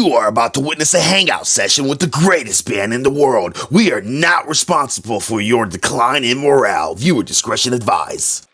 You are about to witness a hangout session with the greatest band in the world. We are not responsible for your decline in morale. Viewer discretion advised.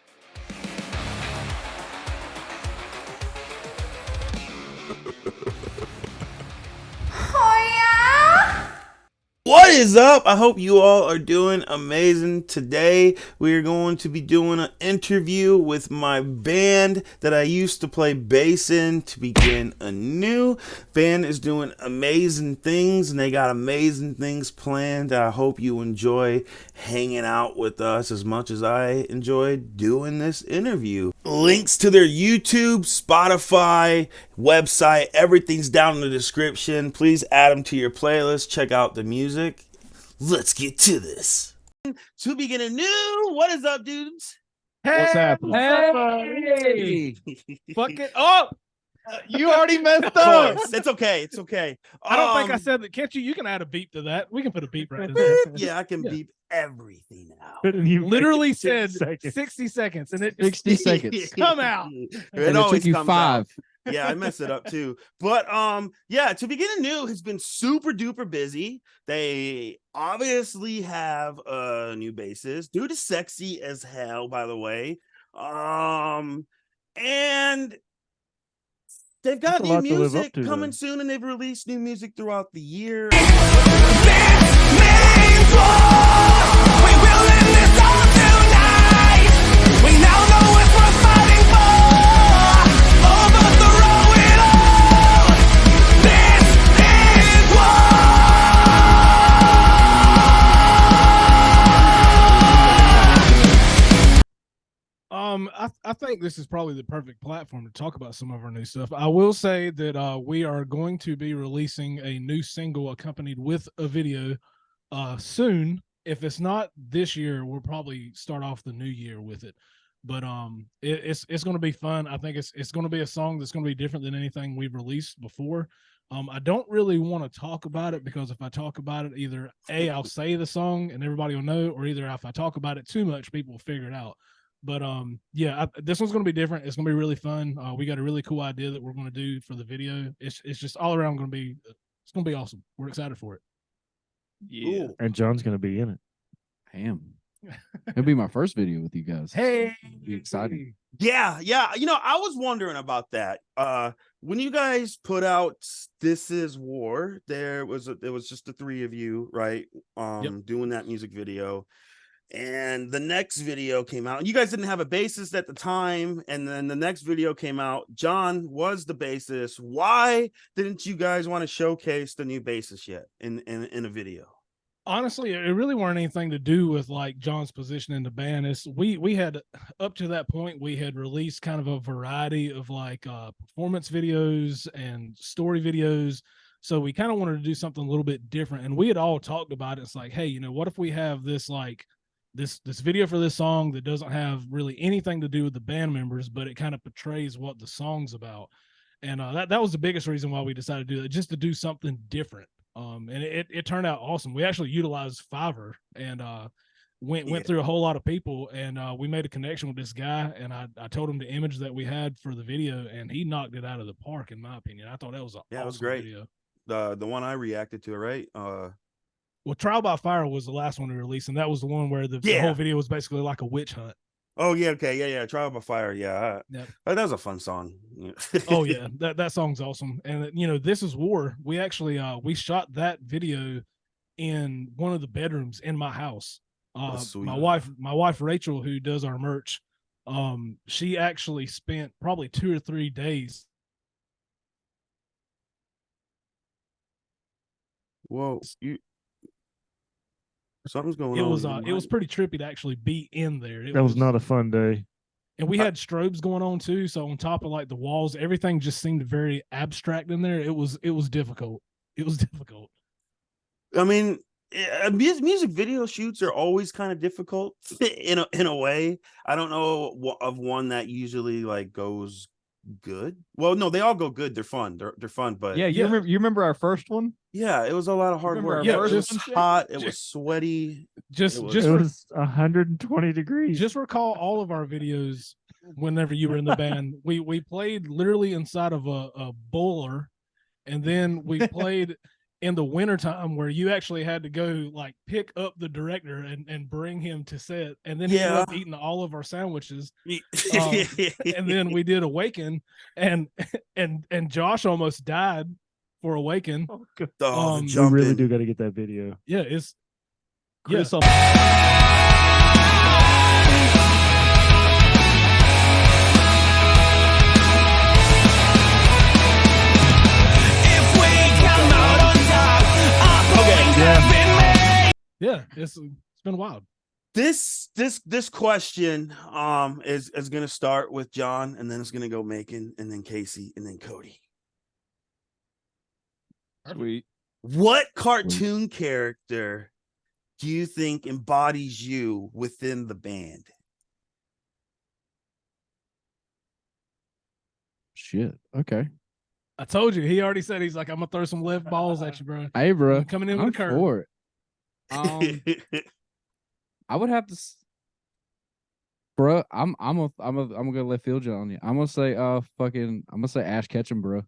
What is up? I hope you all are doing amazing. Today we are going to be doing an interview with my band that I used to play bass in, To Begin Anew. Band is doing amazing things and they got amazing things planned. I hope you enjoy hanging out with us as much as I enjoyed doing this interview. Links to their YouTube, Spotify, website, everything's down in the description. Please add them to your playlist. Check out the music. Let's get to this. To Begin Anew. What is up, dudes? Hey, what's happening? Hey, fuck it up. You already messed up. It's okay. It's okay. I don't think I said that. Can't you? You can add a beep to that. We can put a beep right in there. Yeah, I can beep everything out. You literally said 60 seconds, and it 60 seconds. Come out. It always took you comes 5. out. Yeah, I mess it up too. But yeah, To Begin Anew has been super duper busy. They obviously have a new bassist. Dude is sexy as hell, by the way. And they've got new music coming soon, and they've released new music throughout the year. I think this is probably the perfect platform to talk about some of our new stuff. I will say that we are going to be releasing a new single accompanied with a video soon. If it's not this year, we'll probably start off the new year with it. But it's going to be fun. I think it's going to be a song that's going to be different than anything we've released before. I don't really want to talk about it because if I talk about it, either A, I'll say the song and everybody will know, or either if I talk about it too much, people will figure it out. But yeah, this one's going to be different. It's going to be really fun. We got a really cool idea that we're going to do for the video. It's just all around going to be, it's going to be awesome. We're excited for it. Yeah. And John's going to be in it. I am. It'll be my first video with you guys. Hey, it'll be exciting. Yeah. You know, I was wondering about that. When you guys put out This Is War, it was just the three of you, right? Doing that music video. And the next video came out. You guys didn't have a bassist at the time, and then the next video came out. John was the bassist. Why didn't you guys want to showcase the new bassist yet in a video? Honestly, it really weren't anything to do with like John's position in the band. It's we had up to that point we had released kind of a variety of like performance videos and story videos. So we kind of wanted to do something a little bit different. And we had all talked about it. It's like, hey, you know, what if we have this like this video for this song that doesn't have really anything to do with the band members, but it kind of portrays what the song's about. And that was the biggest reason why we decided to do it, just to do something different. And it turned out awesome. We actually utilized Fiverr and went through a whole lot of people, and we made a connection with this guy, and I told him the image that we had for the video, and he knocked it out of the park, in my opinion. I thought that was it was great. Video. The one I reacted to, right? Well, Trial by Fire was the last one we released, and that was the one where the whole video was basically like a witch hunt. Oh, yeah, okay, yeah, Trial by Fire, yeah. That was a fun song. Oh, yeah, that song's awesome. And, you know, This Is War, we actually, we shot that video in one of the bedrooms in my house. My wife, Rachel, who does our merch, she actually spent probably 2 or 3 days. Whoa, something's going on. It was pretty trippy to actually be in there. That was not a fun day. And we had strobes going on too. So on top of like the walls, everything just seemed very abstract in there. It was difficult. It was difficult. I mean, music video shoots are always kind of difficult in a way. I don't know of one that usually like goes good. Well, no, they all go good. They're fun. They're fun. But yeah, you remember our first one? Yeah, it was a lot of hard work. Yeah, it was hot. It was sweaty. It was 120 degrees. Just recall all of our videos whenever you were in the band. We played literally inside of a bowler And then we played in the wintertime where you actually had to go like pick up the director and bring him to set. And then he ended up eating all of our sandwiches. And then we did Awaken and Josh almost died for Awaken. We really do got to get that video. Yeah, it's Chris yeah, it's been wild. This question is gonna start with John, and then it's gonna go Macon, and then Casey, and then Cody. Sweet. What cartoon character do you think embodies you within the band? Shit. Okay. I told you. He already said he's like, I'm gonna throw some left balls at you, bro. Hey, bro. I'm coming in with a curve. For it. I would have to, bro. I'm gonna let Phil John on you. I'm gonna say Ash Ketchum, bro.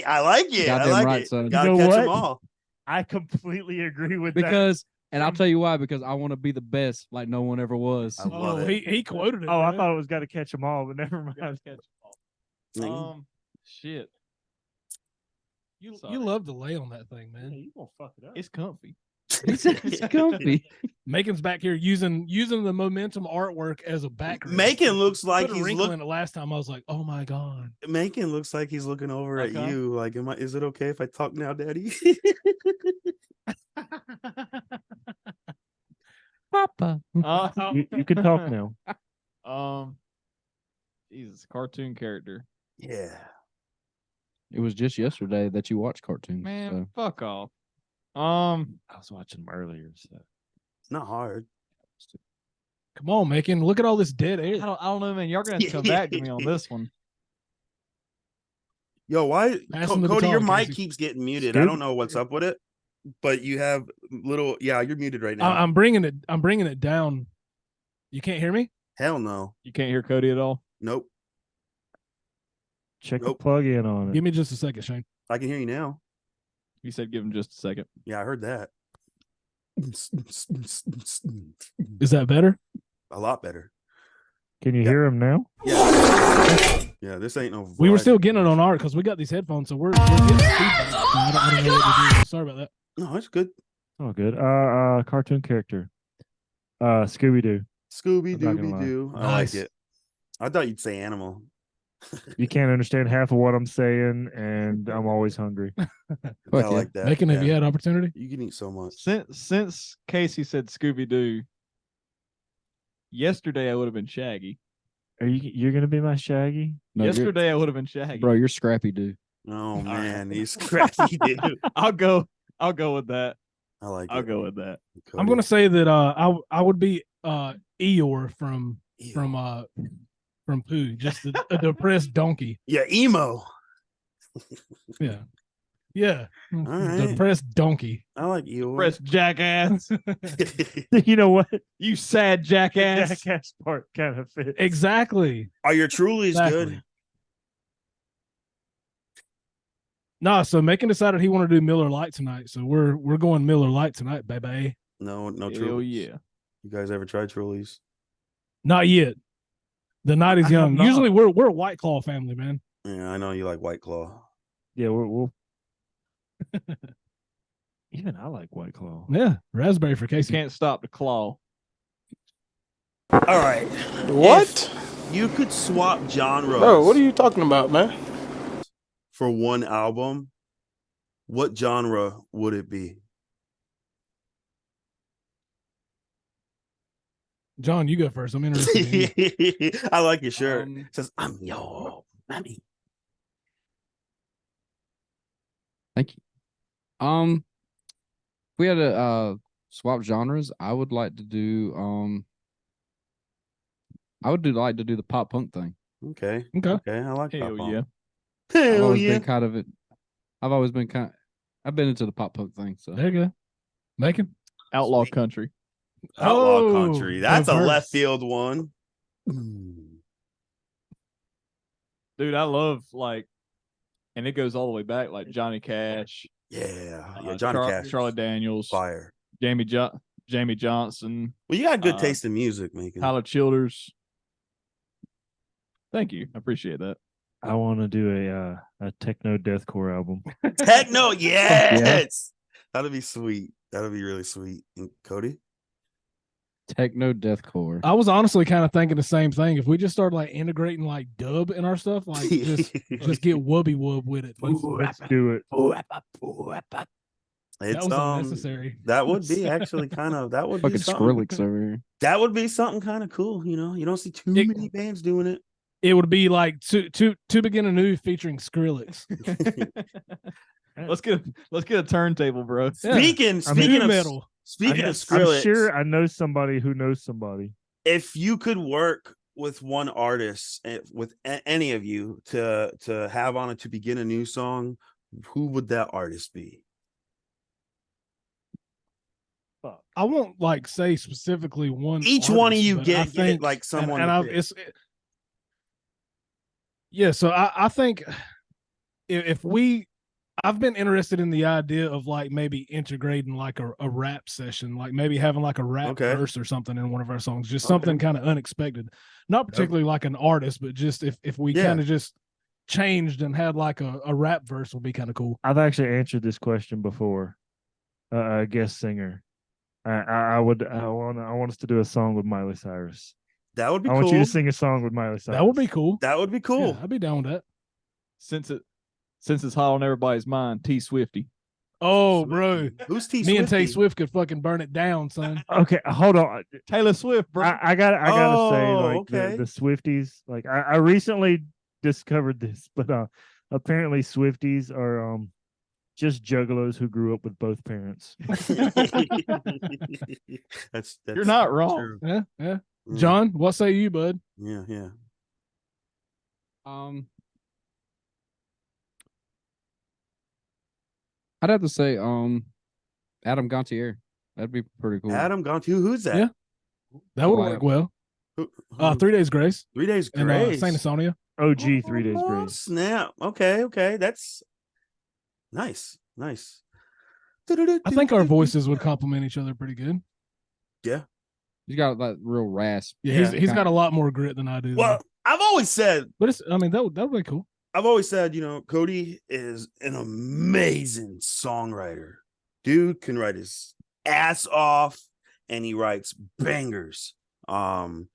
I like it. Goddamn I like right, it. son. Gotta You know catch them what? all. I completely agree with Because, and I'll tell you why. Because I want to be the best, like no one ever was. I love it. He quoted it. Oh, I man. thought it was got to catch them all, but never mind. Shit. You love to lay on that thing, man. You gonna fuck it up? It's comfy. It's comfy. Macon's back here using the momentum artwork as a background. Macon looks like Put a he's wrinkle looking. in it last time. I was like, oh my god. Macon looks like he's looking over at Okay. you. Like, is it okay if I talk now, Daddy? Papa. You can talk now. Jesus, cartoon character. Yeah. It was just yesterday that you watched cartoons. Man, fuck off. I was watching them earlier. So. It's not hard. Come on, Macon. Look at all this dead air. I don't know, man. Y'all gonna have to come back to me on this one. Yo, why, Pass him the Cody? Your baton, mic Casey. keeps getting muted. I don't know what's up with it, but you have little. Yeah, you're muted right now. I'm bringing it down. You can't hear me? Hell no. You can't hear Cody at all. Nope. Check Nope. the plug in on it. Give me just a second, Shane. I can hear you now. You said give him just a second. Yeah, I heard that. Is that better? A lot better. Can you hear him now? Yeah. Yeah, this ain't no. We were still getting it on art because we got these headphones, so we're getting feedback. So I don't know what we're doing. Sorry about that. No, it's good. Oh, good. Cartoon character. Scooby Doo. Scooby I'm not gonna Dooby lie. Doo. I Nice. like it. I thought you'd say animal. You can't understand half of what I'm saying, and I'm always hungry. I yeah. like that. Macon, have you Yeah. had opportunity? You can eat so much. Since Casey said Scooby Doo, yesterday I would have been Shaggy. You're gonna be my Shaggy? No, you're- Yesterday I would have been Shaggy. bro, you're Scrappy dude. Oh man, he's crappy, dude. I'll go with that. I like it. I'll go with that. I'm Cody. gonna say that I would be Eeyore from Pooh, just a depressed donkey. Yeah, emo. Yeah. Yeah. right. Depressed donkey. I like Eeyore. Press jackass. You know what? You sad jackass. Jackass part kind of fits. Exactly. Are your Trulies Exactly. good? No, so Macon decided he wanted to do Miller Lite tonight. So we're going Miller Lite tonight, baby. No Hell Trulies. yeah. You guys ever tried Trulies? Not yet. The night is I have young. not. Usually we're a White Claw family, man. Yeah, I know you like White Claw. Yeah, we'll. Even I like White Claw. Yeah. Raspberry for You Casey. can't stop the claw. All right. What? If you could swap genres Bro, what are you talking about, man? for one album, what genre would it be? John, you go first. I'm interested. in you. I like your shirt. Um, It says, I'm your mommy. Thank you. If we had to swap genres, I would like to do like to do the pop punk thing. Okay. Okay. Okay. I like Hell pop yeah. I've Hell always yeah. been kind of it. I've been into the pop punk thing. So There you go. Macon. Outlaw Sweet. country. Outlaw Oh, country. That's a diverse. left field one. Dude, I love like and it goes all the way back, like Johnny Cash, Yeah, Johnny Cash, Charlie Daniels, fire. Jamie Johnson, Well, you got good taste in music, Macon. Tyler Childers. Thank you, I appreciate that. I want to do a techno deathcore album. Techno, yes. That'd be sweet. That'd be really sweet. And Cody? Techno deathcore. I was honestly kind of thinking the same thing. If we just start like integrating like dub in our stuff, like just get wubby wub with it. Let's do it. It's, that was unnecessary. That would be actually kind of that would Fucking be something. Skrillex over here. That would be something kind of cool. You know, you don't see too many bands doing it. It would be like to begin anew featuring Skrillex. Let's get a turntable, bro. Speaking of metal. Speaking of I'm Skrillex, sure I know somebody who knows somebody. if you could work with one artist, with any of you to have on it to begin a new song, who would that artist be? I won't like say specifically one. Each artist, one of you but get I think, like someone. and to I've, pick. yeah. So I think if we, I've been interested in the idea of like maybe integrating like a rap session, like maybe having like a rap verse or something in one of our songs, just something kind of unexpected, not particularly like an artist, but just if we kind of just changed and had like a rap verse would be kind of cool. I've actually answered this question before. A guest singer. I want us to do a song with Miley Cyrus. That would be I cool. want you to sing a song with Miley Cyrus. That would be cool. That would be cool. Yeah, I'd be down with that. Since it's hot on everybody's mind, T Swifty. Oh, bro. Who's T? Me and Tay Swift could fucking burn it down, son. Okay, hold on. Taylor Swift, bro. I gotta say, like okay. the Swifties. Like I recently discovered this, but apparently Swifties are just juggalos who grew up with both parents. that's You're not wrong. true. Yeah, yeah. John, what say you, bud? Yeah, yeah. I'd have to say Adam Gontier. That'd be pretty cool. Adam Gontier, who's that? Yeah. That would work well. 3 Days Grace 3 Days and Grace. Saint Asonia. OG 3 Days Oh, Grace. snap. Okay. That's nice. I think our voices would complement each other pretty good. Yeah. He's got that real rasp. Yeah, he's got a lot more grit than I do. Well, I've always said, but that would be cool. I've always said, Cody is an amazing songwriter. Dude can write his ass off and he writes bangers. Cody,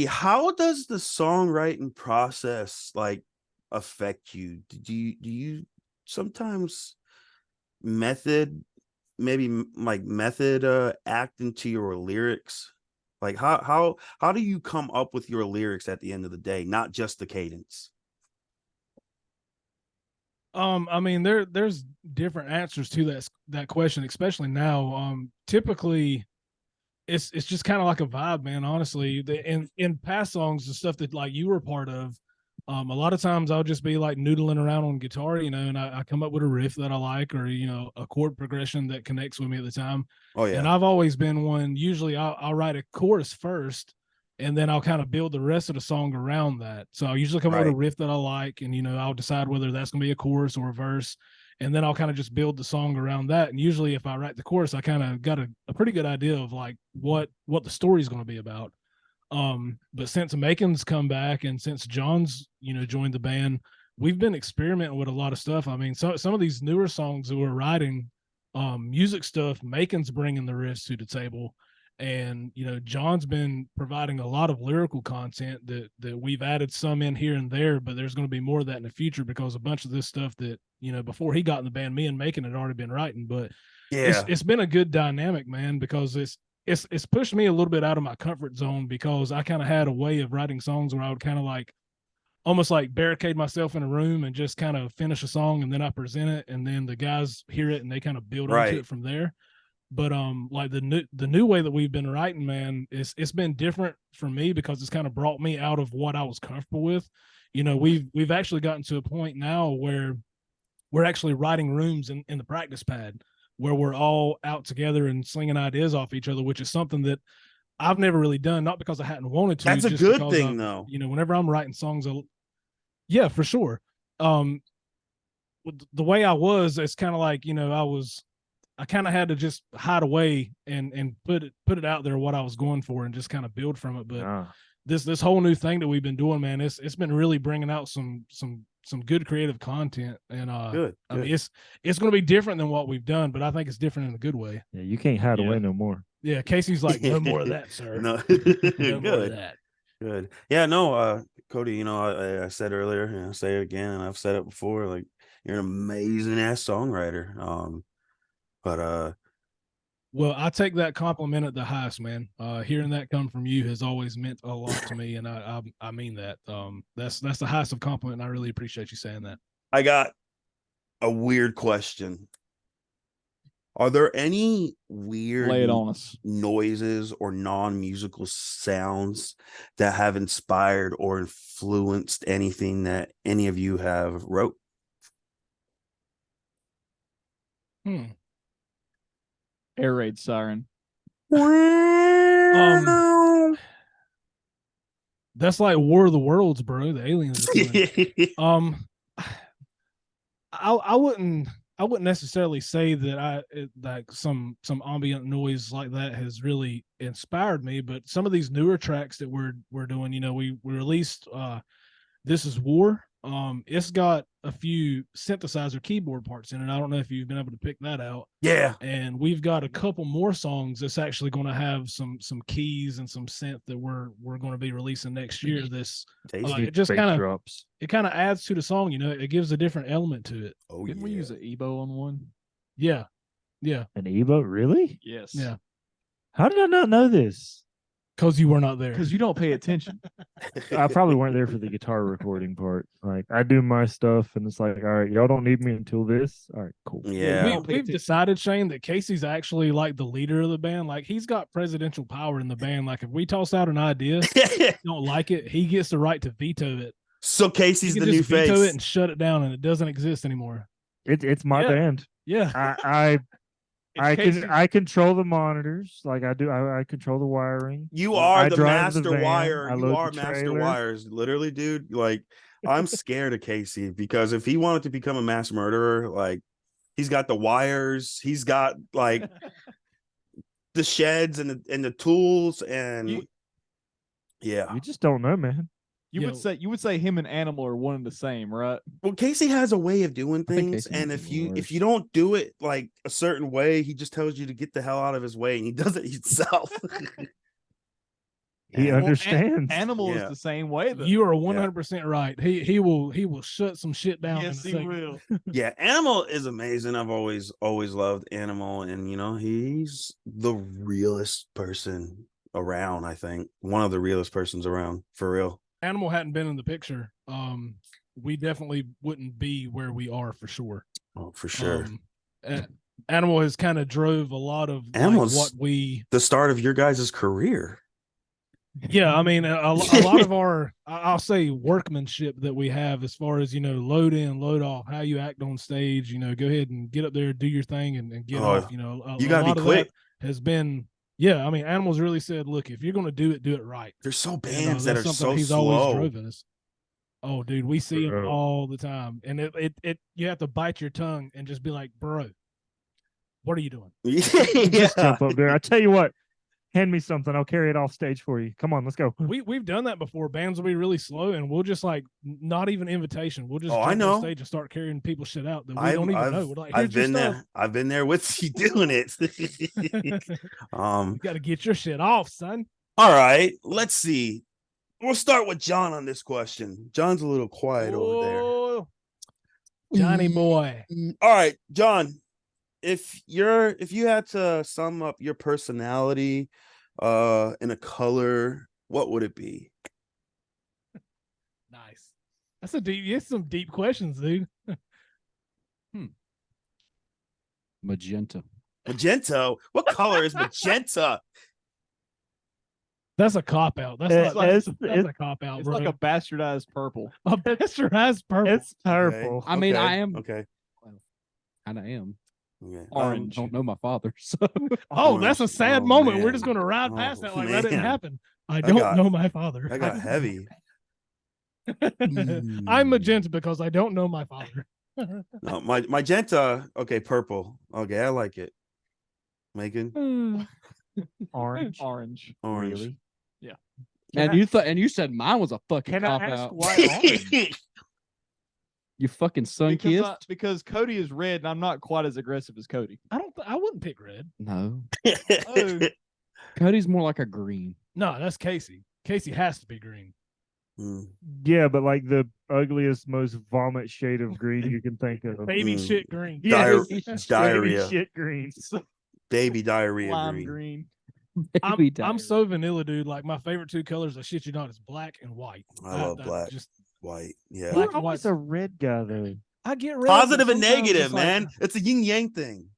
how does the songwriting process like affect you? Do you sometimes method act into your lyrics? Like how do you come up with your lyrics at the end of the day, not just the cadence? I mean, there's different answers to that question, especially now. Typically it's just kind of like a vibe, man. Honestly, in past songs, the stuff that like you were part of, a lot of times I'll just be like noodling around on guitar, and I come up with a riff that I like, or a chord progression that connects with me at the time. Oh yeah. And I've always been one. Usually I'll write a chorus first, and then I'll kind of build the rest of the song around that. So I'll usually come up with a riff that I like, and I'll decide whether that's gonna be a chorus or a verse. And then I'll kind of just build the song around that. And usually if I write the chorus, I kind of got a pretty good idea of like what the story is going to be about. But since Macon's come back and since John's, joined the band, we've been experimenting with a lot of stuff. I mean, some of these newer songs that we're writing, music stuff, Macon's bringing the riffs to the table. And, John's been providing a lot of lyrical content that we've added some in here and there, but there's going to be more of that in the future because a bunch of this stuff that, before he got in the band, me and Macon had already been writing, but it's been a good dynamic, man, because it's pushed me a little bit out of my comfort zone because I kind of had a way of writing songs where I would kind of like almost like barricade myself in a room and just kind of finish a song and then I present it and then the guys hear it and they kind of build onto it from there. But like the new way that we've been writing, man, it's been different for me because it's kind of brought me out of what I was comfortable with. We've actually gotten to a point now where we're actually writing rooms in the practice pad where we're all out together and slinging ideas off each other, which is something that I've never really done, not because I hadn't wanted to. That's a good thing, though. Whenever I'm writing songs, yeah, for sure. the way I was, it's kind of like, I kind of had to just hide away and put it out there what I was going for and just kind of build from it. But this whole new thing that we've been doing, man, it's been really bringing out some good creative content, and Good. I mean, it's going to be different than what we've done, but I think it's different in a good way. Yeah, you can't hide away no more. Yeah, Casey's like, no more of that, sir. No, No more of good. that. Good. Yeah, no, Cody, I said earlier, and I'll say it again, and I've said it before, like, you're an amazing ass songwriter. But Well, I take that compliment at the highest, man. Hearing that come from you has always meant a lot to me, and I mean that. That's the highest of compliment, and I really appreciate you saying that. I got a weird question. Are there any weird Lay it on us. noises or non-musical sounds that have inspired or influenced anything that any of you have wrote? Air raid siren. That's like War of the Worlds, bro. The aliens are coming. I wouldn't necessarily say that like some ambient noise like that has really inspired me, but some of these newer tracks that we're doing, we released This Is War. It's got a few synthesizer keyboard parts in it. I don't know if you've been able to pick that out. Yeah. And we've got a couple more songs that's actually going to have some keys and some synth that we're going to be releasing next year. It just drops. It kind of adds to the song, it gives a different element to it. Oh, Didn't we use an Ebo on one? Yeah. An Evo, really? Yes. Yeah. How did I not know this? Because you were not there. Because you don't pay attention. I probably weren't there for the guitar recording part. Like, I do my stuff, and it's like, all right, y'all don't need me until this. All right, cool. Yeah. We've decided, Shane, that Casey's actually like the leader of the band. Like, he's got presidential power in the band. Like, if we toss out an idea, don't like it, he gets the right to veto it. So Casey's he the can new just veto face. it and shut it down, and it doesn't exist anymore. It's my band. Yeah. I control the monitors, like I do. I control the wiring. You are the drive master van, wire. I You load are the master trailer. wires, literally, dude. Like, I'm scared of Casey because if he wanted to become a mass murderer, like, he's got the wires, he's got like the sheds and the tools, and yeah. You just don't know, man. You would say him and Animal are one and the same, right? Well, Casey has a way of doing I think things, Casey and might if be you worse. don't do it like a certain way, he just tells you to get the hell out of his way, and he does it himself. He Animal- understands. Animal Yeah. is the same way, though. You are 100% right. He will shut some shit down. Yes, in he a second. will. Yeah, Animal is amazing. I've always loved Animal, and he's the realest person around. I think one of the realest persons around, for real. Animal hadn't been in the picture, we definitely wouldn't be where we are for sure. Oh, for sure. Animal has kind of drove a lot of Animal's the start of your guys' career. Yeah, I mean, a lot of our, I'll say, workmanship that we have as far as, load in, load off, how you act on stage, go ahead and get up there, do your thing and get off, you gotta be quick. Has been, yeah, I mean, Animal's really said, look, if you're going to do it right. There's so bands that are that's so something he's slow. always drove us. Oh, dude, we see it all the time. And it you have to bite your tongue and just be like, bro, what are you doing? Just jump up there. I tell you what, hand me something. I'll carry it off stage for you. Come on, let's go. We've done that before. Bands will be really slow, and we'll just not even invitation. We'll just I jump know. on stage and start carrying people shit out that we don't even know. We're like, I've here's your been stuff. there. I've been there with you doing it. You got to get your shit off, son. All right, let's see. We'll start with John on this question. John's a little quiet over there. Johnny boy. All right, John. If you had to sum up your personality in a color, what would it be? Nice. That's some deep questions, dude. Magenta. Magenta? What color is magenta? That's a cop out. That's a cop out, It's bro. like a bastardized purple. A bastardized purple. It's purple. I mean, Okay, I am. okay. Kind of am. Okay. Orange. I don't know my father. So Oh, that's a sad Oh, moment. man. We're just going to ride past that like that didn't man. happen. I don't know my father. I got heavy. I'm magenta because I don't know my father. No, my magenta. Okay, purple. Okay, I like it. Megan, Orange. Orange. orange. Really? And you said mine was a fucking Can I cop ask out. why orange? You fucking sun kissed. Because Cody is red and I'm not quite as aggressive as Cody. I wouldn't pick red. No, Oh, Cody's more like a green. No, that's Casey. Casey has to be green. Mm. Yeah, but like the ugliest, most vomit shade of green you can think of. Baby Mm. shit green. Yes, Diarrhea. baby shit green. Baby diarrhea lime green. green. I'm so vanilla, dude. Like my favorite two colors, I shit you not, is black and white. I love that black. Just White. Yeah. Black You're and always white. a red guy though. I get red. but Positive and sometimes negative, it's like- man. It's a yin yang thing.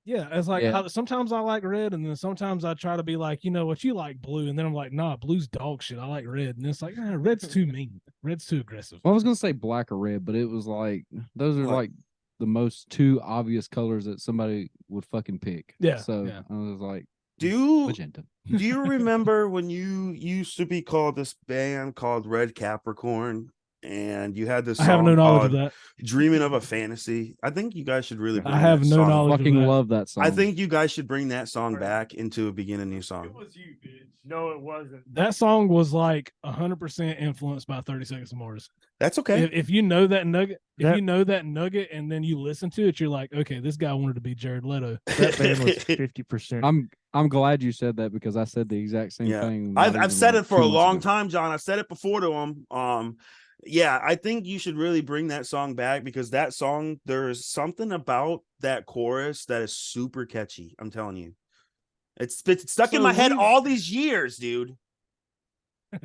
Yeah, it's like Yeah. sometimes I like red, and then sometimes I try to be like, you know what, you like blue, and then I'm like, nah, blue's dog shit. I like red, and it's like, red's too mean. Red's too aggressive. Well, I was gonna say black or red, but it was like those are What? like the most two obvious colors that somebody would fucking pick. Yeah, So yeah. I was like, Do magenta. you remember when you used to be called this band called Red Capricorn? And you had this I have song no knowledge of called that. Dreaming of a Fantasy. I think you guys should really bring I have that no song. knowledge. Fucking of that. love that song. I think you guys should bring that song back into a Begin Anew song. was you, bitch. No, it wasn't. That song was like 100% influenced by 30 Seconds to Mars. That's okay. If you know that nugget, That- you know that nugget, and then you listen to it, you're like, okay, this guy wanted to be Jared Leto. That band was 50%. I'm glad you said that because I said the exact same Yeah. thing. not I've even said like it for 2 a months long ago. time, John. I've said it before to him. Yeah, I think you should really bring that song back because that song, there's something about that chorus that is super catchy. I'm telling you. It's stuck in So my head we- all these years, dude.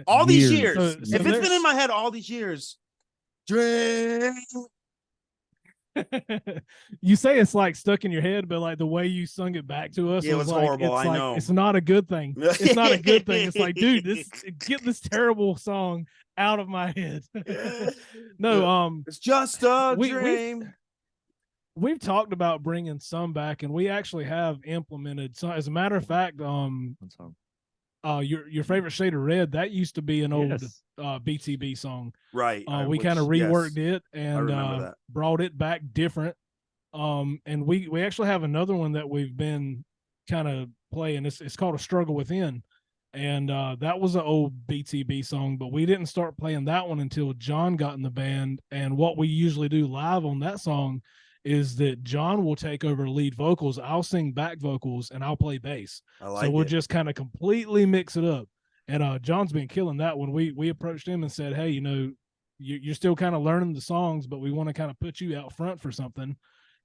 All these years. So If it's been there's- in my head all these years. Dream. You say it's like stuck in your head, but like the way you sung it back to us, Yeah, it was like, horrible, It's I like know. it's not a good thing. It's not a good thing. It's like, dude, get this terrible song out of my head. No, It's just a we- dream. we've talked about bringing some back, and we actually have implemented some. As a matter of fact, your favorite shade of red, that used to be an old Yes. BTB song. Right. We kind of reworked it and remember that. brought it back different. And we actually have another one that we've been kind of playing. It's called A Struggle Within. And that was an old BTB song, but we didn't start playing that one until John got in the band. And what we usually do live on that song is that John will take over lead vocals, I'll sing back vocals, and I'll play bass. I like So we'll it. just kind of completely mix it up. And John's been killing that one. We approached him and said, hey, you're still kind of learning the songs, but we want to kind of put you out front for something.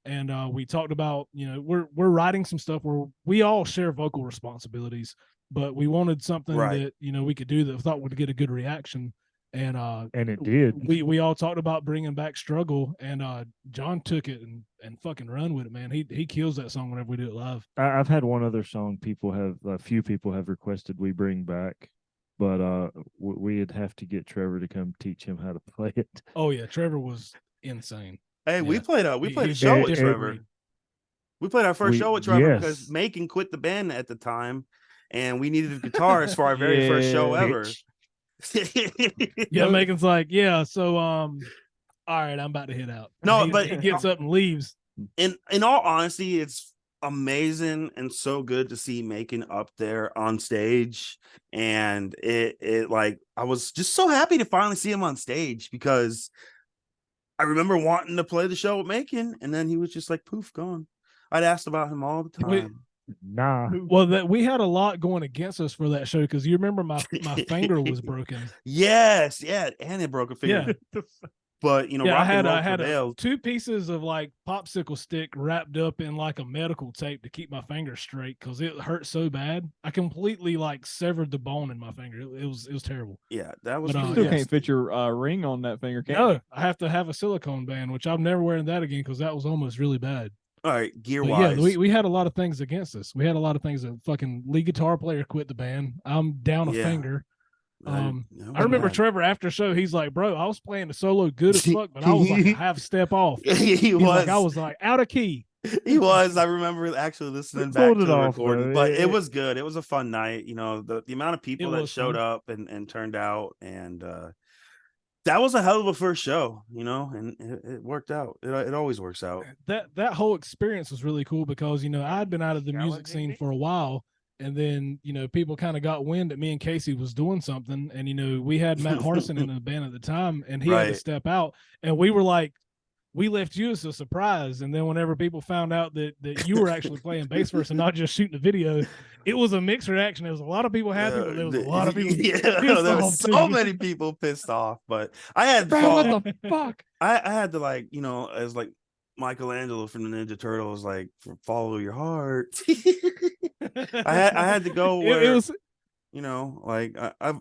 And we talked about, we're writing some stuff where we all share vocal responsibilities, but we wanted something Right. that, we could do that we thought would get a good reaction. And And it did. we all talked about bringing back Struggle, and John took it and fucking run with it, man. He kills that song whenever we do it live. I've had one other song a few people have requested we bring back, but we'd have to get Trevor to come teach him how to play it. Oh yeah, Trevor was insane. Hey, we Yeah. played a He- show he- with he- Trevor. We played our first We- show with Trevor yes. because Macon quit the band at the time, and we needed a guitarist for our very first show Yeah, ever. Bitch. Yeah, Megan's like, yeah, so all right, I'm about to head out. No, He- but- he gets up and leaves. in all honesty, it's amazing and so good to see Macon up there on stage, and it like I was just so happy to finally see him on stage because I remember wanting to play the show with Macon, and then he was just like poof, gone. I'd asked about him all the Wait. time. Nah. Well, that we had a lot going against us for that show because you remember my finger was broken. Yes, yeah, and it broke a finger. Yeah. But Yeah, rock and roll I had prevailed. 2 pieces of like popsicle stick wrapped up in like a medical tape to keep my finger straight because it hurt so bad. I completely like severed the bone in my finger. It was terrible. Yeah, that was But, pretty Still yeah. can't nasty. fit your ring on that finger, can you? No, I have to have a silicone band, which I'm never wearing that again because that was almost really bad. All right, gear But wise. yeah, we had a lot of things against us. We had a lot of things. A fucking lead guitar player quit the band. I'm down a Yeah. finger. No, I remember man. Trevor after show. He's like, "Bro, I was playing the solo good as fuck, but I was like a half step off." he He's was. like, I was like out of key. He was. I remember actually listening back pulled to it the off, recording, though. but it was good. It was a fun night. The amount of people It that was showed fun. up and turned out, and that was a hell of a first show, and it worked out. It always works out. That whole experience was really cool because I'd been out of the music scene for a while, and then people kind of got wind that me and Casey was doing something, and we had Matt Hardison in the band at the time, and he had to Right. step out, and we were like, we left you as a surprise. And then whenever people found out that you were actually playing bass first and not just shooting a video, it was a mixed reaction. There was a lot of people happy, but there was a lot of people pissed there off was too. so many people pissed off. But I had Bro, fun. what the fuck? I had to as like Michelangelo from the Ninja Turtles, like follow your heart. I had to go where It was I've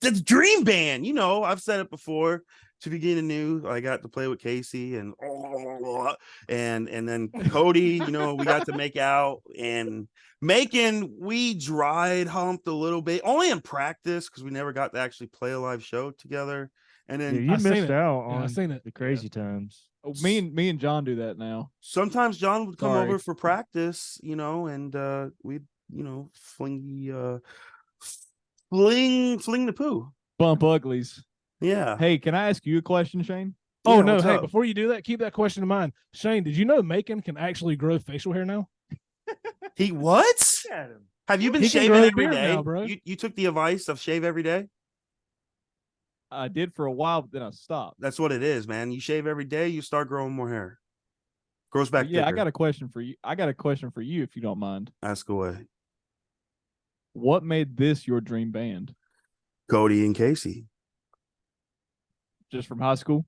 that's Dream Band. I've said it before. To Begin Anew, I got to play with Casey and then Cody. We got to make out and we dried humped a little bit, only in practice because we never got to actually play a live show together. And then you I seen missed it. out Yeah, I on seen it. the crazy times. Oh, me and John do that now. sometimes John would come Sorry. over for practice, and we'd fling the poo. Bump uglies. Yeah. Hey, can I ask you a question, Shane? Oh Yeah, no! what's Hey, up? before you do that, keep that question in mind. Shane, did you know Macon can actually grow facial hair now? He what? Have you been He can shaving grow a every beard day? now, bro. You took the advice of shave every day? I did for a while, but then I stopped. That's what it is, man. You shave every day, you start growing more hair. Grows back. Yeah, I thicker. got a question for you. I got a question for you, if you don't mind. Ask away. What made this your dream band? Cody and Casey. Just from high school?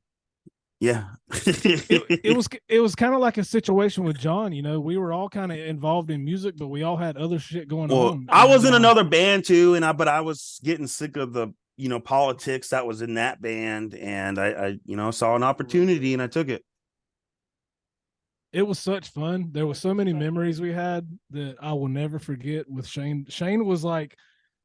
Yeah. It was kind of like a situation with John. We were all kind of involved in music, but we all had other shit going Well, on. I was in And, another band too, but I was getting sick of the politics that was in that band, and I saw an opportunity and I took it. it was such fun. There were so many memories we had that I will never forget with Shane. Shane was like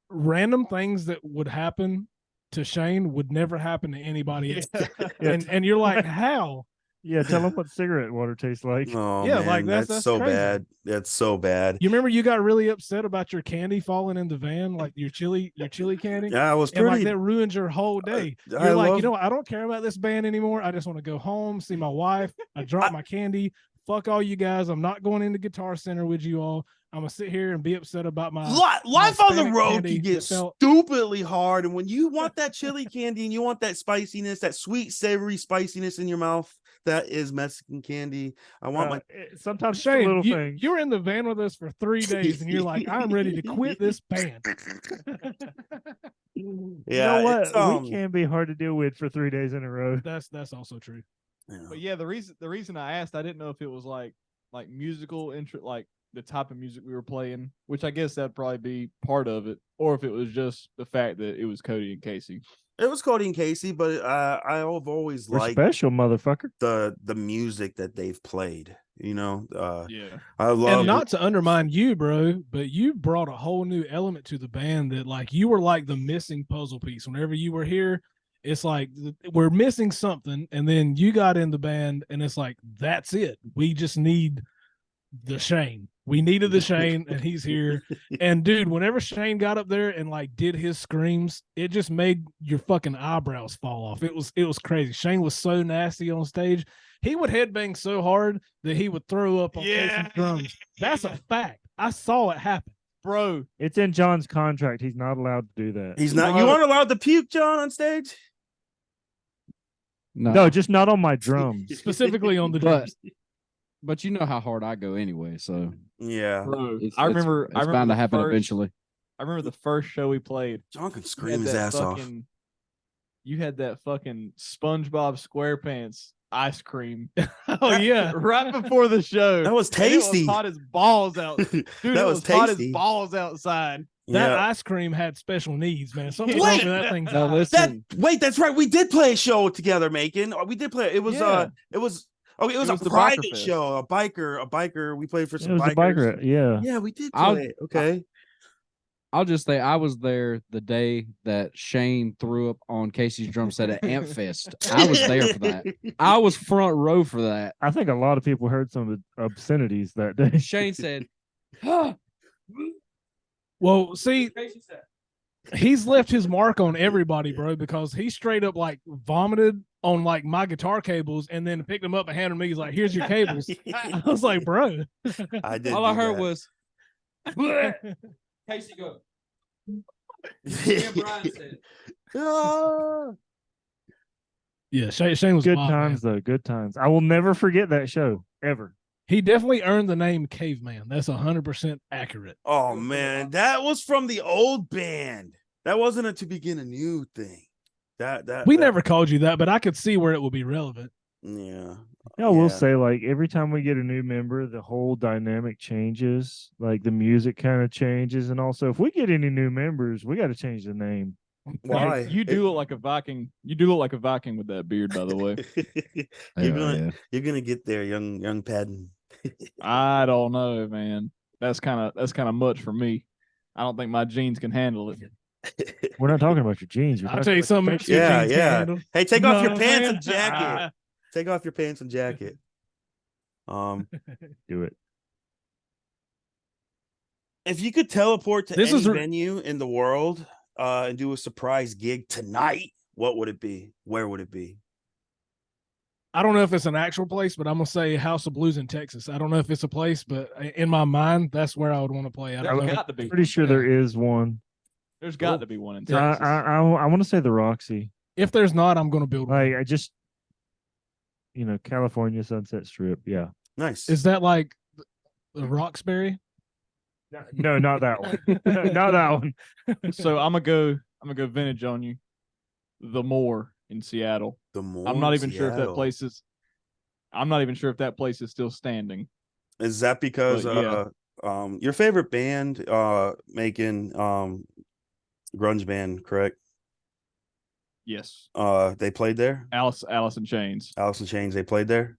random things that would happen to Shane would never happen to anybody else. And you're like, how? Yeah, tell them what cigarette water tastes like. Oh Yeah, man, like, that's so crazy. bad. That's so bad. You remember you got really upset about your candy falling in the van, like your chili candy? Yeah, I was And like pretty. that ruined your whole day. I You're like, love- I don't care about this band anymore. I just want to go home, see my wife. I dropped my candy. Fuck all you guys. I'm not going into Guitar Center with you all. I'm gonna sit here and be upset about my Life on the Hispanic road candy can get that felt- stupidly hard, and when you want that chili candy and you want that spiciness, that sweet savory spiciness in your mouth, that is Mexican candy. I want my Sometimes it's the Shane, little things. you were in the van with us for 3 days, and you're like, I'm ready to quit this band. You yeah. know what? It's, We can be hard to deal with for 3 days in a row. That's also true. But yeah, the reason I asked, I didn't know if it was like musical interest, like the type of music we were playing, which I guess that'd probably be part of it, or if it was just the fact that it was Cody and Casey. It was Cody and Casey, but I've always We're liked special, motherfucker. the music that they've played. Yeah. I love. And not to undermine you, bro, but you brought a whole new element to the band that, like, you were like the missing puzzle piece. Whenever you were here, it's like we're missing something, and then you got in the band, and it's like that's it. We just need the Shane. We needed the Shane, and he's here. And dude, whenever Shane got up there and like did his screams, it just made your fucking eyebrows fall off. It was crazy. Shane was so nasty on stage. He would headbang so hard that he would throw up on Casey's drums. That's a fact. I saw it happen. Bro, It's in John's contract. He's not allowed to do that. He's not. You aren't allowed to puke, John, on stage. No, just not on my drums. Specifically on the But drums. but you know how hard I go anyway, so Yeah, bro, it's, I remember. it's I remember bound to the happen first- eventually. I remember the first show we played. John can You scream had his that ass off. You had that fucking SpongeBob SquarePants ice cream Oh yeah. right before the show. That was And it was tasty. hot as balls out. Dude, That it was hot as tasty. balls outside. That Yeah. ice cream had special needs, man. Something Wait. wrong with that thing's Now eyes. listen, Wait, that's right. We did play a show together, Macon. We did play. It was Yeah. it was okay. It was It a was the Biker private Fest. show. A biker. We played for It some was a bikers. biker. Yeah. Yeah, we did I'll- play it. Okay. I'll just say I was there the day that Shane threw up on Casey's drum set at Amp Fest. I was there for that. I was front row for that. I think a lot of people heard some of the obscenities that day. Shane said, "Huh." Well, see, he's left his mark on everybody, bro, because he straight up like vomited on like my guitar cables and then picked them up and handed me. He's like, "Here's your cables." I was like, "Bro." I did. All I do heard that. was Casey go. Brian said. Ah. Yeah, Shane was Good wild, times man. though. Good times. I will never forget that show ever. He definitely earned the name Caveman. That's 100% accurate. Oh man, that was from the old band. That wasn't a To Begin Anew thing. We never called you that, but I could see where it would be relevant. Yeah. I will say, like, every time we get a new member, the whole dynamic changes. Like the music kind of changes, and also if we get any new members, we got to change the name. Why? You do look like a Viking. You do look like a Viking with that beard, by the way. You're gonna get there, young Padden. I don't know, man. That's kind of much for me. I don't think my genes can handle it. We're not talking about your jeans. I'll tell you something. Yeah. Hey, take off your No, pants man. and jacket. Take off your pants and jacket. Do it. If you could teleport to This any is venue in the world and do a surprise gig tonight, what would it be? Where would it be? I don't know if it's an actual place, but I'm gonna say House of Blues in Texas. I don't know if it's a place, but in my mind, that's where I would want to play. I don't There's know. got to be. Pretty sure there is one. There's got to be one in I Texas. I want to say the Roxy. If there's not, I'm gonna build one. Like I just, California Sunset Strip. Yeah. Nice. Is that like the Roxbury? No, not that one. Not that one. So I'm gonna go vintage on you. The Moore in Seattle. the more I'm not even sure if that Seattle. place is. I'm not even sure if that place is still standing. Is that because But, your favorite band making grunge band, correct? Yes, They played there. Alice in Chains. Alice in Chains, they played there.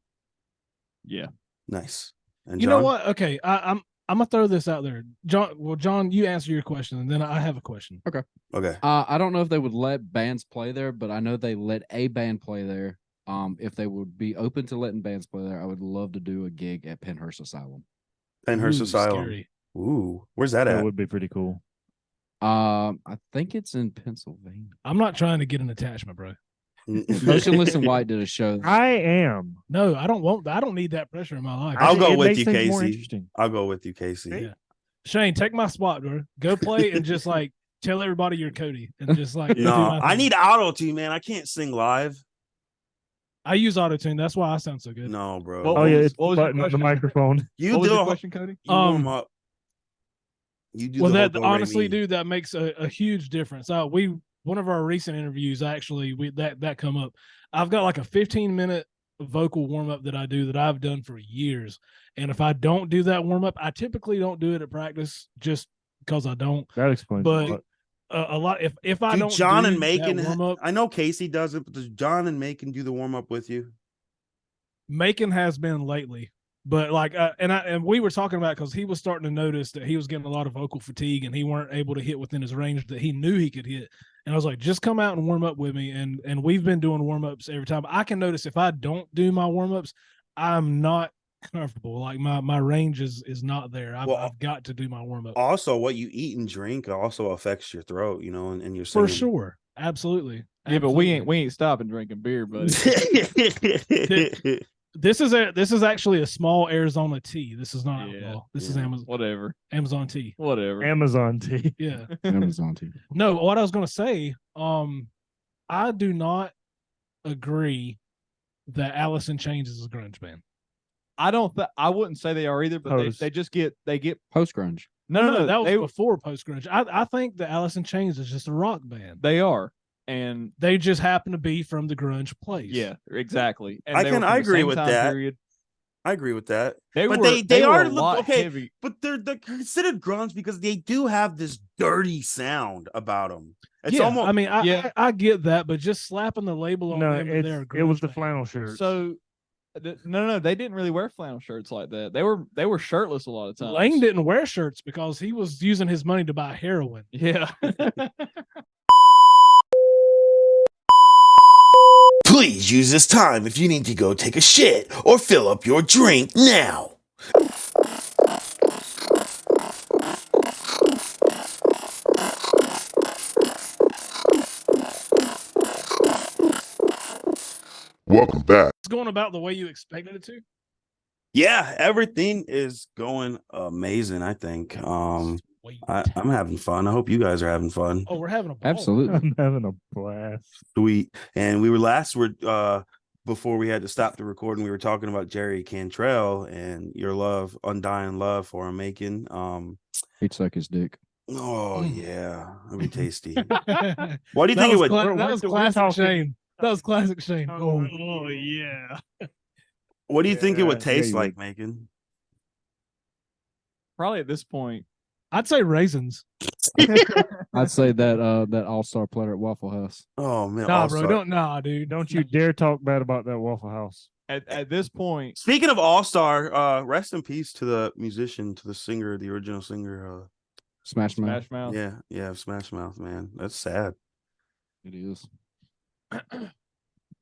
Yeah, Nice. And You know John? what? Okay, I'm gonna throw this out there, John. Well, John, you answer your question, and then I have a question. Okay. I don't know if they would let bands play there, but I know they let a band play there. If they would be open to letting bands play there, I would love to do a gig at Penhurst Asylum. Penhurst Ooh, Asylum. scary. Ooh, where's that That at? would be pretty cool. I think it's in Pennsylvania. I'm not trying to get an attachment, bro. Motionless in White did a show. I am. No, I don't need that pressure in my life. I'll go It with makes you, things more Casey. interesting. I'll go with you, Casey. Yeah. Shane, take my spot, bro. Go play and just like tell everybody you're Cody and just like do No, my I thing. need auto tune, man. I can't sing live. I use autotune. That's why I sound so good. No, bro. Well, Oh What yeah, was- it's what was the your button on the question? microphone. You what was do your a- question, Cody? You warm up. You do Well, the that whole do, re, honestly, mi. dude, that makes a huge difference. One of our recent interviews actually that come up. I've got like a 15-minute vocal warm up that I do that I've done for years, and if I don't do that warm up, I typically don't do it at practice just because I don't. That explains But a lot. a lot if I Do don't John do and Macon that warm up, I know Casey does it, but does John and Macon do the warm up with you? Macon has been lately. But like, and we were talking about because he was starting to notice that he was getting a lot of vocal fatigue and he weren't able to hit within his range that he knew he could hit. And I was like, just come out and warm up with me. And we've been doing warm ups every time. I can notice if I don't do my warm ups, I'm not comfortable. Like my range is not there. I've got to do my warm up Also, what you eat and drink also affects your throat, and your singing. for sure. Absolutely. Yeah, but we ain't stopping drinking beer, buddy. This is actually a small Arizona tea. This is not Yeah, alcohol. This is yeah. Amazon tea. Whatever. Amazon tea. Yeah. Amazon too. No, what I was going to say, I do not agree that Alice in Chains is a grunge band. I wouldn't say they are either, but Post. they get Post grunge. no, that was they, before post grunge. I think that Alice in Chains is just a rock band. they are. And They just happen to be from the grunge place. yeah, exactly. And I they can- were from I the agree same with time that. period. I agree with that. They But were they were are a lot okay. heavy. But they're considered grunge because they do have this dirty sound about them. It's yeah. almost I mean, Yeah. I get that, but just slapping the label on No, them that they're a it was grunge the band. flannel shirt. So no, they didn't really wear flannel shirts like that. They were shirtless a lot of times. Lane didn't wear shirts because he was using his money to buy heroin. Yeah. Please use this time if you need to go take a shit or fill up your drink now. Welcome back. It's going about the way you expected it to. Yeah, everything is going amazing, I think. Sweet. I'm having fun. I hope you guys are having fun. Oh, we're having a ball. Absolutely. I'm having a blast. Sweet. And before we had to stop the recording, we were talking about Jerry Cantrell and your love, undying love for him making. He'd suck his dick. Oh yeah, that'd be tasty. That What do you think it would? was we're classic talking- Shane. That was classic Shane. Oh yeah. What do you think it would Yeah, taste you like making? Probably at this point, I'd say raisins. I'd say that all-star platter at Waffle House. Oh man, Nah, All-Star. bro. Dude. Don't you dare talk bad about that Waffle House. at this point, Speaking of All-Star, rest in peace to the musician, to the singer, the original singer. Smash Mouth. Smash Mouth. Yeah, Smash Mouth, man. That's sad. It is.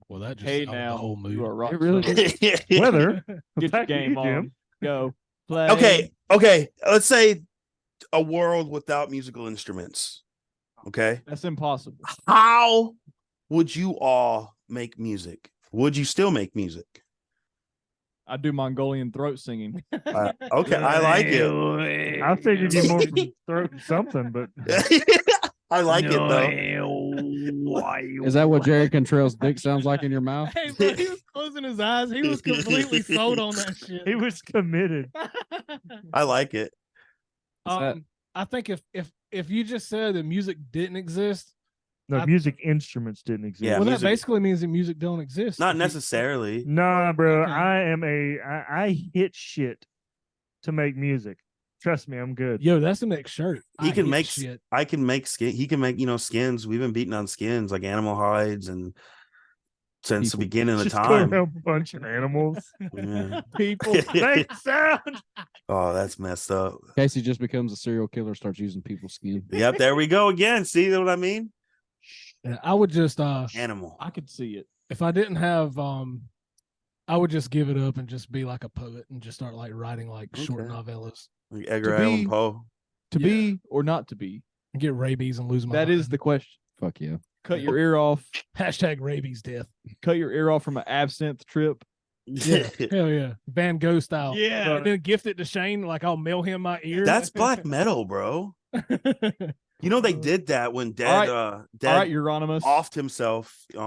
Well, that just Hey outed now, the whole mood. you are rock It really star. Weather. Get your Back to game you, on. Jim. Go play. Okay. Let's say a world without musical instruments. Okay. That's impossible. How would you all make music? Would you still make music? I do Mongolian throat singing. Okay, I like it. I figured you more throat something, but I like it though. Is that what Jerry Cantrell's dick sounds like in your mouth? Hey, bro, he was closing his eyes. He was completely sold on that shit. he was committed. I like it. I think if you just said that music didn't exist, No, music instruments didn't exist. Yeah, well, music- that basically means that music don't exist. Not If you- necessarily. Nah, bro. Okay. I hit shit to make music. Trust me, I'm good. Yo, that's the next shirt. He I can hate make shit. I can make skin. He can make skins. We've been beating on skins like animal hides and since the People. beginning of the Just go time. around a bunch of animals. Yeah. People. Make sound. Oh, that's messed up. Casey just becomes a serial killer, starts using people's skin. Yep, there we go again. See what I mean? Yeah, I would just Animal. I could see it. if I didn't have I would just give it up and just be like a poet and just start like writing like short Okay. novellas Like Edgar To Allan be- Poe. To Yeah. be or not to be? and get rabies and lose my That is mind. the question. Fuck yeah. Cut your ear off. hashtag rabies death. Cut your ear off from an absinthe trip. Yeah, hell yeah, Van Gogh style. Yeah. and then gift it to Shane. Like I'll mail him my ear. That's black metal, bro. You know they did that when Dead All Dead right, Euronymous. offed himself. He cut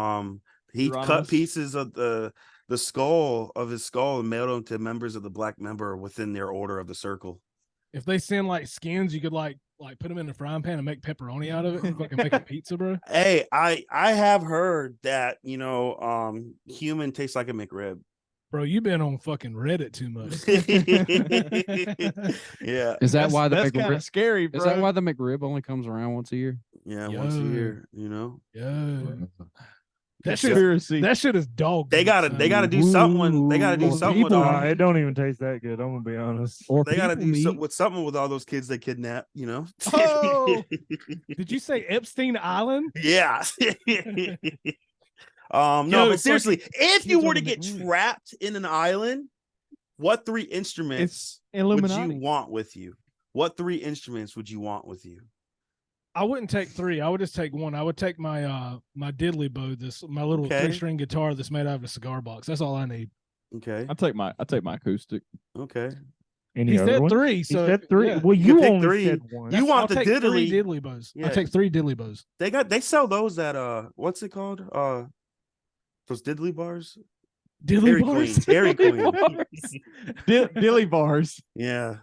Euronymous. pieces of the skull of his skull and mailed them to members of the Black Member within their order of the circle. If they send like skins, you could like put them in the frying pan and make pepperoni out of it and fucking make a pizza, bro. Hey, I have heard that human tastes like a McRib. Bro, you been on fucking Reddit too much. Yeah, Is that why the that's kind of McRib? scary, bro? Is that why the McRib only comes around once a year? yeah, once a Yo. year. Yeah, that shit. Conspiracy. That shit is dog. They meat, gotta son. do something. They gotta do Ooh. something with People- all. It don't even taste that good. I'm gonna be honest. Or They gotta people do meat? something with all those kids they kidnap. Oh! Did you say Epstein Island? Yeah. No, Yo, but seriously, if you kids were on to the get McRib. trapped in an island, what three instruments would Illuminati. you want with you? What three instruments would you want with you? I wouldn't take three. I would just take one. I would take my my diddly bow, my little Okay. 3-string guitar that's made out of a cigar box. That's all I need. Okay. I take my acoustic. Okay. Any He other said one? three. He So said three. yeah. Well, You you can pick only three. said one. You want I'll the take diddly? three diddly bows. Yeah. I'll take three diddly bows. They sell those at what's it called? Those diddly bars? Diddly bars. Dairy Queen. Dilly bars. Yeah.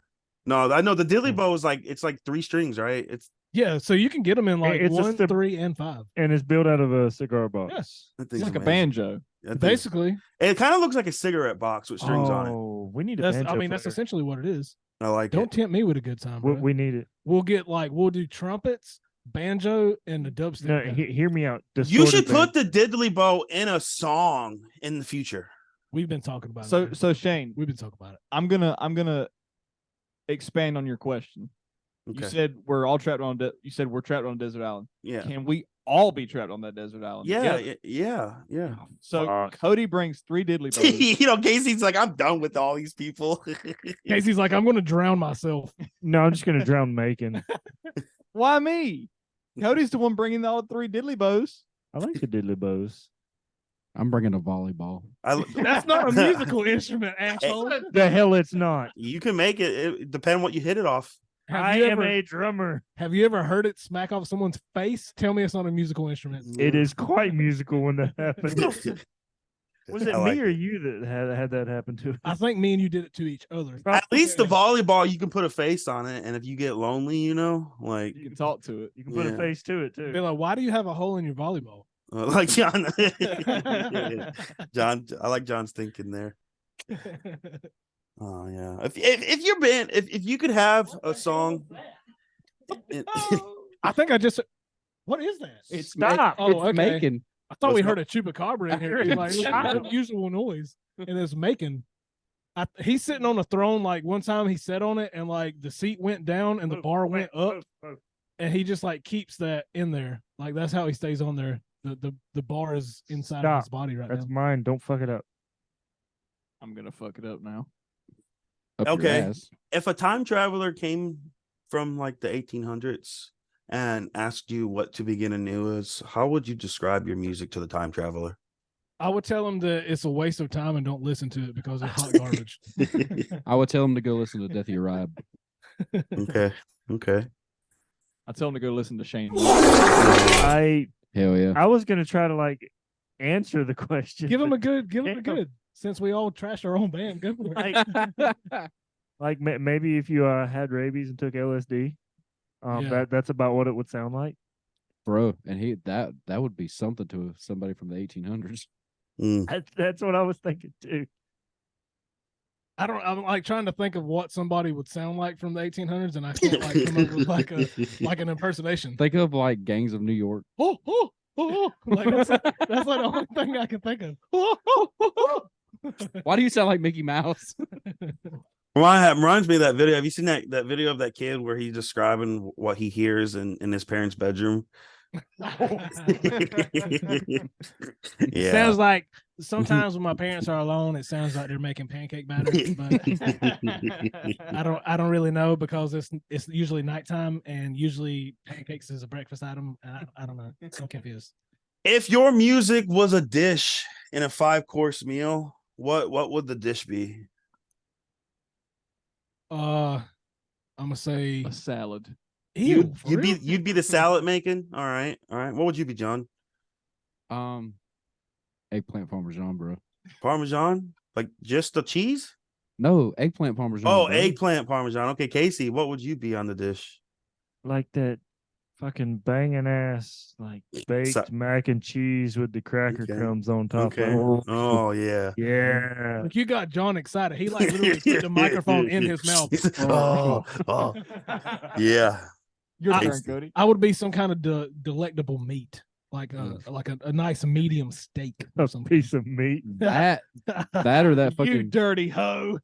No, I know the diddly bow is it's like 3 strings, right? It's Yeah, so you can get them in like It's a 1, step- 3, and 5. And it's built out of a cigar box. Yes, that It's thing's like a amazing. banjo. That thing's- basically. It kind of looks like a cigarette box with strings on it. Oh, we need a That's banjo that's player. essentially what it is. I like Don't it. tempt me with a good time, We, bro. we need it. We'll do trumpets, banjo, and the dubstep. No, guy. hear me out. You should Distorted put the diddly bow in a song in the future. We've been talking about So it. so Shane, We've been talking about it. I'm gonna expand on your question. Okay. You said we're all trapped on. You said we're trapped on a desert island. Yeah. Can we all be trapped on that desert island? Yeah. together? Yeah. So Fuck. Cody brings 3 diddly bows. Casey's like, I'm done with all these people. Casey's like, I'm going to drown myself. No, I'm just gonna drown Macon. Why me? Cody's the one bringing all 3 diddly bows. I like the diddly bows. I'm bringing a volleyball. That's not a musical instrument, asshole. The hell it's not. You can make it. It depends what you hit it off. I am a drummer. Have you ever heard it smack off someone's face? Tell me it's not a musical instrument. It is quite musical when that happens. Was it I me like or it. you that had that happen to? I think me and you did it to each other. At least the volleyball, you can put a face on it, and if you get lonely, like You can talk to it. You can put a Yeah. face to it Be too. like, why do you have a hole in your volleyball? like John, John, I like John's thinking there. Oh yeah, if your band, if you could have a song, I think I just. What is that? It's Stop. Oh, It's okay. making. I thought we What's heard a chupacabra in here. Like, it's an unusual noise, and it's making. He's sitting on a throne. Like one time, he sat on it, and like the seat went down, and the bar went up, and he just like keeps that in there. Like that's how he stays on there. The bar is inside of his body right That's now. mine. Don't fuck it up. I'm gonna fuck it up now. Up your Okay. ass. if a time traveler came from like the 1800s and asked you what To Begin Anew is, how would you describe your music to the time traveler? I would tell him that it's a waste of time and don't listen to it because it's hot garbage. I would tell him to go listen to Death of Uriah. Okay. I tell him to go listen to Shane. I Hell yeah. was gonna try to like answer the question. Give him but a good. Damn. Since we all trash our own band, go for it. like maybe if you had rabies and took LSD, Yeah. that's about what it would sound like. Bro, and that would be something to somebody from the 1800s. Mm. That's what I was thinking too. I'm like trying to think of what somebody would sound like from the 1800s, and I can't like come up with like an impersonation. Think of like Gangs of New York. Oh, oh, oh, oh. Like that's like the only thing I can think of. Oh, oh, oh, oh. Why do you sound like Mickey Mouse? Reminds me of that video. Have you seen that video of that kid where he's describing what he hears in his parents' bedroom? Yeah. Sounds like sometimes when my parents are alone, it sounds like they're making pancake batter. But I don't really know because it's usually nighttime and usually pancakes is a breakfast item. I don't know. I'm confused. If your music was a dish in a 5-course meal, what would the dish be? I'm gonna say A salad. ew, for You'd real? be the salad making. All right. What would you be, John? Eggplant parmesan, bro. Parmesan? Like just the cheese? No, eggplant parmesan. Oh, bro. eggplant parmesan. Okay, Casey, what would you be on the dish? Like that fucking banging ass like baked So- mac and cheese with the cracker Okay. crumbs on top. Okay. Of it. Oh yeah. Yeah. Like you got John excited. He like literally put the microphone in his mouth. Oh, yeah. Your I- turn, Cody. I would be some kind of delectable meat, like a nice medium steak or A something. piece of meat. That or that You fucking dirty hoe.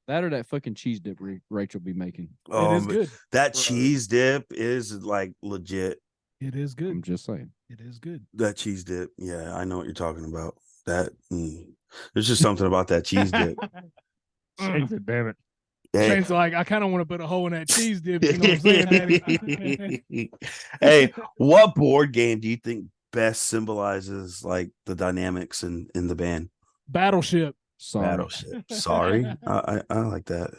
cheese dip Rachel be making. It is good. That cheese dip is like legit. It is good. I'm just saying. It is good. That cheese dip. Yeah, I know what you're talking about. There's just something about that cheese dip. Shane said, damn it. Hey. Shane's like, I kind of want to put a hole in that cheese dip. You know what I'm saying, Daddy? Hey, what board game do you think best symbolizes like the dynamics in the band? Battleship. Sorry. Battleship. Sorry. I like that.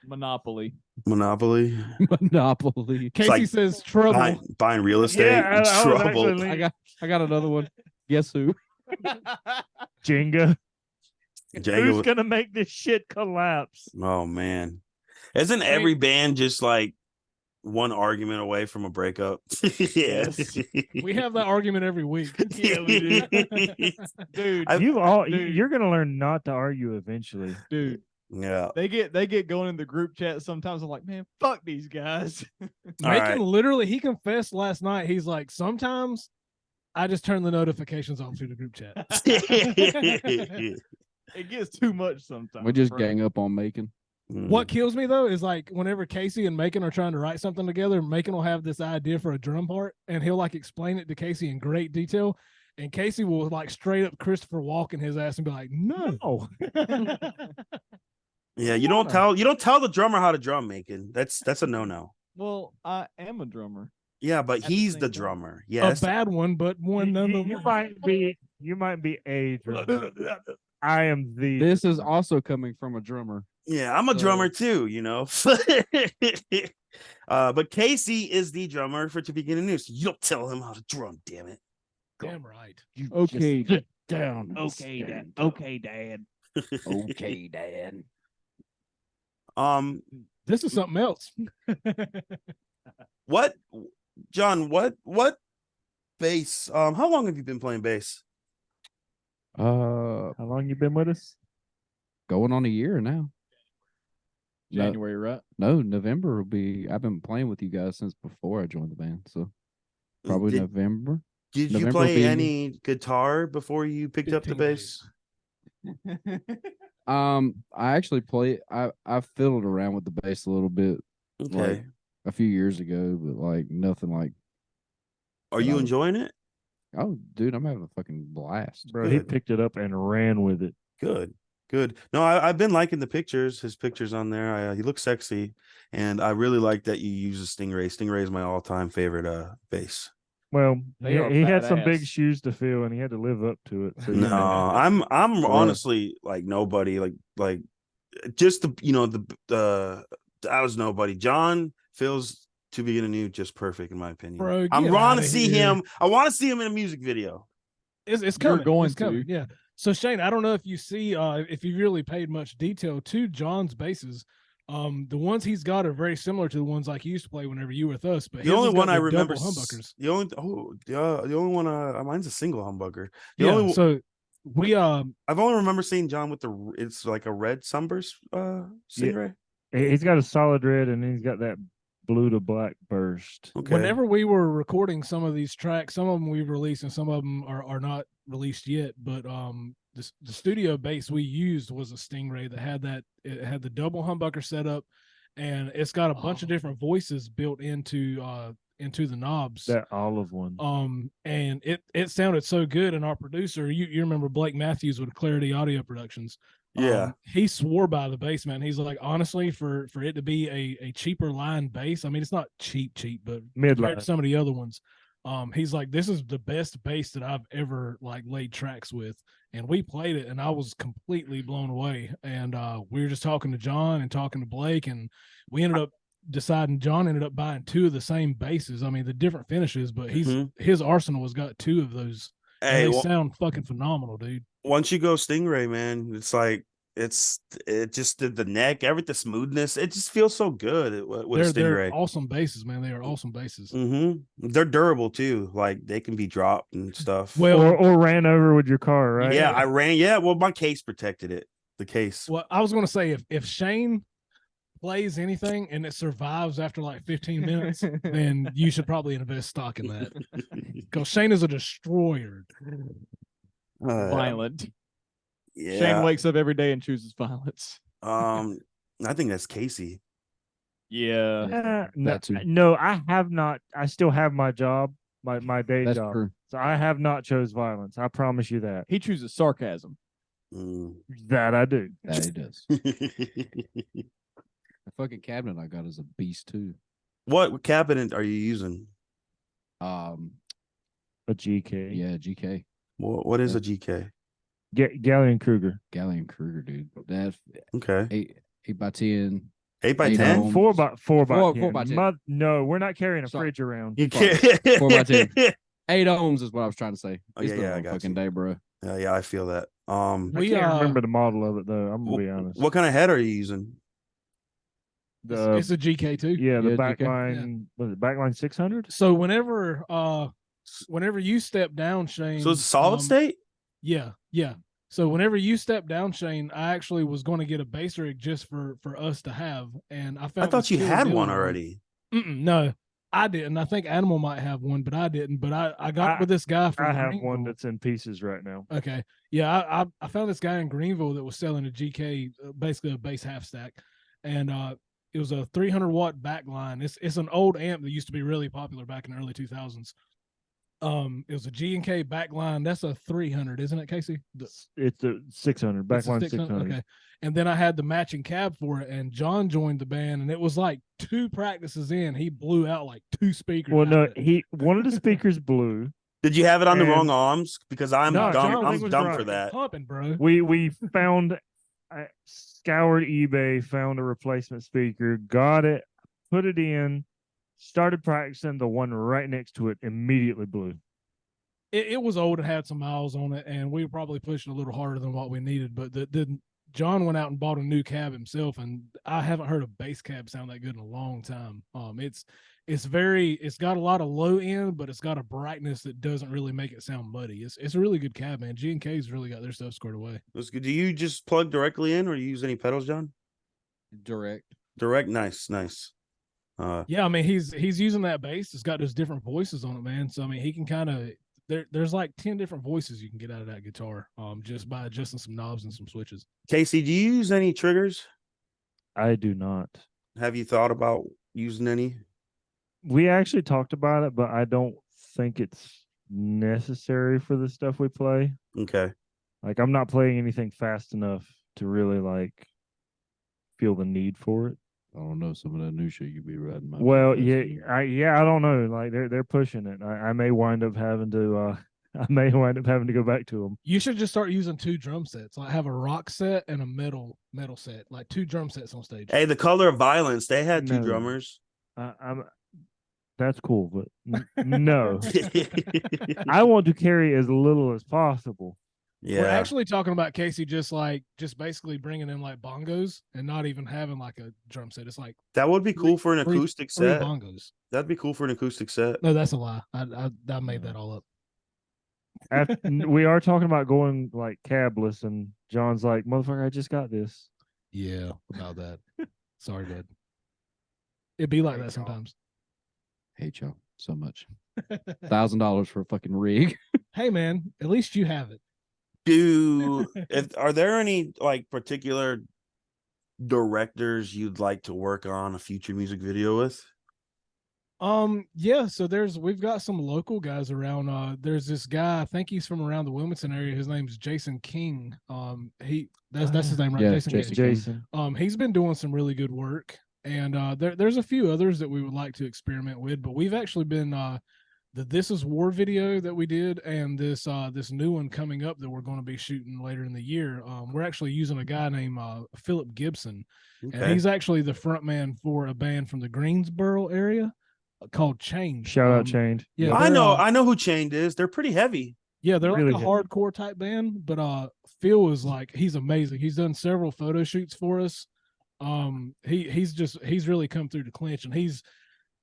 Monopoly. Monopoly. Monopoly. Casey like says trouble. Buying real estate. Yeah, It's I was trouble. actually- I got another one. Guess who? Jenga. Jenga Who's was- gonna make this shit collapse? Oh man. Isn't every band just like one argument away from a breakup? Yeah. We have that argument every week. Yeah, we do. Dude, dude. You're gonna learn not to argue eventually. dude. Yeah. They get going in the group chat sometimes. I'm like, man, fuck these guys. All Macon right. literally, he confessed last night. He's like, sometimes I just turn the notifications off to the group chat. It gets too much sometimes. We just bro. gang up on Macon. What kills me though is like whenever Casey and Macon are trying to write something together, Macon will have this idea for a drum part and he'll like explain it to Casey in great detail. And Casey will like straight up Christopher Walken his ass and be like, no. Yeah, you don't tell the drummer how to drum, Macon. That's a no-no. Well, I am a drummer. Yeah, but At the he's same the time. drummer. A Yes. bad one, but one You nonetheless. might be a drummer. I am the. This is drummer. also coming from a drummer. Yeah, I'm a So- drummer too, you know. But Casey is the drummer for To Begin Anew. So you don't tell him how to drum, damn it. Damn right. Okay. Sit down. Okay, Dad. Okay, Dad. Okay, Dad. This is something else. What, John? What bass? How long have you been playing bass? How long you been with us? Going on a year now. No, January, right? no, November will be. I've been playing with you guys since before I joined the band, so probably Did, November. did you November play will be- any guitar before you picked up the 15 bass? I actually play. I fiddled around with the bass a little bit Okay. like a few years ago, but like nothing like. Are you I- enjoying it? Oh, dude, I'm having a fucking blast. Bro, he Good. picked it up and ran with it. Good. Good. No, I've been liking the pictures, his pictures on there. He looks sexy, and I really like that you use a Stingray. Stingray is my all-time favorite bass. Well, They are he had some big badass. shoes to fill, and he had to live up to it. So, you No, know. I'm Right. honestly like nobody. Like just the I was nobody. John feels To Begin Anew just perfect in my opinion. Bro, I'm get want to outta see here. him. I want to see him in a music video. It's You're coming. going It's coming. to. Yeah. So Shane, I don't know if you see if you really paid much detail to John's basses. The ones he's got are very similar to the ones like he used to play whenever you were with us. But The his only has got one I the remember, double humbuckers. the only one mine's a single humbucker. The Yeah. only So we I've only remember seeing John with it's like a red sunburst Stingray. He's got a solid red, and he's got that blue to black burst. Okay. whenever we were recording some of these tracks, some of them we've released and some of them are not released yet. But the studio bass we used was a Stingray that had it had the double humbucker setup, and it's got a bunch of different voices built into the knobs. That olive one. And it sounded so good. And our producer, you remember Blake Matthews with Clarity Audio Productions. Yeah. He swore by the bass, man. He's like, honestly, for it to be a cheaper line bass, I mean, it's not cheap, but compared Midline. to some of the other ones, he's like, this is the best bass that I've ever like laid tracks with. And we played it, and I was completely blown away. And we were just talking to John and talking to Blake, and we ended up deciding John ended up buying two of the same basses. I mean, the different finishes, but his arsenal has got two of those. Hey, And they sound fucking phenomenal, dude. once you go Stingray, man, it's like it just the neck, everything, the smoothness. It just feels so good with a They're Stingray. awesome basses, man. They are awesome basses. They're durable too. Like they can be dropped and stuff. Well, or ran over with your car, right? yeah, I ran. Yeah, well, my case protected it. The case. well, I was going to say if Shane plays anything and it survives after like 15 minutes, then you should probably invest stock in that because Shane is a destroyer. Violent. Yeah. Shane wakes up every day and chooses violence. I think that's Casey. Yeah. That too. No, I have not. I still have my job, my day That's job. true. So I have not chose violence. I promise you that. He chooses sarcasm. Mm. That I do. That he does. The fucking cabinet I got is a beast too. What cabinet are you using? A GK. Yeah, GK. What is a GK? Galleon Kruger. Galleon Kruger, dude. That Okay. 8x10. 8x10? ohms. 4 by 10. 4 by 10. No, we're not carrying a Sorry. fridge around. You Sorry. can't. 4 by 10. 8 ohms is what I was trying to say. Oh, It's yeah, been yeah, a I got fucking you. day, bro. Yeah, I feel that. I We can't remember the model of it though. I'm gonna be honest. What kind of head are you using? It's a GK too. Yeah, the Yeah, GK. backline. Was it backline 600? So whenever you step down, Shane. So it's solid state? Yeah. So whenever you step down, Shane, I actually was going to get a bass rig just for us to have, and I found. I thought this you killer had deal one on it. already. No, I didn't. I think Animal might have one, but I didn't. But I got with this guy from I have one Greenville. that's in pieces right now. Okay. Yeah, I found this guy in Greenville that was selling a GK, basically a bass half stack, and it was a 300-watt backline. It's an old amp that used to be really popular back in the early 2000s. It was a G&K backline. That's a 300, isn't it, Casey? It's a 600 It's a backline 600? 600. Okay. And then I had the matching cab for it, and John joined the band, and it was like 2 practices in, he blew out like 2 speakers. Well, no, out of it. one of the speakers blew. Did you have it on the wrong And- arms? Because I'm No, dumb. everything I'm was dumb right. for that. Pumping, bro. We found, I scoured eBay, found a replacement speaker, got it, put it in, started practicing. The one right next to it immediately blew. It was old and had some miles on it, and we were probably pushing a little harder than what we needed. But the John went out and bought a new cab himself, and I haven't heard a bass cab sound that good in a long time. It's got a lot of low end, but it's got a brightness that doesn't really make it sound muddy. It's a really good cab, man. G&K's really got their stuff squared away. That's good. Do you just plug directly in, or you use any pedals, John? Direct. Direct, nice. Yeah, I mean he's using that bass. It's got those different voices on it, man. So I mean he can kind of there's like 10 different voices you can get out of that guitar, just by adjusting some knobs and some switches. Casey, do you use any triggers? I do not. Have you thought about using any? We actually talked about it, but I don't think it's necessary for the stuff we play. Okay. Like I'm not playing anything fast enough to really like feel the need for it. I don't know some of that new shit you be riding. Well, I don't know. Like they're pushing it. I may wind up having to go back to them. You should just start using 2 drum sets. Like have a rock set and a metal set, like 2 drum sets on stage. Hey, the Color of Violence, they had 2 No. drummers. That's cool, but no. I want to carry as little as possible. Yeah. We're actually talking about Casey just basically bringing in like bongos and not even having like a drum set. It's like That would be cool for an acoustic 3 set. bongos. That'd be cool for an acoustic set. No, that's a lie. I made that all up. We are talking about going like cabless, and John's like, "Motherfucker, I just got this." Yeah, about that. Sorry, bud. It'd be like that sometimes. Hate y'all so much. $1,000 for a fucking rig. Hey, man, at least you have it. Are there any like particular directors you'd like to work on a future music video with? Yeah, so we've got some local guys around. There's this guy, I think he's from around the Wilmington area. His name's Jason King. That's his name, right? Yeah, Jason King. Jason. He's been doing some really good work, and there's a few others that we would like to experiment with, but we've actually been the This Is War video that we did, and this new one coming up that we're going to be shooting later in the year. We're actually using a guy named Philip Gibson, and he's actually the front man for a band from the Greensboro area called Chained. Shout out Chained. Yeah, I know who Chained is. They're pretty heavy. Yeah, they're Really like a heavy. hardcore type band, but Phil is like, he's amazing. He's done several photo shoots for us. He's really come through to clinch, and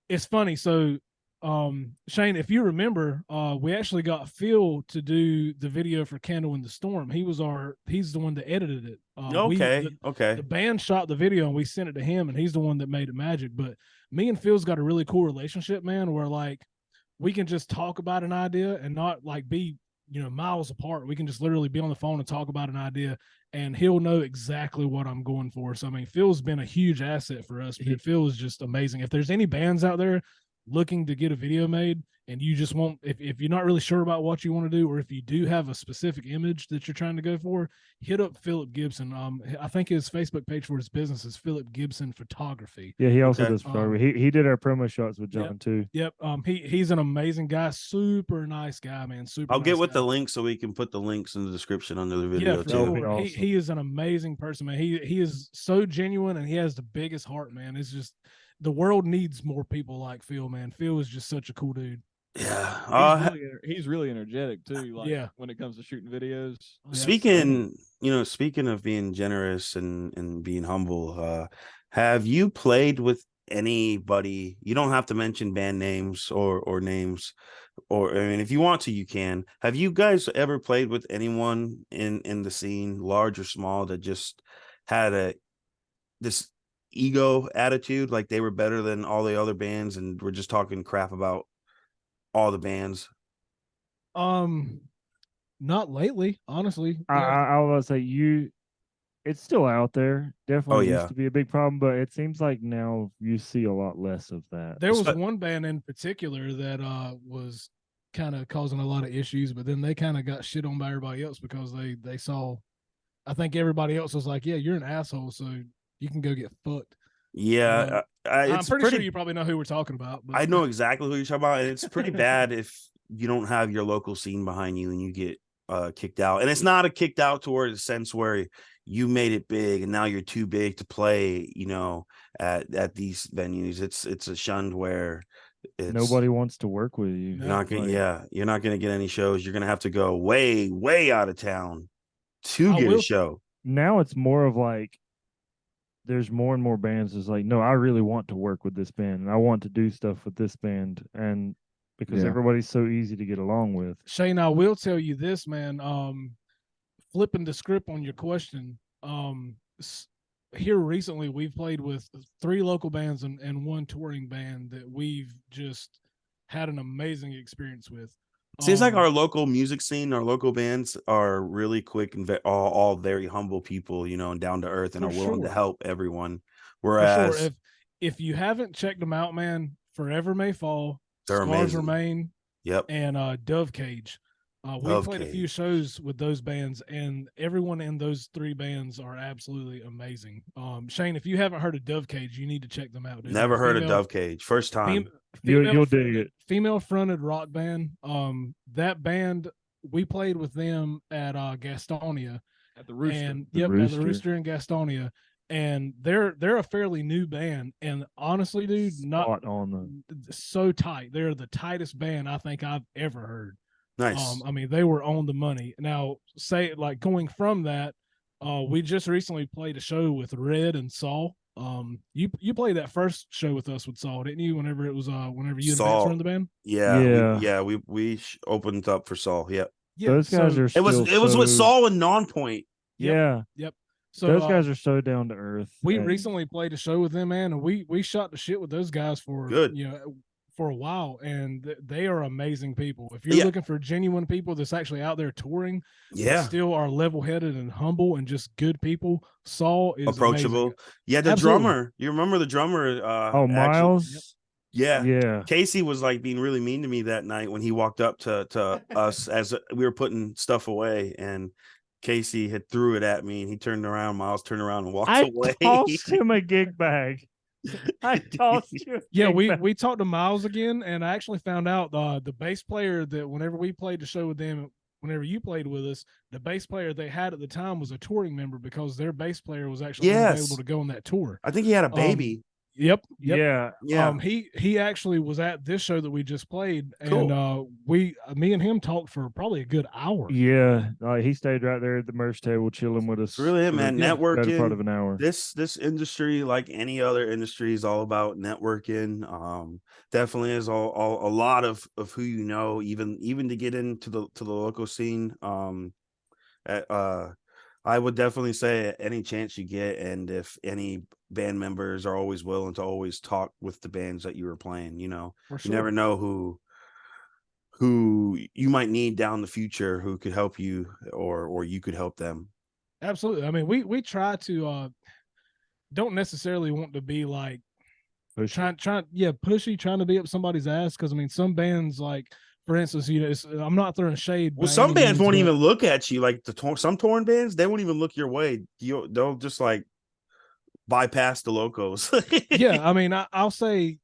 it's funny. So Shane, if you remember, we actually got Phil to do the video for Candle in the Storm. He's the one that edited it. Okay. The band shot the video and we sent it to him, and he's the one that made it magic. But me and Phil's got a really cool relationship, man, where like we can just talk about an idea and not like be, miles apart. We can just literally be on the phone and talk about an idea, and he'll know exactly what I'm going for. So I mean, Phil's been a huge asset for us. Phil is just amazing. If there's any bands out there looking to get a video made, and you just want, if you're not really sure about what you want to do, or if you do have a specific image that you're trying to go for, hit up Philip Gibson. I think his Facebook page for his business is Philip Gibson Photography. Yeah, he also does photography. He did our promo shots with John too. Yep. He's an amazing guy, super nice guy, man. I'll get with guy. the link so we can put the links in the description under the Yeah, video for too. sure. Awesome. He is an amazing person, man. He is so genuine, and he has the biggest heart, man. It's just, the world needs more people like Phil, man. Phil is just such a cool dude. Yeah. He's really energetic too. Like Yeah. when it comes to shooting videos. Speaking of being generous and being humble, have you played with anybody? You don't have to mention band names or names, or I mean, if you want to, you can. Have you guys ever played with anyone in the scene, large or small, that just had this ego attitude, like they were better than all the other bands and we're just talking crap about all the bands? Not lately, honestly. I was say it's still out there. Definitely yeah. used to be a big problem, but it seems like now you see a lot less of that. There was one band in particular that was kind of causing a lot of issues, but then they kind of got shit on by everybody else because they saw. I think everybody else was like, "Yeah, you're an asshole, so you can go get fucked." Yeah, I'm it's pretty sure you probably know who we're talking about. But. I know exactly who you're talking about, and it's pretty bad if you don't have your local scene behind you and you get kicked out. And it's not a kicked out toward the sense where you made it big and now you're too big to play, at these venues. It's a shunned where Nobody wants to work with you. you're not gonna get any shows. You're gonna have to go way, way out of town to get a show. Now it's more of like there's more and more bands is like, no, I really want to work with this band and I want to do stuff with this band, and because everybody's so easy to get along with. Shane, I will tell you this, man. Flipping the script on your question, here recently we've played with 3 local bands and 1 touring band that we've just had an amazing experience with. Seems like our local music scene, our local bands are really quick and all very humble people, and down to earth and are willing to help everyone. Whereas, for sure. If you haven't checked them out, man, Forever May Fall, they're Scars amazing. Remain, Yep, and Dove Cage. We played a few shows with those bands, and everyone in those 3 bands are absolutely amazing. Shane, if you haven't heard of Dove Cage, you need to check them out. Dude. Never heard of Dove Cage. First time. You'll dig it. Female fronted rock band. That band, we played with them at Gastonia. At the Rooster. And at the Rooster in Gastonia. And they're a fairly new band. And honestly, dude, not on them. So tight. They're the tightest band I think I've ever heard. Nice. I mean, they were on the money. Now, going from that, we just recently played a show with Red and Saul. You played that first show with us with Saul, didn't you? Whenever you and Vince were in the band. Yeah. We opened up for Saul. Yep. Those guys are. It was with Saul and Non-Point. Yep. So those guys are so down to earth. We recently played a show with them, man, and we shot the shit with those guys for for a while, and they are amazing people. If you're looking for genuine people that's actually out there touring, still are level-headed and humble and just good people, Saul is approachable. Amazing. Yeah, the drummer. You remember the drummer? Miles. Yeah. Casey was like being really mean to me that night when he walked up to us as we were putting stuff away, and Casey had threw it at me, and he turned around. Miles turned around and walked away. I tossed him a gig bag. I tossed you. Yeah, we talked to Miles again, and I actually found out the bass player that whenever we played the show with them, whenever you played with us, the bass player they had at the time was a touring member because their bass player was actually unavailable to go on that tour. I think he had a baby. Yep. Yeah. He actually was at this show that we just played, and me and him talked for probably a good hour. Yeah, he stayed right there at the merch table chilling with us. It's really it, man. Networking. Part of an hour. This industry, like any other industry, is all about networking. Definitely is a lot of who you know, even to get into the local scene. I would definitely say any chance you get, and if any band members are always willing to always talk with the bands that you were playing, you never know who you might need down the future, who could help you or you could help them. Absolutely. I mean, we try to don't necessarily want to be like pushy, trying to be up somebody's ass, because I mean, some bands, like for instance, I'm not throwing shade. Well, some bands won't even look at you. Like some touring bands, they won't even look your way. They'll just like bypass the locals. Yeah, I mean, I'll say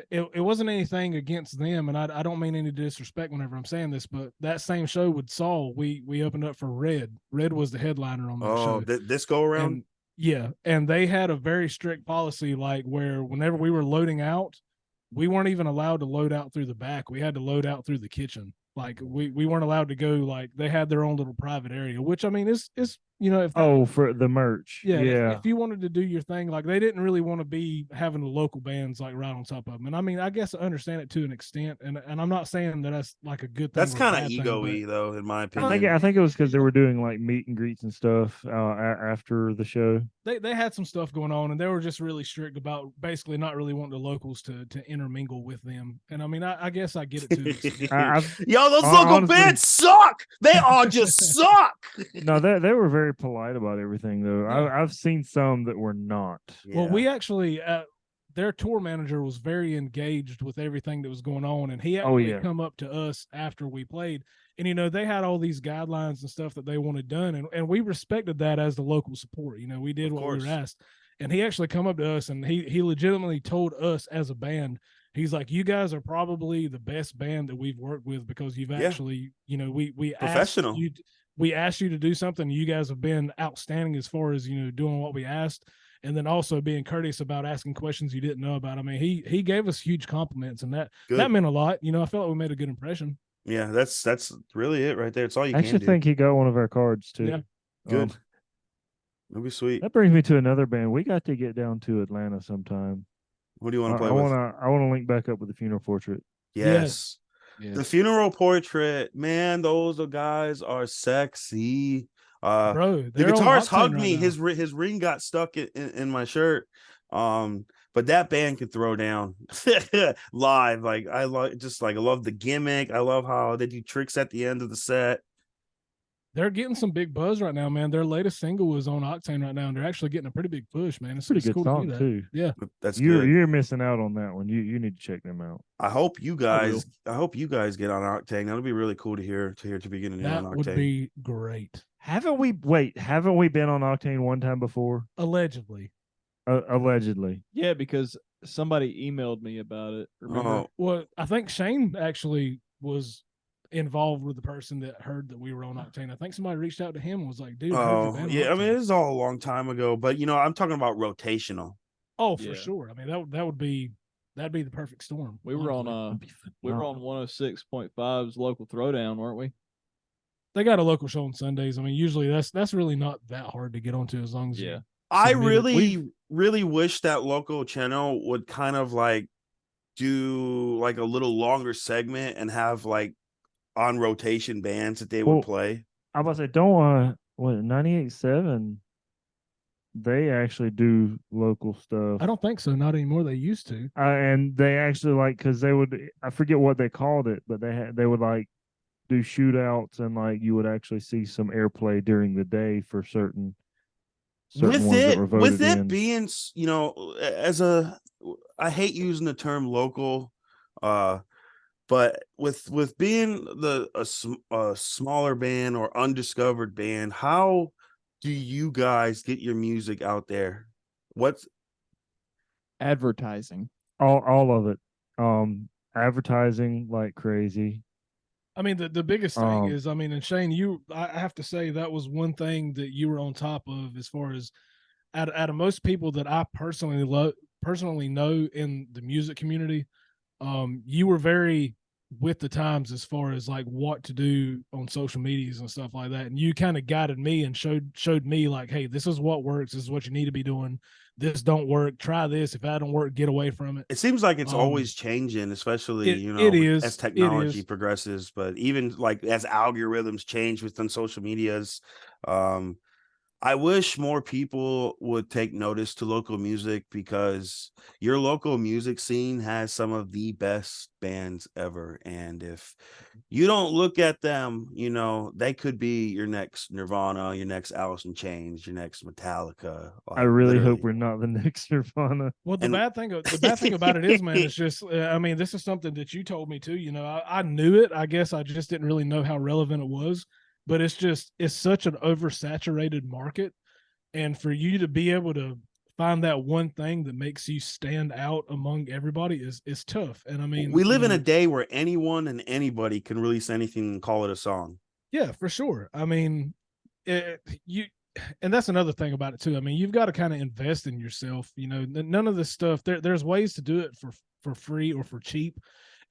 it wasn't anything against them, and I don't mean any disrespect whenever I'm saying this, but that same show with Saul, we opened up for Red. Red was the headliner on that show. Oh, this go around? And they had a very strict policy, like where whenever we were loading out, we weren't even allowed to load out through the back. We had to load out through the kitchen. Like we weren't allowed to go, like they had their own little private area, which I mean is for the merch. Yeah. If you wanted to do your thing, like they didn't really want to be having the local bands like right on top of them. And I mean, I guess I understand it to an extent, and I'm not saying that that's like a good thing. That's kind of ego-y though, in my opinion. I think it was because they were doing like meet and greets and stuff after the show. They had some stuff going on, and they were just really strict about basically not really wanting the locals to intermingle with them. And I mean, I guess I get it too. Yo, those local bands suck. They all just suck. No, they were very polite about everything though. I've seen some that were not. Well, we actually their tour manager was very engaged with everything that was going on, and he Oh, actually yeah. come up to us after we played, and you know they had all these guidelines and stuff that they wanted done, and we respected that as the local support. You know, we did Of what we were course. asked, and he actually come up to us and he legitimately told us as a band, he's like, you guys are probably the best band that we've worked with because you've Yeah. actually, you know, we asked Professional. you, we asked you to do something, you guys have been outstanding as far as, you know, doing what we asked, and then also being courteous about asking questions you didn't know about. I mean, he gave us huge compliments, and that Good. meant a lot. You know, I felt like we made a good impression. Yeah, that's really it right there. It's all you I actually can do. think he got one of our cards too. Yeah. Good. Um, That'd be sweet. that brings me to another band. We got to get down to Atlanta sometime. What do you want I to play with? wanna link back up with the Funeral Portrait. Yes. Yeah. The Funeral Portrait, man, those guys are sexy. Bro, The they're on guitarist Octane hugged right me. now. His ring got stuck in my shirt. But that band can throw down live. Like I love the gimmick. I love how they do tricks at the end of the set. They're getting some big buzz right now, man. Their latest single is on Octane right now, and they're actually getting a pretty big push, man. It's Pretty good cool to song see that. too. Yeah. That's You're good. you're missing out on that one. You need to check them out. I hope you will. guys get on Octane. That'll be really cool to hear To Begin Anew on That Octane. would be great. Haven't we been on Octane one time before? Allegedly. Allegedly. Yeah, because somebody emailed me about it. Remember? Oh, Well, I think Shane actually was involved with the person that heard that we were on Octane. I think somebody reached out to him and was like, dude, I heard your band on yeah. I mean, Octane. it was all a long time ago, but I'm talking about rotational. Oh, for Yeah. sure. I mean, that'd be the perfect storm. We were on honestly. we were on 106.5's local throwdown, weren't we? They got a local show on Sundays. I mean, usually that's really not that hard to get onto as long as Yeah. you I submit it. really wish that local channel would kind of like do like a little longer segment and have like on rotation bands that they would Well, play. I was about to say, don't 98.7. They actually do local stuff. I don't think so. Not anymore. They used to. And they actually because they would, I forget what they called it, but they would like do shootouts, and like you would actually see some airplay during the day for certain ones that were voted With it in. being, I hate using the term local, but with being a smaller band or undiscovered band, how do you guys get your music out there? What's Advertising. All of it. Advertising like crazy. I mean, the biggest thing is, I mean, and Shane, I have to say that was one thing that you were on top of as far as out of most people that I personally know in the music community. You were very with the times as far as like what to do on social medias and stuff like that, and you kind of guided me and showed me like, hey, this is what works, this is what you need to be doing, this don't work, try this, if that don't work, get away from it. It seems like it's always changing, especially as technology progresses, but even like as algorithms change within social medias. I wish more people would take notice to local music, because your local music scene has some of the best bands ever. And if you don't look at them, they could be your next Nirvana, your next Alice in Chains, your next Metallica. I really literally. hope we're not the next Nirvana. Well, the bad thing about it is, man, it's just, I mean, this is something that you told me too. I knew it. I guess I just didn't really know how relevant it was. But it's such an oversaturated market. And for you to be able to find that one thing that makes you stand out among everybody is tough. And I mean, we live in a day where anyone and anybody can release anything and call it a song. Yeah, for sure. I mean, and that's another thing about it too. I mean, you've got to kind of invest in yourself. None of this stuff, there's ways to do it for free or for cheap.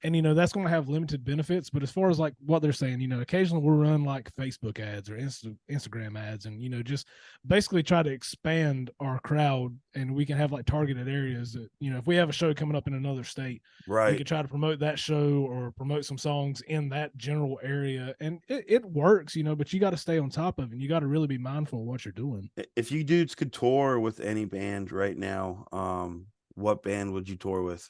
And, that's going to have limited benefits. But as far as like what they're saying, occasionally we'll run like Facebook ads or Instagram ads and, just basically try to expand our crowd. And we can have like targeted areas that, if we have a show coming up in another state, right, we can try to promote that show or promote some songs in that general area. And it works, but you got to stay on top of it. And you got to really be mindful of what you're doing. If you dudes could tour with any band right now, what band would you tour with?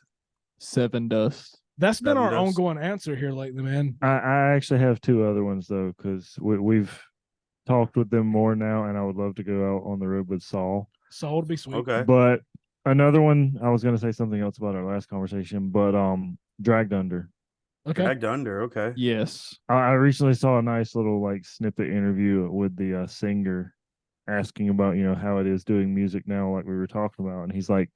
Seven Dust. That's been our ongoing answer here lately, man. I actually have two other ones though, because we've talked with them more now, and I would love to go out on the road with Saul. Saul would be sweet. Okay. But Another one, I was gonna say something else about our last conversation, but Dragged Under. Okay. Dragged Under. Okay. Yes. I recently saw a nice little like snippet interview with the singer asking about, how it is doing music now, like we were talking about. And he's like,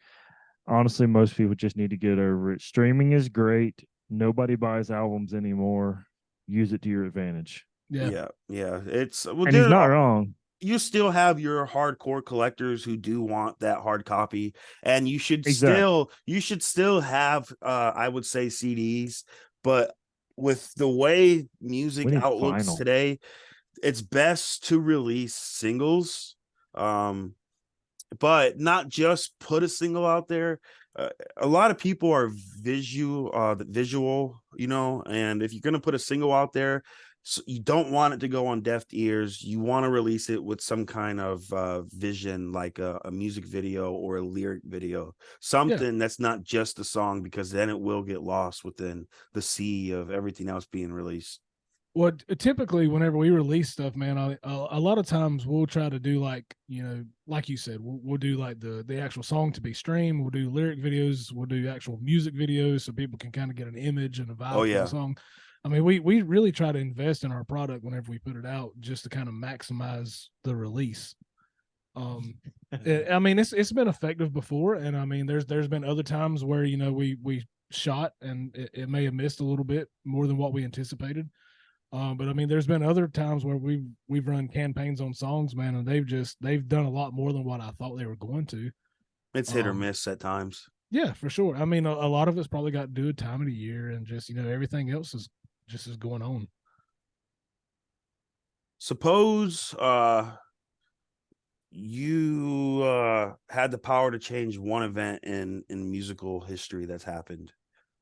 honestly, most people just need to get over it. Streaming is great. Nobody buys albums anymore. Use it to your advantage. Yeah. Yeah. It's well, And he's there not are- wrong. You still have your hardcore collectors who do want that hard copy, and you should still have I would say CDs, but with the way music We need outlooks vinyl. today, it's best to release singles. But not just put a single out there. A lot of people are visual, and if you're going to put a single out there, so you don't want it to go on deaf ears. You want to release it with some kind of vision, like a music video or a lyric video, something that's not just a song, because then it will get lost within the sea of everything else being released. Well, typically, whenever we release stuff, man, a lot of times we'll try to do like you said, we'll do like the actual song to be streamed. We'll do lyric videos. We'll do actual music videos so people can kind of get an image and a vibe for the song. I mean, we really try to invest in our product whenever we put it out, just to kind of maximize the release. I mean, it's been effective before, and I mean, there's been other times where we shot and it may have missed a little bit more than what we anticipated. But I mean, there's been other times where we've run campaigns on songs, man, and they've done a lot more than what I thought they were going to. It's hit or miss at times. Yeah, for sure. I mean, a lot of it's probably got to do with time of the year and just everything else is going on. Suppose you had the power to change one event in musical history that's happened.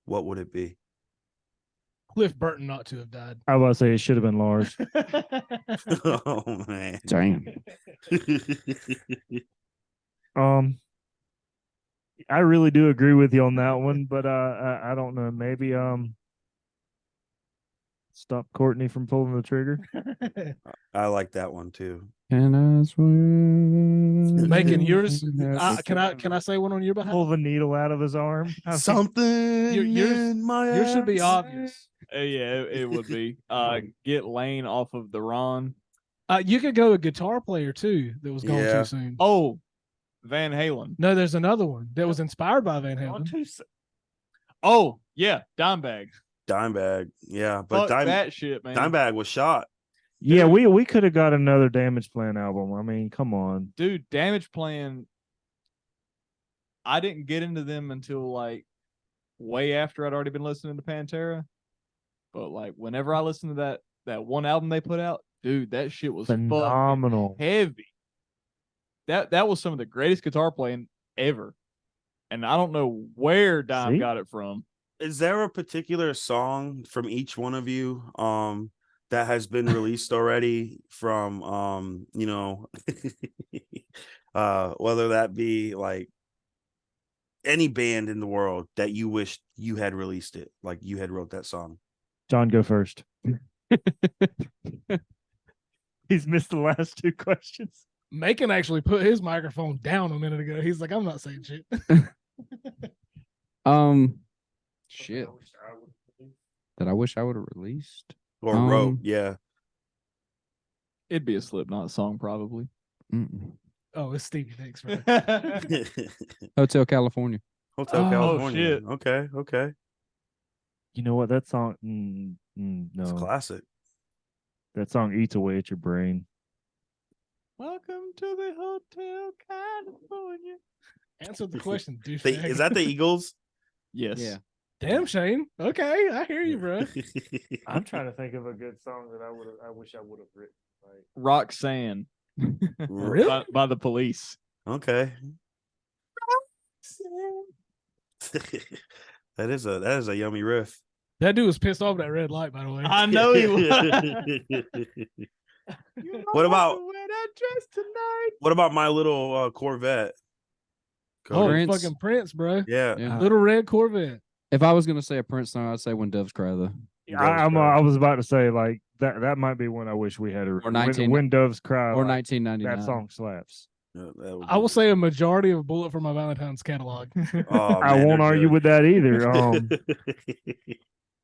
What would it be? Cliff Burton not to have died. I was about to say it should have been Lars. Oh man. Damn. I really do agree with you on that one, but I don't know. Maybe stop Courtney from pulling the trigger. I like that one too. Can I swim? Making yours. Can I say one on your behalf? Pull the needle out of his arm. Something yours should be ass. obvious. Yeah, it would be. Get Lane off of the Ron. You could go a guitar player too that was gone too soon. Oh, Van Halen. No, there's another one that was inspired by Van Halen. Oh, yeah, Dimebag. Dimebag. Yeah, but Fuck that shit, man. Dimebag was shot. Yeah, we could have got another Damage Plan album. I mean, come on. Dude, Damage Plan, I didn't get into them until like way after I'd already been listening to Pantera. But like whenever I listened to that one album they put out, dude, that shit was Phenomenal. heavy. That was some of the greatest guitar playing ever. And I don't know where Dime got it from. Is there a particular song from each one of you that has been released already from whether that be like any band in the world that you wish you had released it, like you had wrote that song? John, go first. He's missed the last two questions. Macon actually put his microphone down a minute ago. He's like, I'm not saying shit. Shit. That I wish I would have released. Or wrote, yeah. It'd be a Slipknot song, probably. Oh, it's Stevie Nicks, bro. Hotel California. Hotel California. Shit. Okay. You know what? That song, no. It's classic. That song eats away at your brain. Welcome to the Hotel California. Answer the question, dude. Is that the Eagles? Yes. Yeah. Damn, Shane. Okay, I hear you, bro. I'm trying to think of a good song that I wish I would have written. Like, Roxanne. Really? By the Police. Okay. That is a yummy riff. That dude was pissed off at that red light, by the way. I know he was. What about My Little Corvette? Oh, Prince. fucking Prince, bro. Yeah. Little red Corvette. If I was gonna say a Prince song, I'd say When Doves Cry though. I was about to say like that might be one I wish we had. Or 19 When Doves Cry. Or like, 1999. that song slaps. I will say a majority of Bullet for My Valentine's catalog. Oh, I man, won't they're argue good. with that either.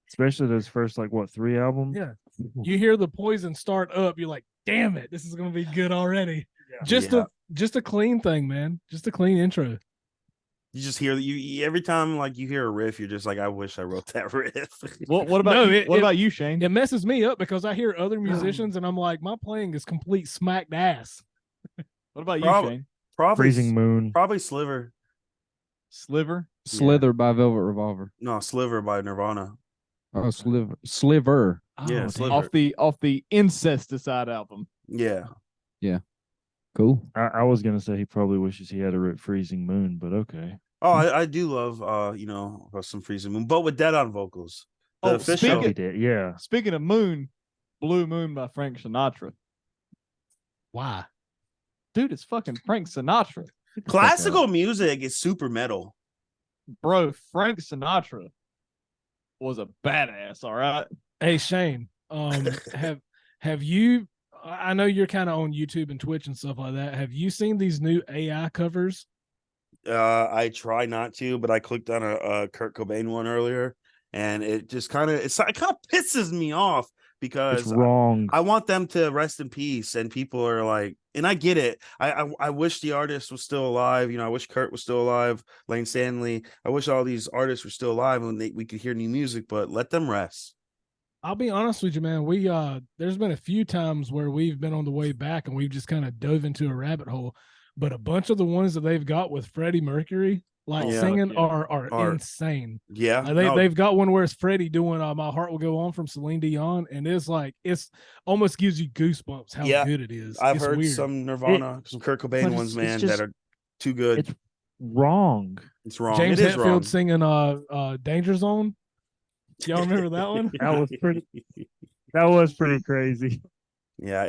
Especially those first like what 3 albums. Yeah. You hear the Poison start up, you're like, damn it, this is gonna be good already. Yeah. Just a clean thing, man. Just a clean intro. You just hear you every time like you hear a riff, you're just like, I wish I wrote that riff. What about No, you? it- What it- about you, Shane? It messes me up because I hear other musicians and I'm like, my playing is complete smacked ass. What about you, Prob- Shane? Probably Freezing Moon. Probably Sliver. Sliver. Slither by Velvet Revolver. No, Sliver by Nirvana. Oh, Sliver. Yeah, Oh, Sliver. damn. Off the Incesticide album. Yeah. Cool. I was gonna say he probably wishes he had a Freezing Moon, but okay. Oh, I do love some Freezing Moon, but with Dead on vocals. The Oh, official. Oh, he did. Yeah. Speaking of Moon, Blue Moon by Frank Sinatra. Why? Dude, it's fucking Frank Sinatra. Classical music is super metal. Bro, Frank Sinatra was a badass, all right? Hey Shane, have you I know you're kind of on YouTube and Twitch and stuff like that. Have you seen these new AI covers? I try not to, but I clicked on a Kurt Cobain one earlier, and it just kind of pisses me off because It's wrong. I want them to rest in peace, and people are like, and I get it. I wish the artist was still alive. I wish Kurt was still alive. Lane Stanley. I wish all these artists were still alive and we could hear new music, but let them rest. I'll be honest with you, man. We there's been a few times where we've been on the way back and we've just kind of dove into a rabbit hole. But a bunch of the ones that they've got with Freddie Mercury, like Yeah. singing, Yeah. are insane. Yeah, They've got one where it's Freddie doing "My Heart Will Go On" from Celine Dion, and it's almost gives you goosebumps how Yeah. good it is. I've It's heard weird. some Nirvana, some Kurt but Cobain it's- ones, it's man, just- that are too good. It's wrong. It's wrong. James It is Hetfield wrong. singing "Danger Zone." Y'all remember that one? That was pretty. That was pretty crazy. Yeah,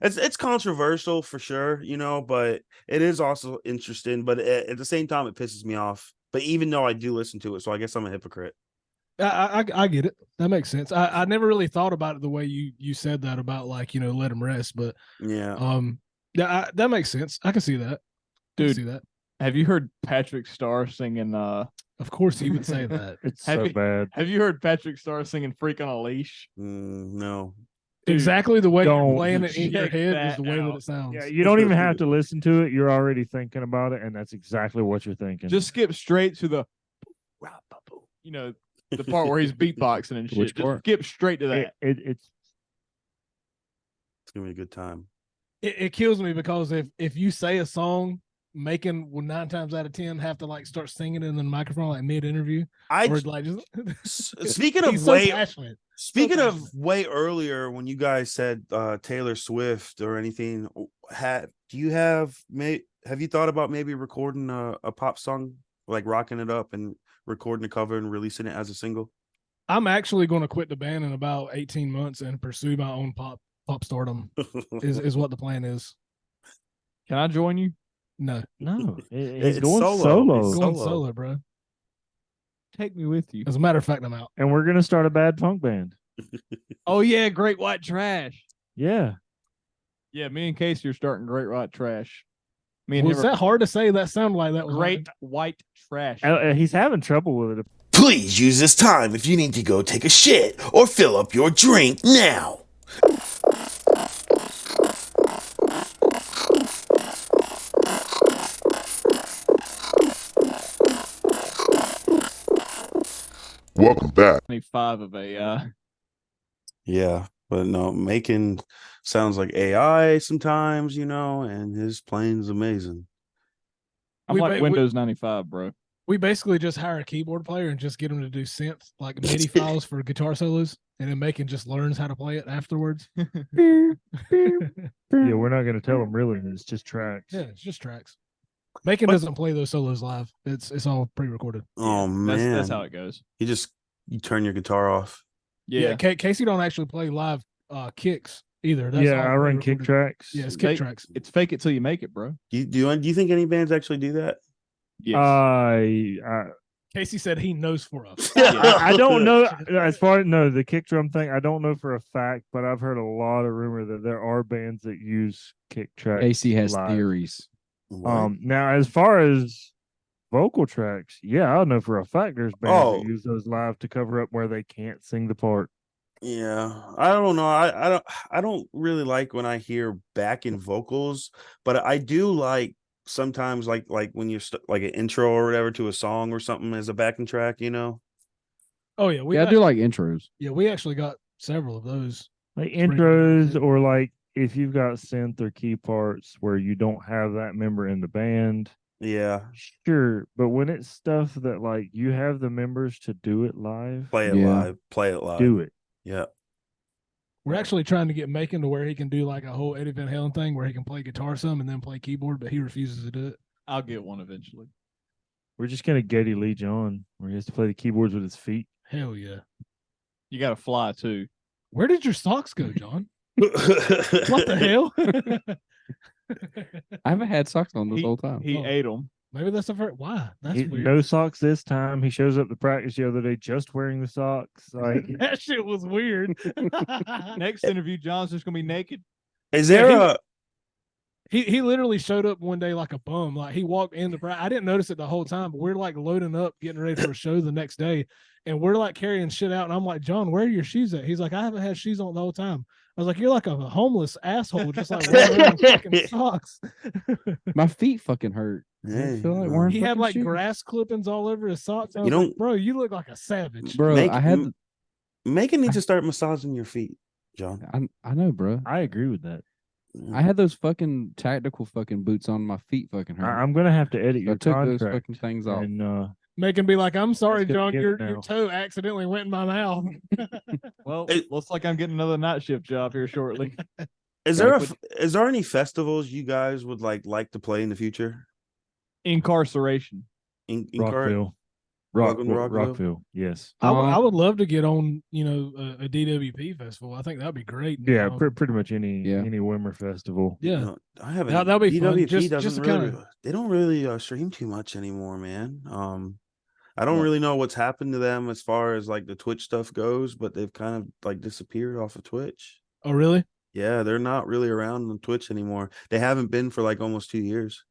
it's controversial for sure, but it is also interesting. But at the same time, it pisses me off. But even though I do listen to it, so I guess I'm a hypocrite. I get it. That makes sense. I never really thought about it the way you said that about like let him rest, but Yeah, that makes sense. I can see that. I can Dude. see that. Have you heard Patrick Starr singing Of course, he would say that. It's Have so you- bad. Have you heard Patrick Starr singing Freak on a Leash? no. Dude, Exactly the way you're don't playing it in your check head is that the way that out. it sounds. Yeah, you don't even have to listen to it. You're already thinking about it, and that's exactly what you're thinking. Just skip straight to the the part where he's beatboxing and shit. Which Just part? skip straight to that. It's It's gonna be a good time. It kills me because if you say a song, Macon will 9 times out of 10 have to like start singing it in the microphone like mid interview. Or like just Speaking of he's so way passionate. Speaking So of way earlier, when you guys said Taylor Swift or anything, have you thought about maybe recording a pop song, like rocking it up and recording a cover and releasing it as a single? I'm actually going to quit the band in about 18 months and pursue my own pop stardom. Is what the plan is. Can I join you? No, no. It's He's going solo. solo, It's going Solo. solo, bro. Take me with you. As a matter of fact, I'm out. and we're gonna start a bad punk band. Oh yeah, Great White Trash. Yeah, Yeah, me and Casey are starting Great White Trash. Me and Was him are that hard to say? That sounded like that was Great hard. White Trash. he's having trouble with it. Please use this time if you need to go take a shit or fill up your drink now. Welcome back. 25 of a Yeah, but no, Macon sounds like AI sometimes, and his playing's amazing. I'm We like ba- we- Windows 95, bro. We basically just hire a keyboard player and just get him to do synth like MIDI files for guitar solos, and then Macon just learns how to play it afterwards. Yeah, we're not gonna tell him really. It's just tracks. Yeah, it's just tracks. Macon doesn't play those solos live. It's all pre-recorded. Oh man, That's how it goes. you turn your guitar off. Yeah. Casey don't actually play live kicks either. That's Yeah, all I run kick pre-recorded. tracks. Yeah, it's kick They- tracks. It's fake it till you make it, bro. Do you think any bands actually do that? Yes. I Casey said he knows for a fact. I don't know as far as the kick drum thing. I don't know for a fact, but I've heard a lot of rumor that there are bands that use kick tracks. Casey has live. theories. Now as far as vocal tracks, yeah, I know for a fact there's bands that use those live to cover up where they can't sing the part. Yeah, I don't know. I don't really like when I hear backing vocals, but I do like sometimes like when you're like an intro or whatever to a song or something as a backing track, you know. Oh yeah, I do like intros. Yeah, we actually got several of those. Like intros, or like if you've got synth or key parts where you don't have that member in the band. Yeah, sure, but when it's stuff that like you have the members to do it live, play it live, do it. Yeah. We're actually trying to get Macon to where he can do like a whole Eddie Van Halen thing where he can play guitar some and then play keyboard, but he refuses to do it. I'll get one eventually. We're just gonna Geddy Lee John, where he has to play the keyboards with his feet. Hell yeah. You got to fly too. Where did your socks go, John? What the hell? I haven't had socks on this whole time. He ate them. Maybe that's the first. Why? That's weird. No socks this time. He shows up to practice the other day just wearing the socks. Like that shit was weird. Next interview, John's just gonna be naked. Is there He literally showed up one day like a bum. Like he walked into practice. I didn't notice it the whole time, but we're like loading up, getting ready for a show the next day, and we're like carrying shit out. And I'm like, John, where are your shoes at? He's like, I haven't had shoes on the whole time. I was like, you're like a homeless asshole, just like wearing around fucking socks. My feet fucking hurt. Yeah, I feel like wearing he had like shoes. grass clippings all over his socks. I was You don't- like, bro, you look like a savage. Bro, I had Macon needs to start massaging your feet, John. I know, bro. I agree with that. I had those fucking tactical fucking boots on. My feet fucking hurt. I'm gonna have to edit So your I took contract those fucking things off. and Macon be like, I'm sorry, That's gonna John, get your it now. toe accidentally went in my mouth. Well, looks like I'm getting another night shift job here shortly. Is there any festivals you guys would like to play in the future? Incarceration. Rockville. Rockville. Yes. I would love to get on, a DWP festival. I think that'd be great. Yeah, pretty much any Wimmer festival. Yeah, I haven't. that'll be fun. DWP Just doesn't to really. kinda... They don't really stream too much anymore, man. I don't really know what's happened to them as far as like the Twitch stuff goes, but they've kind of like disappeared off of Twitch. Oh, really? Yeah, they're not really around on Twitch anymore. They haven't been for like almost 2 years.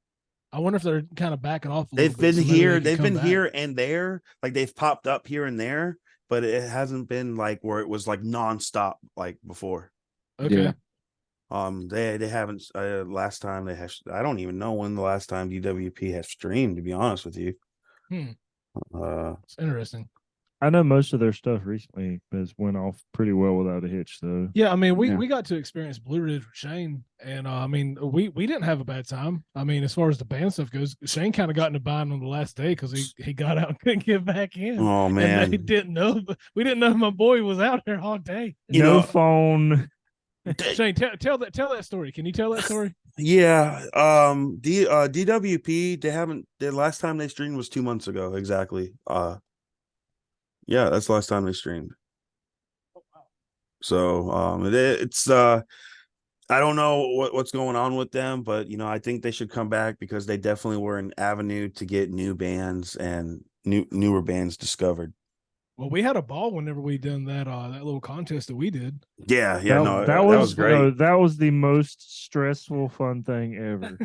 I wonder if they're kind of backing off. They've been here. They've been here and there. Like they've popped up here and there, but it hasn't been like where it was like nonstop like before. Okay. Yeah. They haven't. Last time they have. I don't even know when the last time DWP has streamed. To be honest with you. It's interesting. I know most of their stuff recently has went off pretty well without a hitch, though. Yeah, I mean, we got to experience Blue Ridge with Shane, and I mean, we didn't have a bad time. I mean, as far as the band stuff goes, Shane kind of got in a bind on the last day because he got out and couldn't get back in. Oh man, and they didn't know. But we didn't know my boy was out there all day. No phone. Shane, tell that story. Can you tell that story? Yeah. DWP. They haven't. The last time they streamed was 2 months ago. Exactly. Yeah, that's the last time they streamed. So it's I don't know what's going on with them, but I think they should come back because they definitely were an avenue to get new bands and newer bands discovered. Well, we had a ball whenever we done that little contest that we did. Yeah, that was great. That was the most stressful fun thing ever.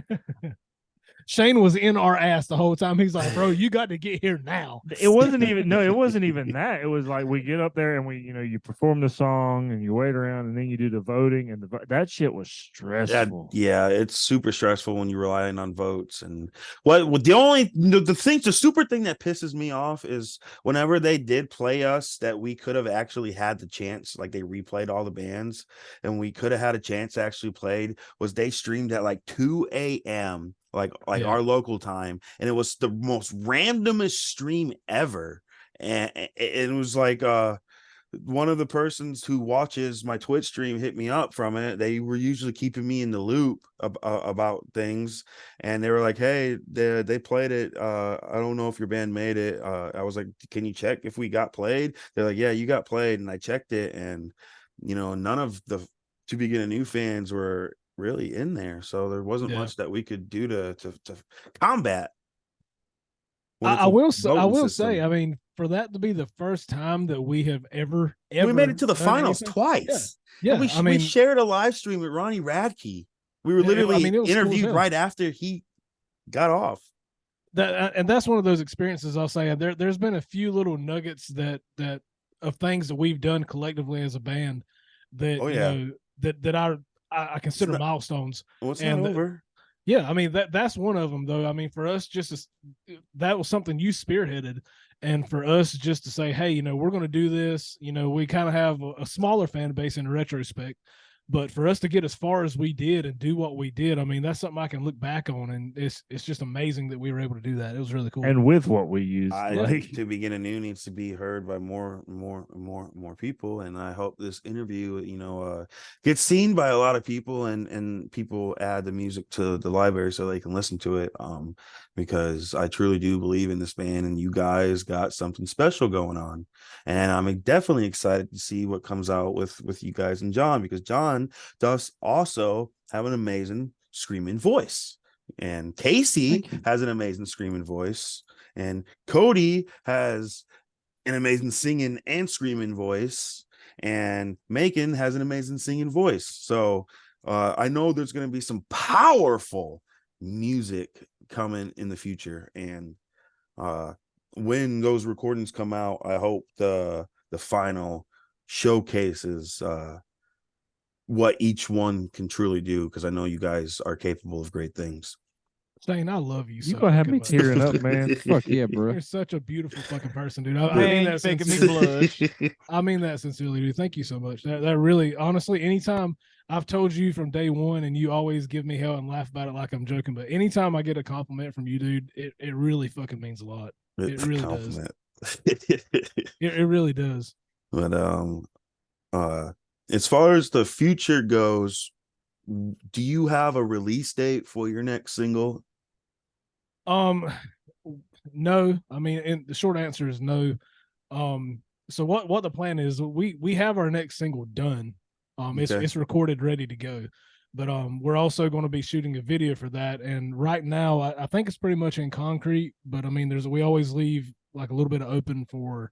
Shane was in our ass the whole time. He's like, bro, you got to get here now. It wasn't even that. It was like we get up there and you perform the song and you wait around and then you do the voting and that shit was stressful. Yeah, it's super stressful when you're relying on votes. And the super thing that pisses me off is whenever they did play us that we could have actually had the chance, like they replayed all the bands and we could have had a chance to actually played, was they streamed at like 2 a.m. like our local time, and it was the most randomest stream ever, and it was like one of the persons who watches my Twitch stream hit me up from it. They were usually keeping me in the loop about things, and they were like, hey, they played it. I don't know if your band made it. I was like, can you check if we got played? They're like, yeah, you got played, and I checked it, and none of the To Begin Anew fans were really in there, so there wasn't much that we could do to combat. I will say, voting system. I mean, for that to be the first time that we have ever we made it to the done finals anything- twice. Yeah, And I we mean, shared a live stream with Ronnie Radke. We were I literally mean, it was cool as interviewed hell. right after he got off. and that's one of those experiences. I'll say there's been a few little nuggets that of things that we've done collectively as a band that Oh, you yeah. know that I consider not- milestones. Well, it's And not over. Yeah, I mean that's one of them though. I mean, for us, that was something you spearheaded, and for us just to say, hey, we're going to do this. We kind of have a smaller fan base in retrospect, but for us to get as far as we did and do what we did, I mean, that's something I can look back on, and it's just amazing that we were able to do that. It was really cool. And with what we used, To Begin Anew needs to be heard by more people, and I hope this interview, gets seen by a lot of people, and people add the music to the library so they can listen to it. Because I truly do believe in this band, and you guys got something special going on, and I'm definitely excited to see what comes out with you guys and John, because John does also have an amazing screaming voice. And Casey has an amazing screaming voice, and Cody has an amazing singing and screaming voice, and Macon has an amazing singing voice. So I know there's going to be some powerful music coming in the future, and when those recordings come out, I hope the final showcases what each one can truly do, because I know you guys are capable of great things. Shane, I love you. You so gonna have fucking me much. tearing up, man. Fuck yeah, bro. You're such a beautiful fucking person, dude. I Man, mean you're that making me sincerely. blush. I mean that sincerely, dude. Thank you so much. That really, honestly, anytime I've told you from day one, and you always give me hell and laugh about it like I'm joking, but anytime I get a compliment from you, dude, it really fucking means a lot. It really does. It really does. But as far as the future goes, do you have a release date for your next single? No. I mean, and the short answer is no. So what the plan is, we have our next single done. Okay. It's recorded, ready to go. But we're also going to be shooting a video for that. And right now, I think it's pretty much in concrete. But I mean, we always leave like a little bit of open for,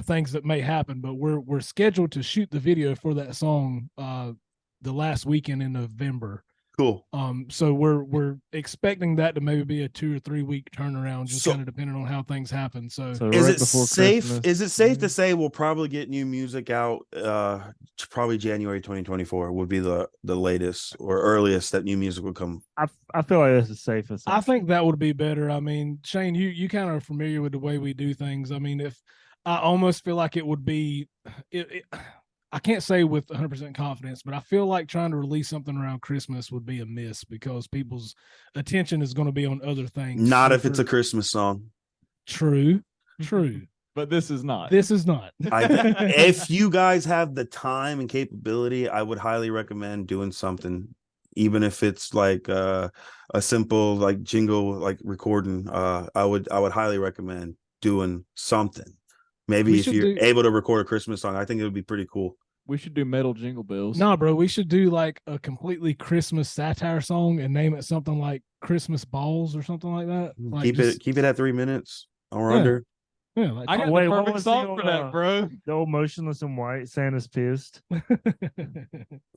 things that may happen. But we're scheduled to shoot the video for that song the last weekend in November. Cool. So we're expecting that to maybe be a 2 or 3 week turnaround, just kind of depending on how things happen. So is right it before safe? Christmas. Is it safe to say we'll probably get new music out? Probably January 2024 would be the latest or earliest that new music would come. I feel like that's the safest. I think that would be better. I mean, Shane, you kind of are familiar with the way we do things. I mean, if I almost feel like it would be, I can't say with 100% confidence, but I feel like trying to release something around Christmas would be a miss, because people's attention is going to be on other things. Not So if it's a Christmas song. True. But this is not. This is not. If you guys have the time and capability, I would highly recommend doing something, even if it's like a simple like jingle like recording. I would highly recommend doing something. Maybe if you're able to record a Christmas song, I think it would be pretty cool. We should do metal jingle bells. No, bro, we should do like a completely Christmas satire song and name it something like Christmas Balls or something like that. Like Keep it at 3 minutes or under. Yeah, like, I got Wait, the what perfect was song for that, bro. The old Motionless in White, Santa's Pissed. I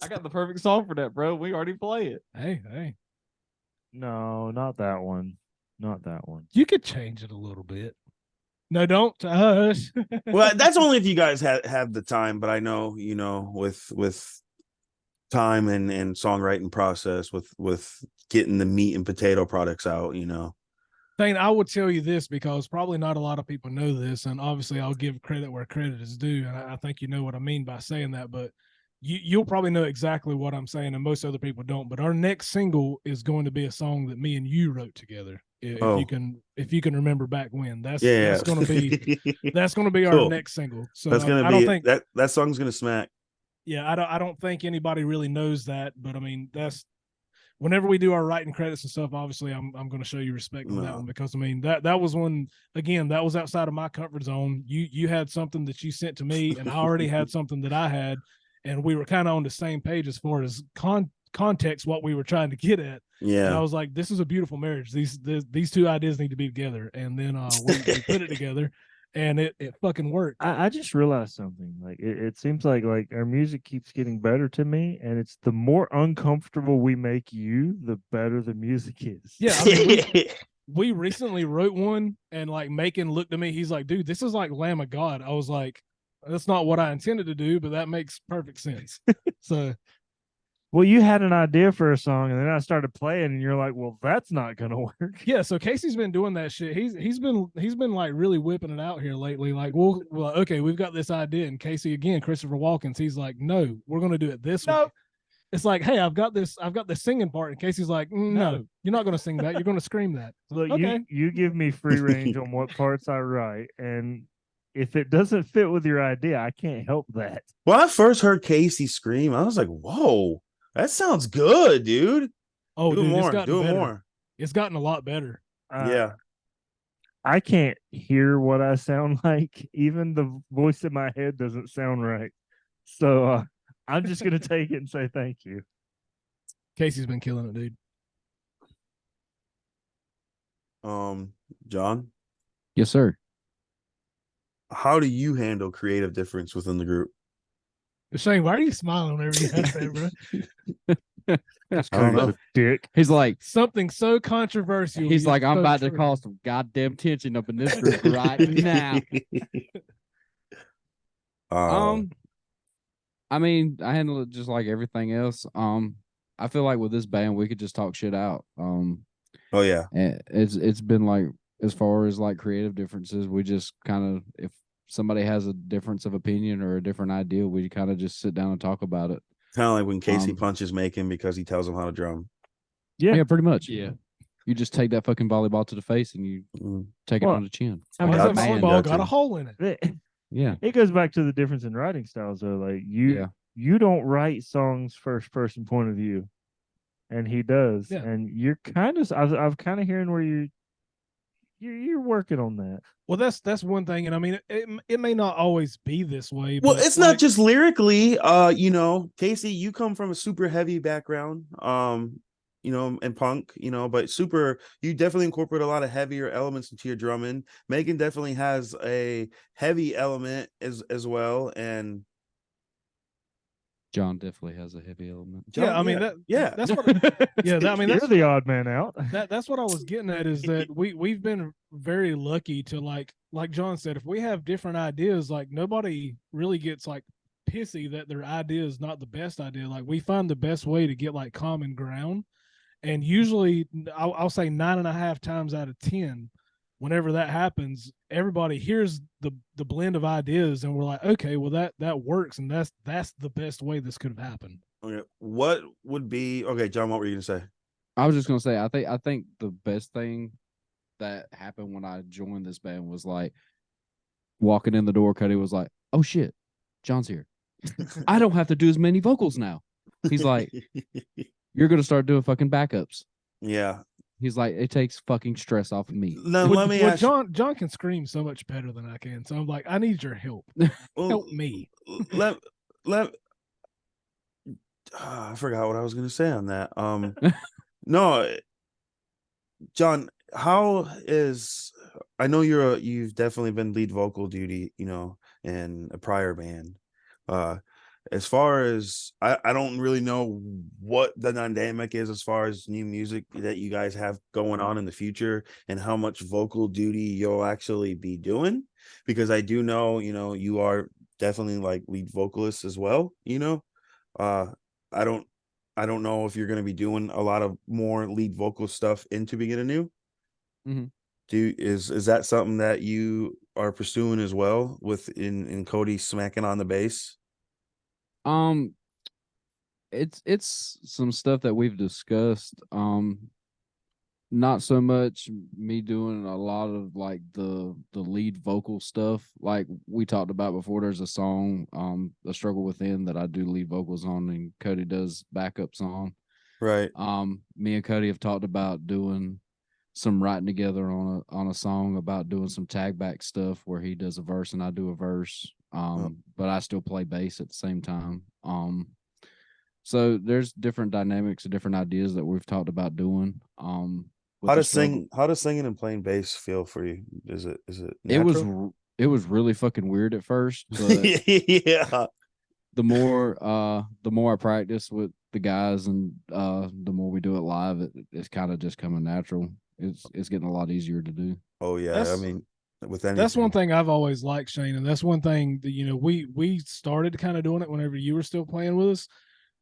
got the perfect song for that, bro. We already play it. Hey, No, not that one. Not that one. you could change it a little bit. No, don't hush. Well, that's only if you guys have the time, but I know, with time and songwriting process, with getting the meat and potato products out, Thane, I would tell you this, because probably not a lot of people know this, and obviously I'll give credit where credit is due, and I think you know what I mean by saying that, but you'll probably know exactly what I'm saying, and most other people don't. But our next single is going to be a song that me and you wrote together. If you can remember back when, that's going to be Cool. our next single. So that's gonna I be don't think that song's gonna smack. Yeah, I don't think anybody really knows that, but I mean, that's whenever we do our writing credits and stuff, obviously I'm going to show you respect on that one, because I mean that was one, again, that was outside of my comfort zone. You had something that you sent to me, and I already had something that I had, and we were kind of on the same page as far as context what we were trying to get at. And I Yeah. was like, this is a beautiful marriage. These two ideas need to be together. And then we put it together, and it fucking worked. I just realized something. Like it seems like our music keeps getting better to me, and it's the more uncomfortable we make you, the better the music is. Yeah, I mean, we recently wrote one, and like Macon looked at me. He's like, dude, this is like Lamb of God. I was like, that's not what I intended to do, but that makes perfect sense. So, well, you had an idea for a song, and then I started playing, and you're like, well, that's not gonna work. yeah, so Casey's been doing that shit. He's been like really whipping it out here lately. Like, well, okay, we've got this idea, and Casey again, Christopher Walken's. He's like, no, we're gonna do it this way. It's like, hey, I've got this singing part, and Casey's like, no, you're not gonna sing that. You're gonna scream that. Look, okay. you give me free range on what parts I write, and if it doesn't fit with your idea, I can't help that. When I first heard Casey scream, I was like, whoa, that sounds good, dude. Oh, do dude, more. it's gotten Do it better. more. It's gotten a lot better. Yeah. I can't hear what I sound like. Even the voice in my head doesn't sound right. So I'm just gonna take it and say thank you. Casey's been killing it, dude. John, Yes, sir. how do you handle creative difference within the group? Shane, why are you smiling whenever you ask that, bro? I don't know. Dick. He's like, Something so controversial. he's yet like, I'm so about to true. cause some goddamn tension up in this group right now. I mean, I handle it just like everything else. I feel like with this band, we could just talk shit out. Oh yeah. And it's been like, as far as like creative differences, we just kind of, if somebody has a difference of opinion or a different idea, we kind of just sit down and talk about it. Kind of like when Casey punches Macon because he tells him how to drum. Yeah, pretty much. Yeah. You just take that fucking volleyball to the face and you take it on the chin. I mean, Got that to. volleyball got a hole in it. Yeah. It goes back to the difference in writing styles, though. Like you don't write songs first person point of view, and he does. Yeah. And you're kind of, I've kind of hearing where you're working on that. Well, that's one thing, and I mean, it may not always be this way. Well, but it's like, not just lyrically. Casey, you come from a super heavy background. And punk, but you definitely incorporate a lot of heavier elements into your drumming. Megan definitely has a heavy element as well, and John definitely has a heavy element. John, yeah, I mean that's what. I mean You're that's the odd man out. that's what I was getting at, is that we've been very lucky to like John said, if we have different ideas, like nobody really gets like pissy that their idea is not the best idea. Like we find the best way to get like common ground. And usually, I'll say 9.5 times out of 10, whenever that happens, everybody hears the blend of ideas, and we're like, okay, well that works, and that's the best way this could have happened. Okay, what would be okay, John? What were you gonna say? I was just gonna say, I think the best thing that happened when I joined this band was like walking in the door. Cody was like, "Oh shit, John's here. I don't have to do as many vocals now." He's like, "You're gonna start doing fucking backups." Yeah. He's like, "It takes fucking stress off of me." Now, let me ask John can scream so much better than I can, so I'm like, I need your help. Help me. I forgot what I was gonna say on that. No, John, how is? I know you've definitely been lead vocal duty, in a prior band. As far as I don't really know what the dynamic is as far as new music that you guys have going on in the future and how much vocal duty you'll actually be doing, because I do know, you are definitely like lead vocalist as well. I don't know if you're going to be doing a lot of more lead vocal stuff in To Begin Anew. Mm-hmm. Is that something that you are pursuing as well with in Cody smacking on the bass? It's some stuff that we've discussed. Not so much me doing a lot of like the lead vocal stuff. Like we talked about before, there's a song, A Struggle Within, that I do lead vocals on, and Cody does backups on. Right. Me and Cody have talked about doing some writing together on a song about doing some tag back stuff where he does a verse and I do a verse. But I still play bass at the same time. So there's different dynamics and different ideas that we've talked about doing. With How the does struggle. singing and playing bass feel for you? Is it It was natural? it was really fucking weird at first, but Yeah. the more I practice with the guys and the more we do it live, it's kind of just coming natural. It's getting a lot easier to do. Oh yeah. I That's mean, with that's one anything. thing I've always liked, Shane, and that's one thing that we started kind of doing it whenever you were still playing with us,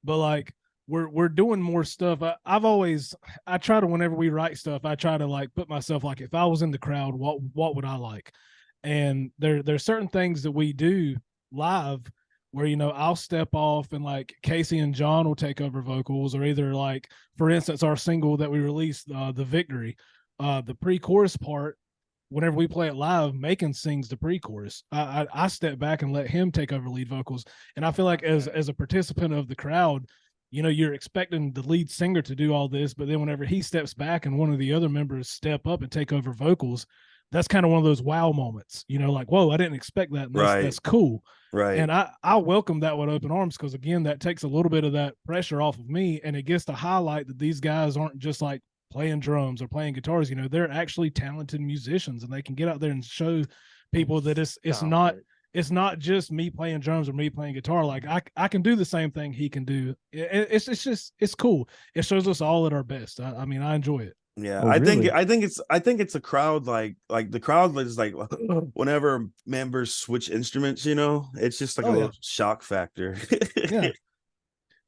but like we're doing more stuff. I try to, whenever we write stuff, I try to like put myself, like, if I was in the crowd, what would I like? And there's certain things that we do live where I'll step off and like Casey and John will take over vocals, or either, like, for instance, our single that we released, the Victory, the pre-chorus part, whenever we play it live, Macon sings the pre-chorus. I step back and let him take over lead vocals, and I feel like as a participant of the crowd, you're expecting the lead singer to do all this, but then whenever he steps back and one of the other members step up and take over vocals, that's kind of one of those wow moments. Like, whoa, I didn't expect that, and that's Right. cool. Right. And I welcome that with open arms, because again, that takes a little bit of that pressure off of me, and it gets to highlight that these guys aren't just like playing drums or playing guitars. They're actually talented musicians, and they can get out there and show people that it's not just me playing drums or me playing guitar. Like, I can do the same thing he can do. It's cool. It shows us all at our best. I mean, I enjoy it. Yeah, Oh, I really? think it's a crowd, like the crowd is like whenever members switch instruments, it's just like a Oh, yeah. little shock factor. Yeah.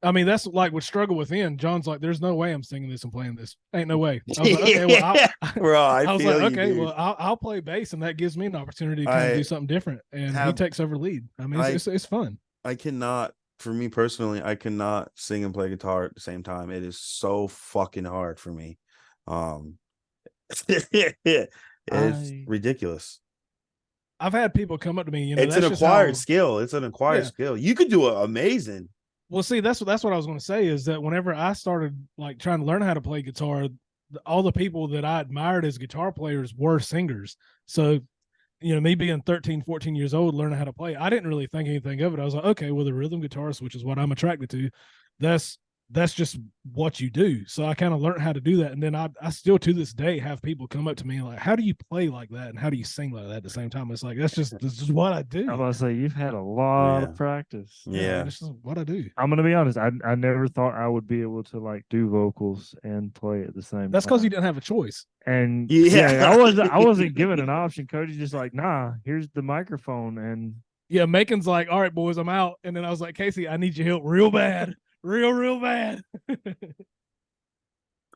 I mean, that's like with Struggle Within. John's like, there's no way I'm singing this and playing this. Ain't no way. I was like, okay, well, Bro, I was feel like, you, okay, dude. well, I'll play bass, and that gives me an opportunity to kind of do something different. And he takes over lead. I mean, it's fun. I cannot, for me personally, I cannot sing and play guitar at the same time. It is so fucking hard for me. It's ridiculous. I've had people come up to me, It's an acquired skill. It's an acquired skill. You could do it amazing. Well, see, that's what I was going to say, is that whenever I started like trying to learn how to play guitar, all the people that I admired as guitar players were singers. So, me being 13, 14 years old, learning how to play, I didn't really think anything of it. I was like, okay, well, the rhythm guitarist, which is what I'm attracted to, that's just what you do. So I kind of learned how to do that. And then I still to this day have people come up to me like, how do you play like that? And how do you sing like that at the same time? It's like, that's just what I do. I'm about to say, you've had a lot of practice. Yeah. This is what I do. I'm going to be honest. I never thought I would be able to like do vocals and play at the same time. That's because you didn't have a choice. And I wasn't given an option. Cody's just like, nah, here's the microphone. And yeah, Macon's like, all right, boys, I'm out. And then I was like, Casey, I need your help real bad. Real bad.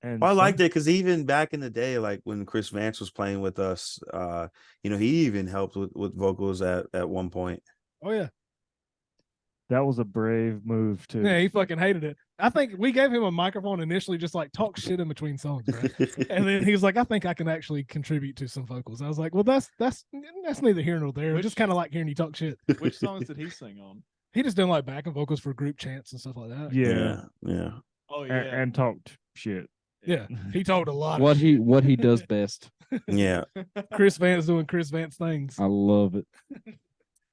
And I liked it because even back in the day, like when Chris Vance was playing with us, he even helped with vocals at one point. Oh yeah, that was a brave move too. Yeah, he fucking hated it. I think we gave him a microphone initially, just like talk shit in between songs, right? And then he was like, I think I can actually contribute to some vocals. I was like, well, that's neither here nor there. Just kind of like hearing you talk shit. Which songs did he sing on? He just done like backing vocals for group chants and stuff like that. Yeah. Oh yeah, and talked shit. Yeah, he talked a lot. What he does best. Yeah. Chris Vance doing Chris Vance things. I love it.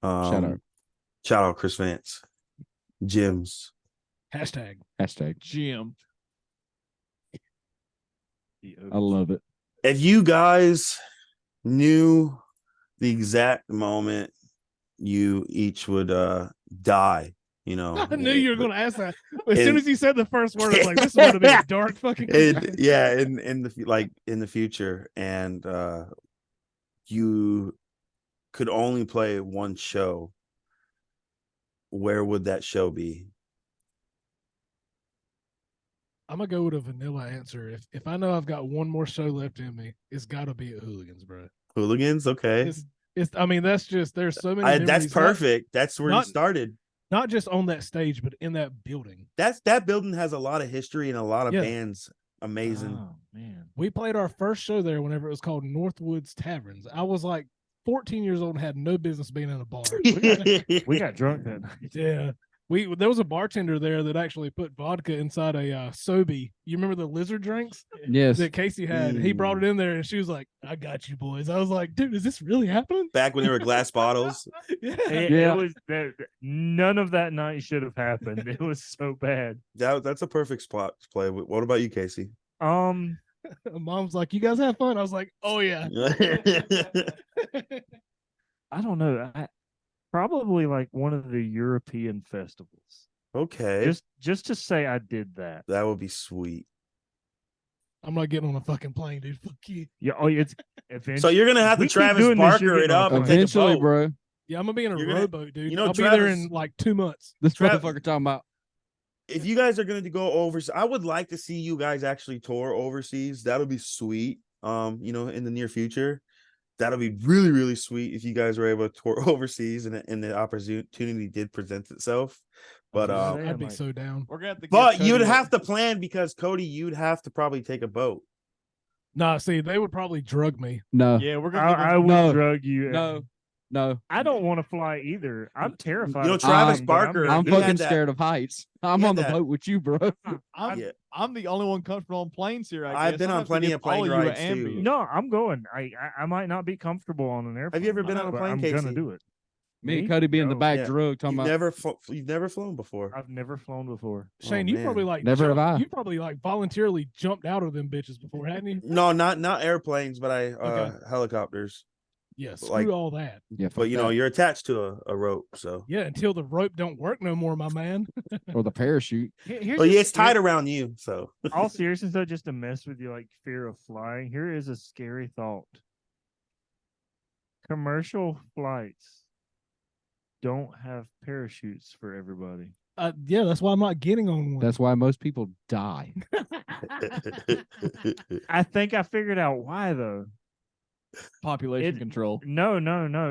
Shout out Chris Vance. Gyms. Hashtag Jim. I love it. If you guys knew the exact moment you each would die, I knew you were going to ask that. As soon as you said the first word, I was like, "This is going to be a dark fucking." in the future, and you could only play one show. Where would that show be? I'm gonna go with a vanilla answer. If I know I've got one more show left in me, it's got to be at Hooligans, bro. Hooligans, okay. I mean, that's just, there's so many. That's perfect. That's where you started. Not just on that stage, but in that building. That building has a lot of history and a lot of bands. Amazing. Oh man. We played our first show there whenever it was called Northwoods Taverns. I was like 14 years old and had no business being in a bar. We got drunk that night. Yeah. There was a bartender there that actually put vodka inside a Sobe. You remember the lizard drinks Yes. that Casey had? He brought it in there, and she was like, "I got you, boys." I was like, "Dude, is this really happening?" Back when there were glass bottles. Yeah. Yeah. It was none of that night should have happened. It was so bad. That's a perfect spot to play. What about you, Casey? Mom's like, "You guys have fun." I was like, "Oh yeah." I don't know. Probably like one of the European festivals. Okay. Just to say I did that. That would be sweet. I'm not getting on a fucking plane, dude. Fuck you. Yeah. Oh, it's eventually. So you're gonna have to We keep Travis doing this, you're Barker it getting on up a and plane. take a Eventually, boat. bro. Yeah, I'm gonna be in a You're gonna- rowboat, dude. you know, I'll be there Travis- in like 2 months. This Trav- motherfucker talking about. If you guys are going to go overseas, I would like to see you guys actually tour overseas. That'll be sweet. In the near future, that'll be really, really sweet if you guys were able to tour overseas and the opportunity did present itself. But I'd be so down. We're gonna have to. but you'd have to plan because Cody, you'd have to probably take a boat. Nah, see, they would probably drug me. No. Yeah, we're gonna. I would No. drug you. No. I don't want to fly either. I'm terrified. You know, of Travis flying, but Barker- I'm he had fucking that- scared of heights. I'm had on the that- boat with you, bro. I'm, Yeah. I'm the only one comfortable on planes here. I've been on plenty of plane rides, too. No, I'm going. I might not be comfortable on an airplane. Have you ever been on a but plane, I'm Casey? gonna do it. Me and Me? Cody be in the No. back Yeah. drug talking You've about. never flown before. I've never flown before. Shane, Oh, you man. probably like Never have I. You probably like voluntarily jumped out of them bitches before, hadn't you? No, not airplanes, but Okay. helicopters. Yeah, screw Like- all that. Yeah, But you're attached to a rope, so. Yeah, until the rope don't work no more, my man. or the parachute. Here's Well, a yeah, it's tied scary- around you, so. All seriousness though, just to mess with you, like fear of flying. Here is a scary thought. Commercial flights don't have parachutes for everybody. Yeah, that's why I'm not getting on one. That's why most people die. I think I figured out why though. population It- control. No.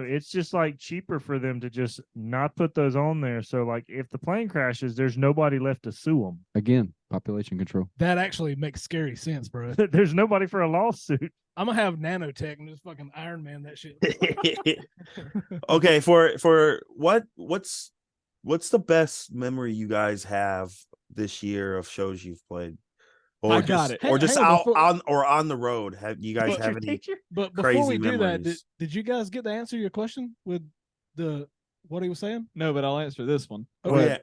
It's just like cheaper for them to just not put those on there. So like if the plane crashes, there's nobody left to sue them. Again, population control. That actually makes scary sense, bro. There's nobody for a lawsuit. I'm gonna have nanotech and just fucking Iron Man that shit. Okay, for what's the best memory you guys have this year of shows you've played? Or I just, got it. Or just Hey, out before- on the road. Have you guys have any? But before Crazy we do that, memories. did you guys get to answer your question with what he was saying? No, but I'll answer this one. Oh yeah,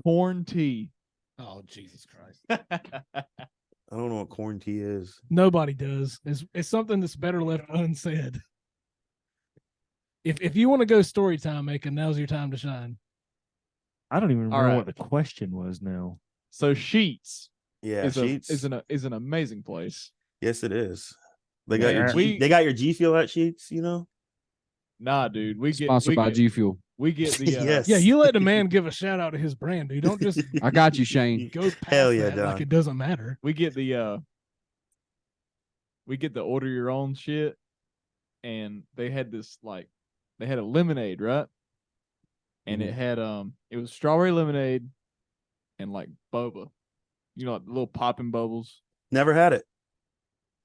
Corn tea. Oh Jesus Christ! I don't know what corn tea is. Nobody does. It's something that's better left unsaid. If you want to go story time making, now's your time to shine. I don't even All remember right. what the question was now. So Sheets Yeah, is Sheets. is an amazing place. Yes, it is. They got Yeah, your we- they got your G Fuel at Sheets. You know. Nah, dude, we get Sponsored we by get, G Fuel. we get the Yes. Yeah, you let the man give a shout out to his brand, dude. Don't just I got you, Shane. go past Hell yeah, that Don. like it doesn't matter. we get the order your own shit, and they had this they had a lemonade, right? And it had it was strawberry lemonade and like boba, like the little popping bubbles. Never had it.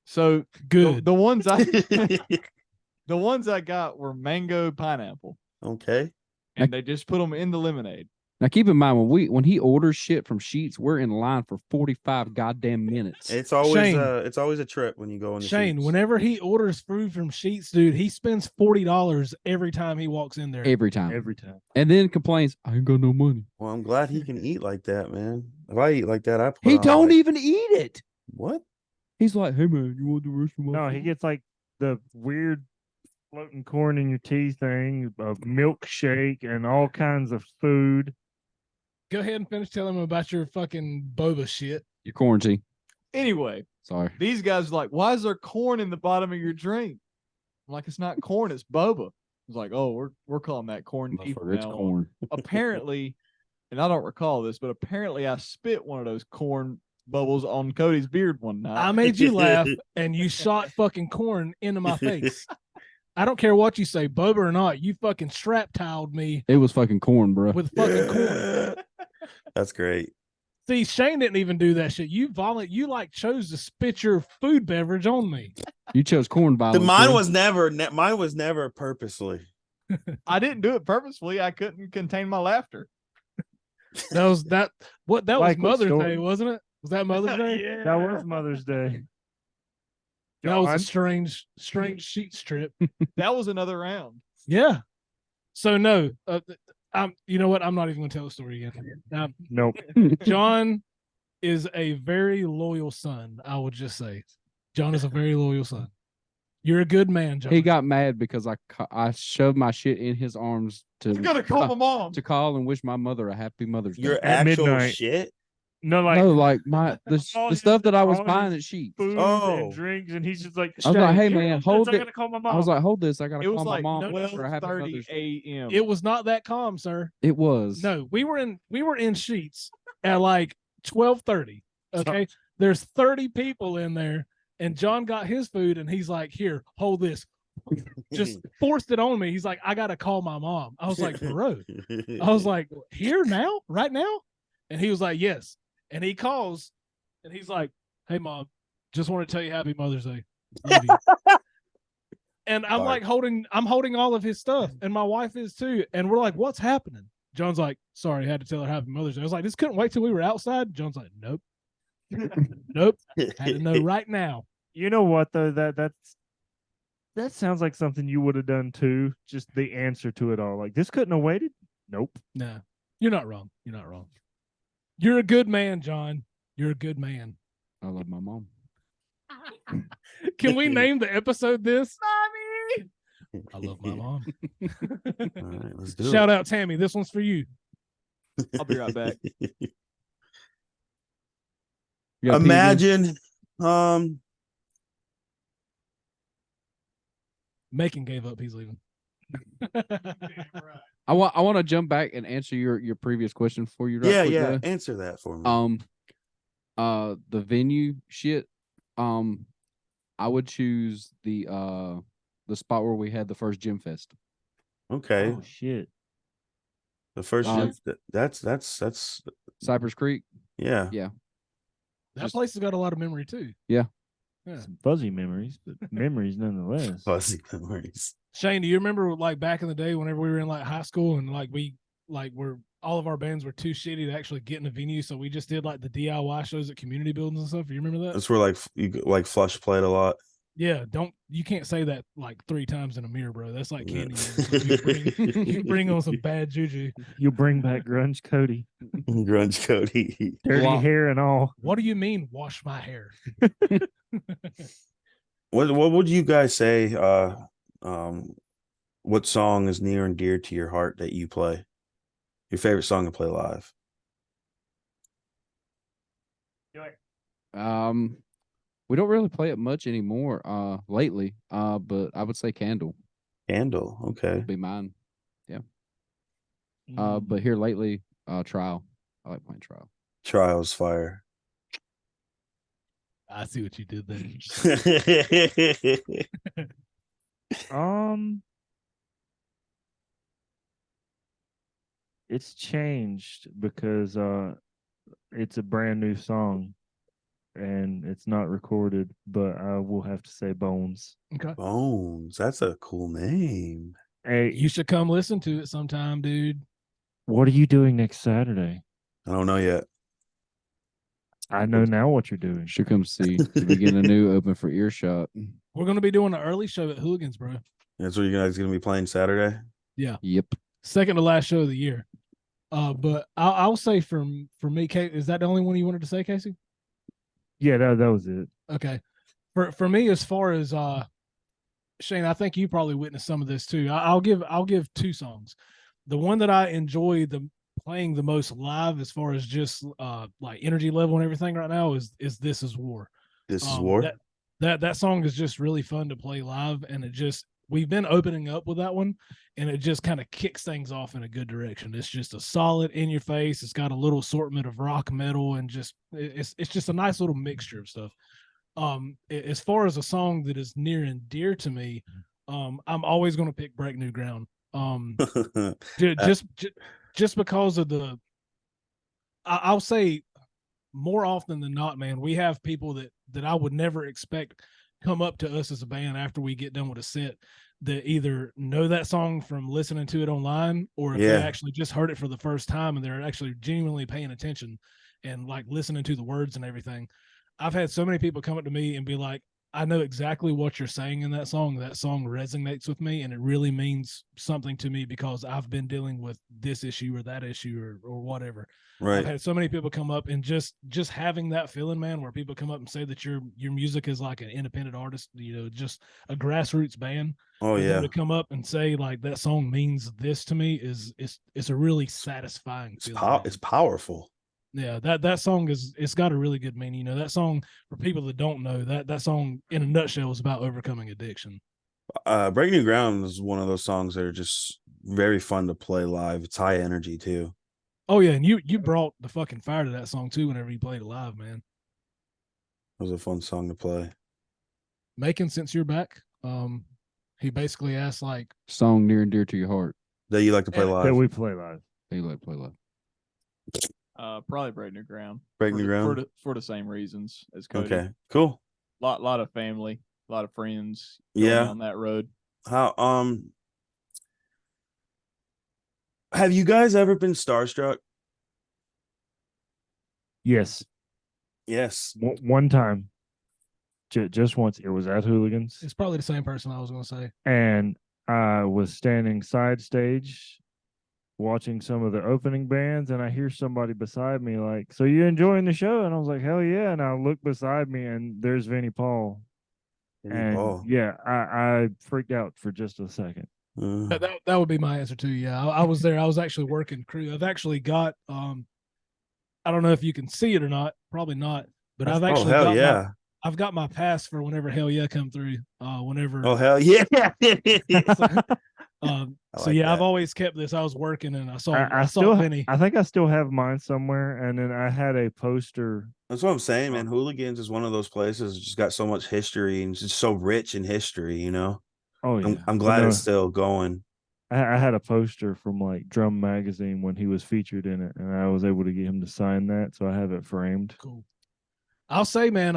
So Good. the ones I the ones I got were mango pineapple, Okay. and they just put them in the lemonade. Now keep in mind when he orders shit from Sheets, we're in line for 45 goddamn minutes. It's always Shane. it's always a trip when you go in the Shane, Sheetz. whenever he orders food from Sheets, dude, he spends $40 every time he walks in there. Every time. Every time. And then complains, I ain't got no money. Well, I'm glad he can eat like that, man. If I eat like that, I put He on, don't like- even eat it. What? He's like, hey man, you want the rest of my No, he food?" gets like the weird floating corn in your tea thing, a milkshake, and all kinds of food. Go ahead and finish telling him about your fucking boba shit. Your quarantine. Anyway, Sorry. these guys are like, why is there corn in the bottom of your drink? I'm like, it's not corn, it's boba. It's like, oh, we're calling that corn tea from Motherfucker, it's now on. corn. Apparently, and I don't recall this, but apparently I spit one of those corn bubbles on Cody's beard one night. I made you laugh and you shot fucking corn into my face. I don't care what you say, boba or not, you fucking strap tiled me It was fucking corn, bro. with fucking corn. That's great. See, Shane didn't even do that shit. You like chose to spit your food beverage on me. You chose corn violence. Mine bro. was never purposely. I didn't do it purposefully. I couldn't contain my laughter. That was that. What that Like was what Mother's story? Day, wasn't it? Was that Mother's Day? That was Mother's Day. That was a John? strange sheet strip. That was another round. Yeah. So no, you know what? I'm not even going to tell the story again. Nope. John is a very loyal son. I would just say, John is a very loyal son. You're a good man, John. He got mad because I shoved my shit in his arms You gotta call my mom. to call and wish my mother a happy Mother's Day. Your At actual midnight. shit. No, like No, like the all his- stuff that I was all buying his at Sheets. food Oh. and drinks, and he's just like, I was like, hey "Shane, man, let's- hold I it. gotta call my mom. I was like, hold this. I gotta It was call my like mom for a happy 12:30 Mother's Day. a.m. It was not that calm, sir. It was. No, we were in Sheets at like 12:30. Okay, there's 30 people in there, and John got his food, and he's like, "Here, hold this." Just forced it on me. He's like, "I gotta call my mom." I was like, "Bro," I was like, "Here now, right now," and he was like, "Yes." And he calls, and he's like, "Hey, mom, just want to tell you Happy Mother's Day. Love you." And I'm like I'm holding all of his stuff, and my wife is too. And we're like, "What's happening?" John's like, "Sorry, I had to tell her Happy Mother's Day." I was like, "This couldn't wait till we were outside." John's like, "Nope, nope, had to know right now." You know what though? That sounds like something you would have done too. Just the answer to it all. Like this couldn't have waited. Nope. No, you're not wrong. You're not wrong. You're a good man, John. You're a good man. I love my mom. Can we name the episode this? Mommy. I love my mom. All right, let's do Shout out Tammy. This one's for you. I'll be right back. it. You got TV? Imagine, Macon gave up. He's leaving. I want to jump back and answer your previous question for you. Right yeah, quick, yeah. though. Answer that for me. The venue shit. I would choose the spot where we had the first Gym Fest. Okay, Oh shit. the first uh, gym, that's Cypress Creek. yeah. That place has got a lot of memory too. Yeah. Yeah. Some fuzzy memories, but memories nonetheless. Fuzzy memories. Shane, do you remember like back in the day whenever we were in like high school and like all of our bands were too shitty to actually get in a venue, so we just did like the DIY shows at community buildings and stuff. You remember that? That's where like you like Flush played a lot. Yeah, you can't say that like 3 times in a mirror, bro. That's like Yeah. candy. You bring on some bad juju. You bring back grunge Cody, Grunge Cody. dirty Wow. hair and all. What do you mean wash my hair? What would you guys say? What song is near and dear to your heart that you play? Your favorite song to play live? We don't really play it much anymore lately. But I would say Candle Candle. Okay. would be mine. Mm. But here lately, Trial. I like playing Trial. Trials Fire. I see what you did there. It's changed because it's a brand new song and it's not recorded, but I will have to say Bones. Okay. Bones. That's a cool name. Hey, You should come listen to it sometime, dude. what are you doing next Saturday? I don't know yet. I know now what you're doing. Should come see To Begin Anew open for Earshot. We're gonna be doing an early show at Hooligans, bro. That's what you guys gonna be playing Saturday. Yep. Second to last show of the year. But I'll say for me, Kate, is that the only one you wanted to say, Casey? Yeah, that was it. Okay. For me, as far as Shane, I think you probably witnessed some of this too. I'll give 2 songs. The one that I enjoy playing the most live, as far as just like energy level and everything right now, is This Is War. This is War. That song is just really fun to play live, and we've been opening up with that one, and it just kind of kicks things off in a good direction. It's just a solid in your face. It's got a little assortment of rock, metal, and it's just a nice little mixture of stuff. As far as a song that is near and dear to me, I'm always going to pick Break New Ground. Just because of I'll say more often than not, man, we have people that I would never expect come up to us as a band after we get done with a set that either know that song from listening to it online, or if they actually just heard it for the first time and they're actually genuinely paying attention and like listening to the words and everything. I've had so many people come up to me and be like, I know exactly what you're saying in that song. That song resonates with me, and it really means something to me because I've been dealing with this issue or that issue or whatever. Right. I've had so many people come up and just having that feeling, man, where people come up and say that your music is like an independent artist, you know, just a grassroots band. Oh For them yeah. to come up and say like that song means this to me is it's a really satisfying feeling. It's powerful. Yeah, that song it's got a really good meaning. You know, that song, for people that don't know, that song in a nutshell is about overcoming addiction. Break New Ground is one of those songs that are just very fun to play live. It's high energy too. Oh yeah, and you brought the fucking fire to that song too whenever you played it live, man. It was a fun song to play. Macon, since you're back, he basically asked like Song near and dear to your heart That you like to play live. That we play live. that you like to play live. Probably Break New Ground. Break New Ground. For the same reasons as Cody. Okay, cool. Lot of family, a lot of friends. Yeah. On that road. How have you guys ever been starstruck? Yes, Yes. one time, just once. It was at Hooligans, it's probably the same person I was gonna say. and I was standing side stage watching some of the opening bands, and I hear somebody beside me like, "So you enjoying the show?" And I was like, "Hell yeah!" And I look beside me, and there's Vinnie Paul. And yeah, I freaked out for just a second. That would be my answer too. Yeah, I was there. I was actually working crew. I've actually got I don't know if you can see it or not. Probably not. But I've actually I've got my pass for whenever Hell Yeah come through. Whenever. Oh hell yeah. So yeah, I've always kept this. I was working and I saw Vinny. I think I still have mine somewhere, and then I had a poster. That's what I'm saying, man. Hooligans is one of those places that's just got so much history and it's just so rich in history, you know. Oh yeah, I'm glad it's still going. I had a poster from like Drum Magazine when he was featured in it, and I was able to get him to sign that, so I have it framed. Cool. I'll say, man,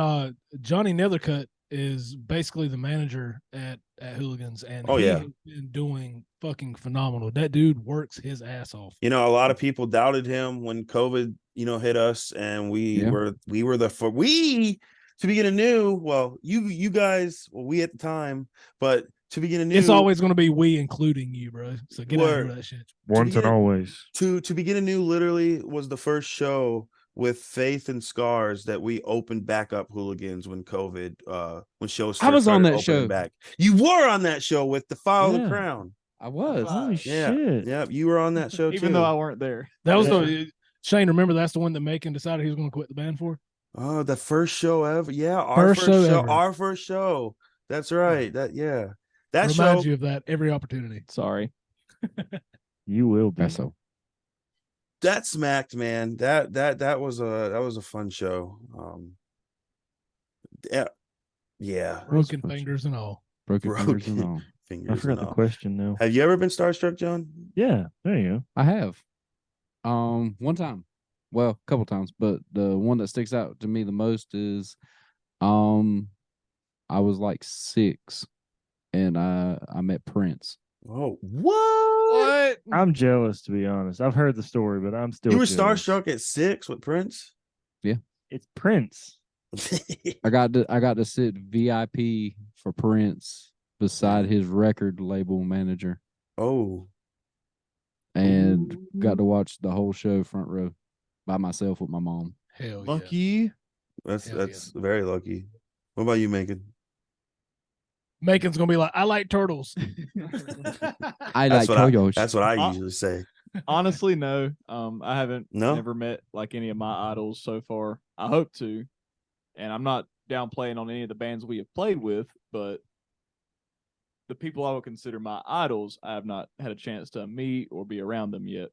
Johnny Nethercutt is basically the manager at Hooligans, and he has been doing fucking phenomenal. That dude works his ass off. You know, a lot of people doubted him when COVID, you know, hit us, and we were To Begin Anew. Well, you guys, we at the time, but To Begin Anew, it's always going to be we, including you, bro. So get out of that shit. Once and always. To Begin Anew literally was the first show with Faith and Scars that we opened back up Hooligans when COVID, when shows I was on that show. Back. You were on that show with the Follow the Crown. I was. Holy shit. Yeah, you were on that show Even though I weren't there. That was the Shane. Remember, that's the one that Macon decided he was going to quit the band for. Oh, the first show ever. Yeah, our first show. That's right. That reminds you of that every opportunity. Sorry. You will be. So. That smacked, man. That was a fun show. Yeah. Broken fingers and all. Broken fingers and all. I forgot the question now. Have you ever been starstruck, John? Yeah, there you go. I have. One time. Well, a couple times, but the one that sticks out to me the most is I was like 6 and I met Prince. Oh, what? I'm jealous, to be honest. I've heard the story, but I'm still. You were starstruck at 6 with Prince? Yeah, it's Prince. I got to sit VIP for Prince beside his record label manager. Oh, and got to watch the whole show front row by myself with my mom. Hell yeah. Lucky. That's very lucky. What about you, Macon? Macon's gonna be like, I like turtles. I like turtles. That's what I usually say. Honestly, no. I haven't never met like any of my idols so far. I hope to, and I'm not downplaying on any of the bands we have played with, but the people I would consider my idols, I have not had a chance to meet or be around them yet.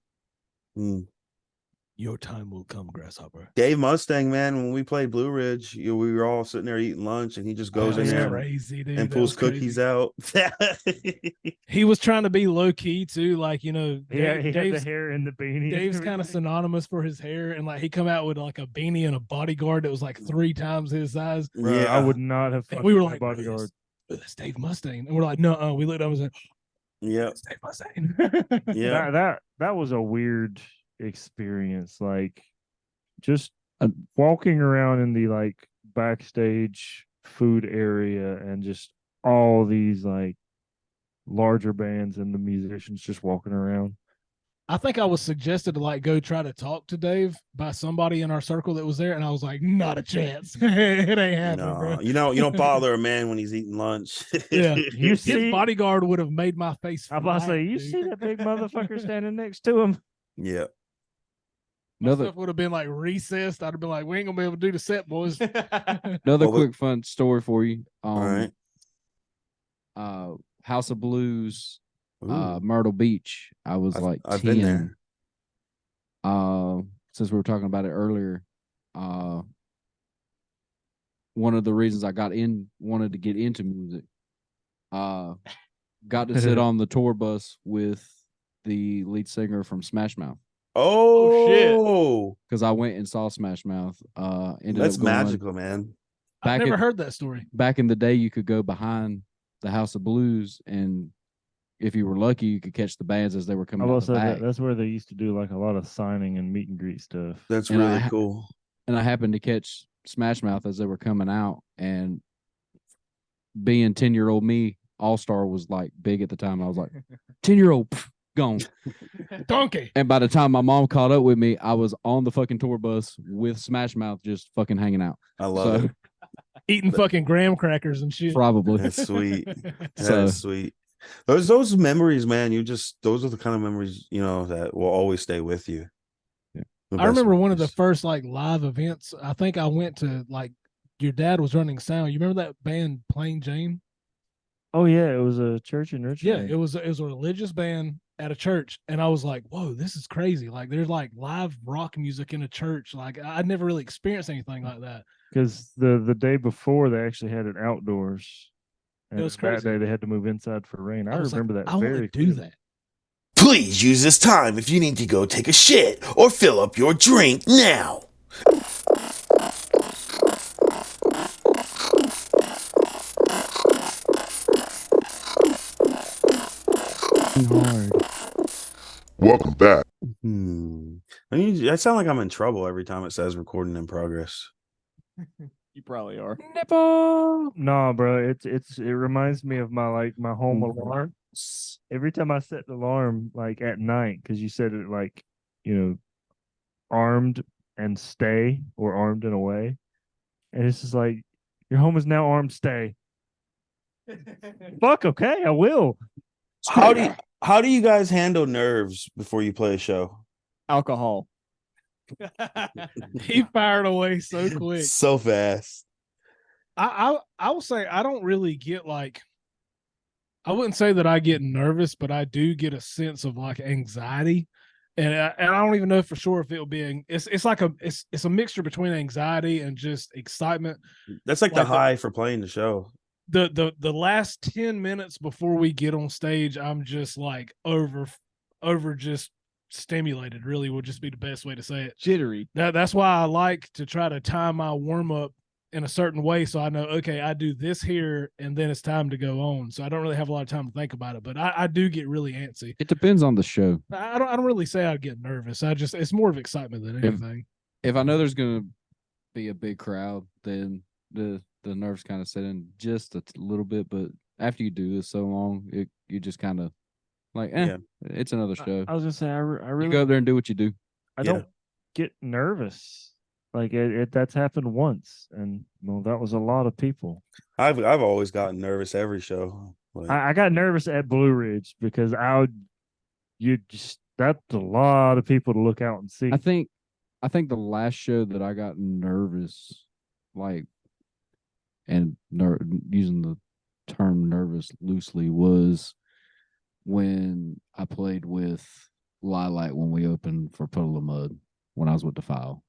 Your time will come, Grasshopper. Dave Mustang, man, when we played Blue Ridge, we were all sitting there eating lunch, and he just goes That in was there crazy, dude. and That pulls was crazy. cookies out. He was trying to be low key too, like, you know, Yeah, he had the Dave's, hair and the beanie. and Dave's kind of everything. synonymous for his hair, and like he come out with like a beanie and a bodyguard that was like 3 times his size. Bruh, I would not have. And fucked we were with my like, bodyguard. That's Dave Mustang, and we're like, no, we looked up and said, yeah, it's Dave Mustang. yeah. That was a weird experience. Like, just walking around in the like backstage food area and just all these like larger bands and the musicians just walking around. I think I was suggested to like go try to talk to Dave by somebody in our circle that was there, and I was like, not a chance. It ain't happening, bro. No, you don't bother a man when he's eating lunch. Yeah. You His see, bodyguard would have made my face. I'm about to say, flat, you dude. see that big motherfucker standing next to him? Yeah. My Another stuff would have been like recessed. I'd have been like, we ain't gonna be able to do the set, boys. another Well, quick fun story for you. All right. House of Blues, Ooh. Myrtle Beach. I was like I've 10. been there. Since we were talking about it earlier, one of the reasons I wanted to get into music, got to sit on the tour bus with the lead singer from Smash Mouth. Oh, Because I went and saw Smash Mouth. Ended that's up going, magical, man. I've never heard that story. Back in the day, you could go behind the House of Blues, and if you were lucky, you could catch the bands as they were I coming will out the say that back. that's where they used to do like a lot of signing and meet and greet stuff. That's And really I- cool. And I happened to catch Smash Mouth as they were coming out, and being 10-year-old me, All Star was like big at the time. I was like, 10-year-old gone. Donkey. And by the time my mom caught up with me, I was on the fucking tour bus with Smash Mouth just fucking hanging out. I love it. Eating fucking graham crackers and shit. Probably. That's sweet. That's So- sweet. Those memories, man. Those are the kind of memories, that will always stay with you. Yeah. The I best remember one of the memories. first like live events. I think I went to like your dad was running sound. You remember that band Plain Jane? Oh yeah, it was a church in Yeah, Richmond. it was a religious band at a church, and I was like, whoa, this is crazy. Like there's like live rock music in a church. Like I'd never really experienced anything like that. Because the day before they actually had it outdoors. And was that crazy. day they had to move inside for rain. I was like, remember that I want very to do clearly. that. Please use this time if you need to go take a shit or fill up your drink now. Hard. Welcome back. I sound like I'm in trouble every time it says recording in progress. You probably are. No, bro, it reminds me of my home alarm. Every time I set the alarm like at night, because you said it like, armed and stay or armed and away. And it's just like, your home is now armed, stay. Fuck, okay, I will. How do you guys handle nerves before you play a show? Alcohol. He fired away so quick. So fast. I will say I don't really get like, I wouldn't say that I get nervous, but I do get a sense of like anxiety, and I don't even know for sure if it'll be. It's like it's a mixture between anxiety and just excitement. That's like the Like the- high for playing the show. The last 10 minutes before we get on stage, I'm just like over just stimulated. Really would just be the best way to say it. Jittery. That's why I like to try to time my warm up in a certain way, so I know, okay, I do this here, and then it's time to go on. So I don't really have a lot of time to think about it, but I do get really antsy. It depends on the show. I don't really say I get nervous. it's more of excitement than anything. If I know there's gonna be a big crowd, then the nerves kind of set in just a little bit. But after you do this so long, you just kind of like, Yeah. it's another show. I was gonna say I You really go up there and do what you do. I Yeah. don't get nervous. Like that's happened once, and well, that was a lot of people. I've always gotten nervous every show. Like, I got nervous at Blue Ridge because that's a lot of people to look out and see. I think the last show that I got nervous, like, and using the term nervous loosely, was when I played with Lilac when we opened for Puddle of Mud. when I was with Defile,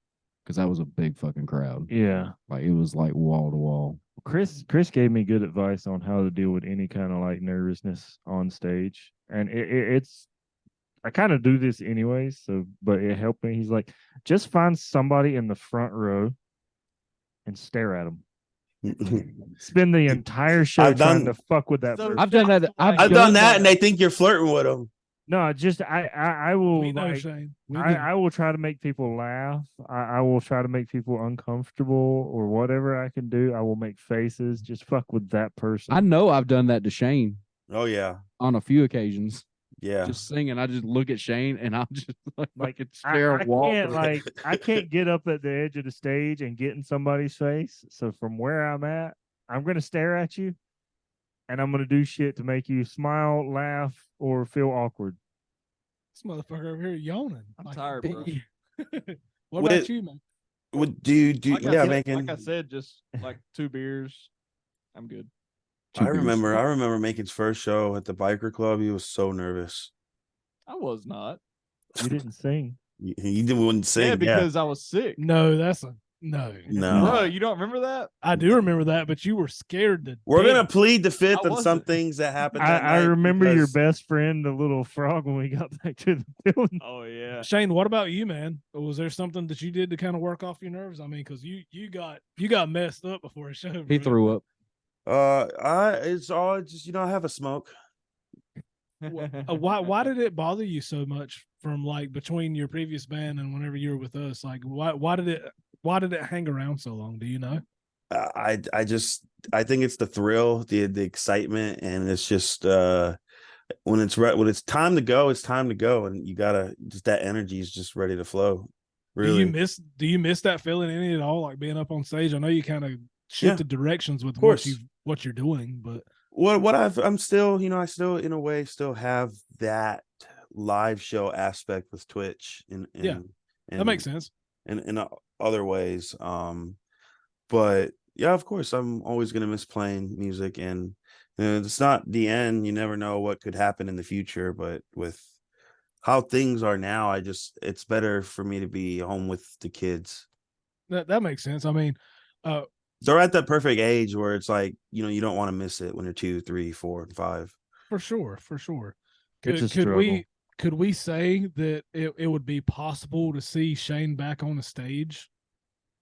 because that was a big fucking crowd. Yeah. Like it was like wall to wall. Chris gave me good advice on how to deal with any kind of like nervousness on stage, and it's I kind of do this anyways, so but it helped me. He's like, just find somebody in the front row and stare at them. Spend the entire show trying to fuck with that person. I've done that. I've done that, and they think you're flirting with them. No, just I will We know, like Shane. We do. I will try to make people laugh. I will try to make people uncomfortable or whatever I can do. I will make faces. Just fuck with that person. I know I've done that to Shane Oh yeah, on a few occasions. yeah. Just singing, I just look at Shane and I'm just like Like, stare I wall. can't I can't get up at the edge of the stage and get in somebody's face. So from where I'm at, I'm gonna stare at you, and I'm gonna do shit to make you smile, laugh, or feel awkward. This motherfucker over here yawning. I'm Like, tired, bro. what What about it- you, man? What do you do? Like I Yeah, said, making. like I said, just like 2 beers, I'm good. I remember Macon's first show at the biker club. He was so nervous. I was not. You didn't sing. He wouldn't sing. Yeah, because I was sick. No, that's a no. No. Bro, you don't remember that? I do remember that, but you were scared to We're death. gonna plead the fifth I on some wasn't. things that happened. That I night remember your because- best friend, the little frog, when we got back to the building. Oh yeah. Shane, what about you, man? Was there something that you did to kind of work off your nerves? I mean, because you got messed up before a show. He bro. threw up. It's all just I have a smoke. Why did it bother you so much from like between your previous band and whenever you were with us? Like why did it hang around so long? Do you know? I think it's the thrill, the excitement, and it's just when it's time to go, it's time to go, and you gotta just that energy is just ready to flow. Really, Do you miss that feeling any at all? Like being up on stage? I know you kind of shifted directions with what you're doing, but I'm still I still in a way still have that live show aspect with Twitch and that makes sense. And in other ways, but yeah, of course I'm always gonna miss playing music, and it's not the end. You never know what could happen in the future, but with how things are now, it's better for me to be home with the kids. That makes sense. I mean, they're at that perfect age where it's like, you don't want to miss it when they're 2, 3, 4, and 5. for sure. It's a struggle. Could we say that it would be possible to see Shane back on the stage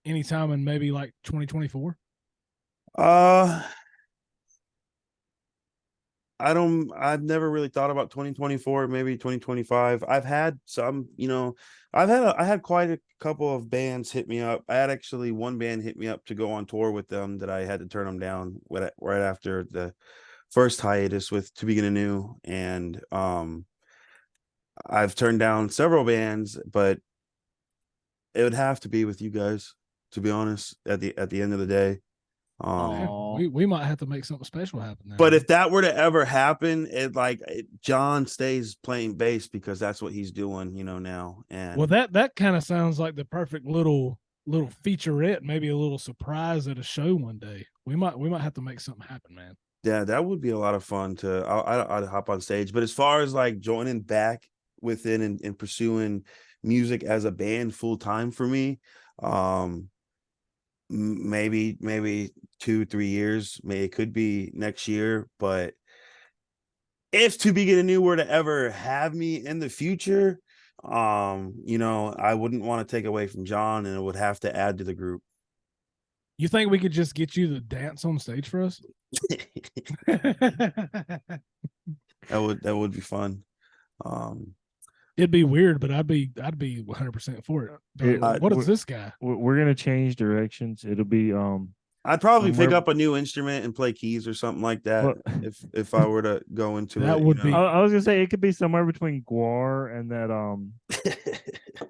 anytime in maybe like 2024? I've never really thought about 2024, maybe 2025. I've had some, I had quite a couple of bands hit me up. I had actually one band hit me up to go on tour with them that I had to turn them down right after the first hiatus with To Begin Anew. And I've turned down several bands, but it would have to be with you guys, to be honest, at the end of the day. We might have to make something special happen now. But if that were to ever happen, John stays playing bass because that's what he's doing, now. And well, that kind of sounds like the perfect little featurette, maybe a little surprise at a show one day. We might have to make something happen, man. Yeah, that would be a lot of fun I'd hop on stage. But as far as like joining back within and pursuing music as a band full time for me, maybe 2-3 years, it could be next year. But if To Begin Anew were to ever have me in the future, I wouldn't want to take away from John, and it would have to add to the group. You think we could just get you to dance on stage for us? That would be fun. It'd be weird, but I'd be 100% for it. What is this guy? We're gonna change directions. It'll be I'd probably pick somewhere- up a new instrument and play keys or something like that. Well- if I were to go into That it, would be- I was gonna say it could be somewhere between Guar and that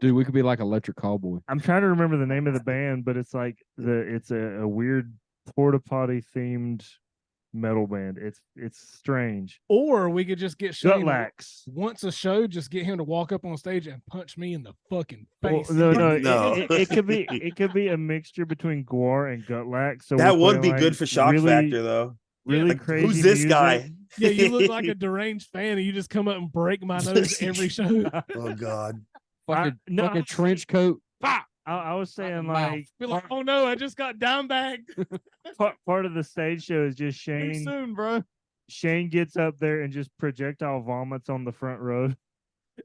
Dude, we could be like Electric Callboy. I'm trying to remember the name of the band, but it's like it's a weird porta potty themed metal band. It's strange. Or we could just get Shane Gutlax. once a show, just get him to walk up on stage and punch me in the fucking Well, face. no, No. It could be a mixture between Guar and Gutlax. So that we're would be playing, good like, for shock really, factor, though. Really Like, crazy. who's this music. guy? Yeah, you look like a deranged fan, and you just come up and break my nose every show. Oh God. fucking trench coat. I was saying mouth. like Be like, oh no, I just got down bagged. part of the stage show is just Too Shane. soon, bro. Shane gets up there and just projectile vomits on the front row.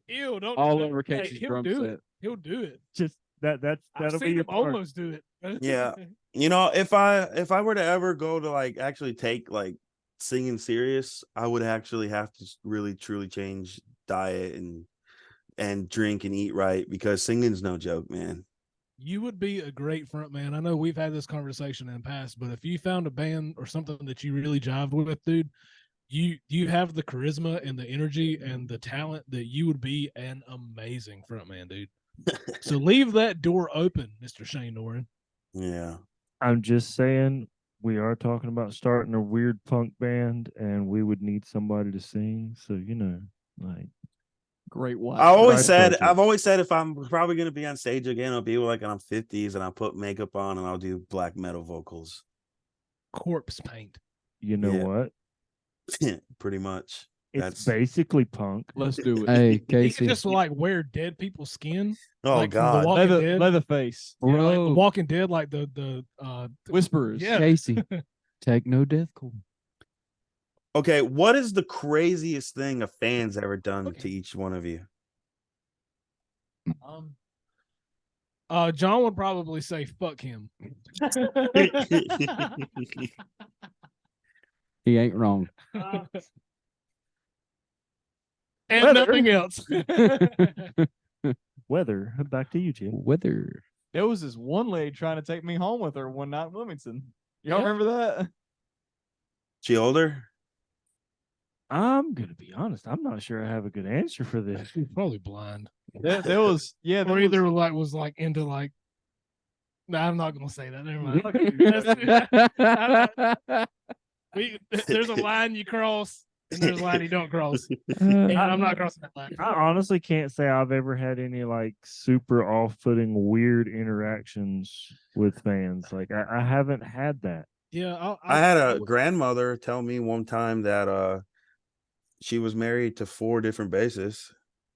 Ew, don't All do over that. Casey's He'll drum do set. it. He'll do it. Just I've that'll be seen your him part. almost do it. Yeah. You know, if I were to ever go to like actually take like singing serious, I would actually have to really truly change diet and drink and eat right, because singing's no joke, man. You would be a great front man. I know we've had this conversation in the past, but if you found a band or something that you really jived with, dude, you have the charisma and the energy and the talent that you would be an amazing front man, dude. So leave that door open, Mr. Shane Noren. Yeah. I'm just saying, we are talking about starting a weird punk band, and we would need somebody to sing. So like Great watch. I've project. always said if I'm probably gonna be on stage again, I'll be like in my 50s and I'll put makeup on and I'll do black metal vocals. Corpse paint. You know Yeah. what? Pretty much. It's basically punk. Let's do it. Hey, He Casey. could just like wear dead people's skin. Oh like from The God. Walking Leather, Dead. Leatherface. Yeah, like The Bro. Walking Dead, like the Whisperers. Yeah. Casey. Take no death call. Okay, what is the craziest thing a fan's ever done Okay. to each one of you? John would probably say fuck him. He ain't wrong. And Weather. nothing else. Weather. Back to you, Jim. Weather. There was this one lady trying to take me home with her one night in Wilmington. Y'all Yeah. remember that? She older? I'm gonna be honest. I'm not sure I have a good answer for this. He's probably blind. There was, yeah. There Or was, either was like into like. No, I'm not gonna say that. Never mind. There's a line you cross, and there's a line you don't cross. And I'm not crossing that line. I honestly can't say I've ever had any like super off-putting weird interactions with fans. Like I haven't had that. Yeah, I had a grandmother tell me one time that she was married to 4 different bassists.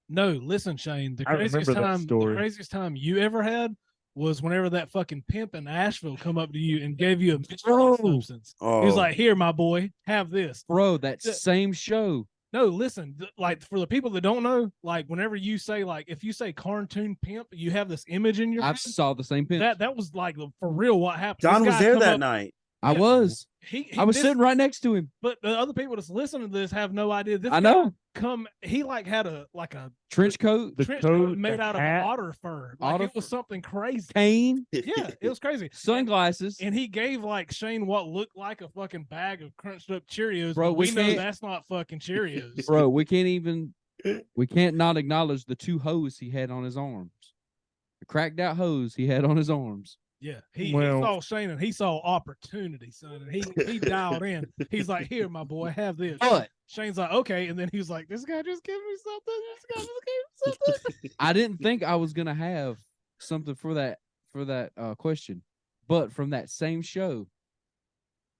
No, listen, Shane. The I craziest remember that time, the story. craziest time you ever had was whenever that fucking pimp in Asheville come up to you and gave you a Bro. substance. Oh, He was like, "Here, my boy, have this." Bro, that Yeah. same show. No, listen, like for the people that don't know, like whenever you say like if you say cartoon pimp, you have this image in your I head. saw the same pin. That was like for real what happened. John This was guy there come that up- night. I yeah. was. He I was this- sitting right next to him. But the other people that's listening to this have no idea. This I guy know. he like had a Trench coat, The trench coat, coat made the out hat. of otter fur. Like Otter it was something crazy. cane, Yeah, it was crazy. sunglasses. And he gave like Shane what looked like a fucking bag of crunched up Cheerios. Bro, but we we know can't- that's not fucking Cheerios. Bro, we can't not acknowledge the 2 hose he had on his arms. The cracked out hose he had on his arms. Yeah, he Well- saw Shane and he saw opportunity, son. And he dialed in. He's like, "Here, my boy, have this." But Shane's like, "Okay," and then he was like, "This guy just gave me something. This guy just gave me something." I didn't think I was gonna have something for that question. But from that same show,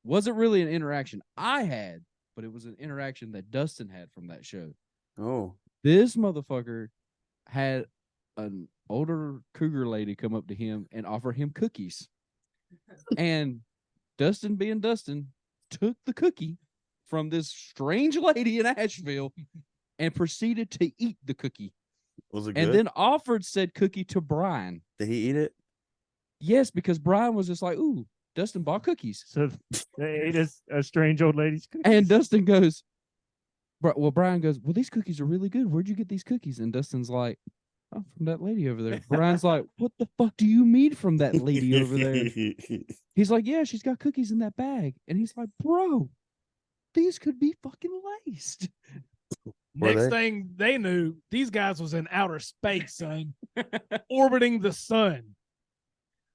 wasn't really an interaction I had, but it was an interaction that Dustin had from that show. Oh, This motherfucker had an older cougar lady come up to him and offer him cookies. And Dustin, being Dustin, took the cookie from this strange lady in Asheville and proceeded to eat the cookie. was it good? And then offered said cookie to Brian. Did he eat it? Yes, because Brian was just like, "Ooh, Dustin bought cookies." So they ate a strange old lady's cookies. And Dustin goes, Brian goes, "Well, these cookies are really good. Where'd you get these cookies?" And Dustin's like, "Oh, from that lady over there." Brian's like, "What the fuck do you mean from that lady over there?" He's like, "Yeah, she's got cookies in that bag." And he's like, "Bro, these could be fucking laced." Were Next they? thing they knew, these guys was in outer space, orbiting the sun.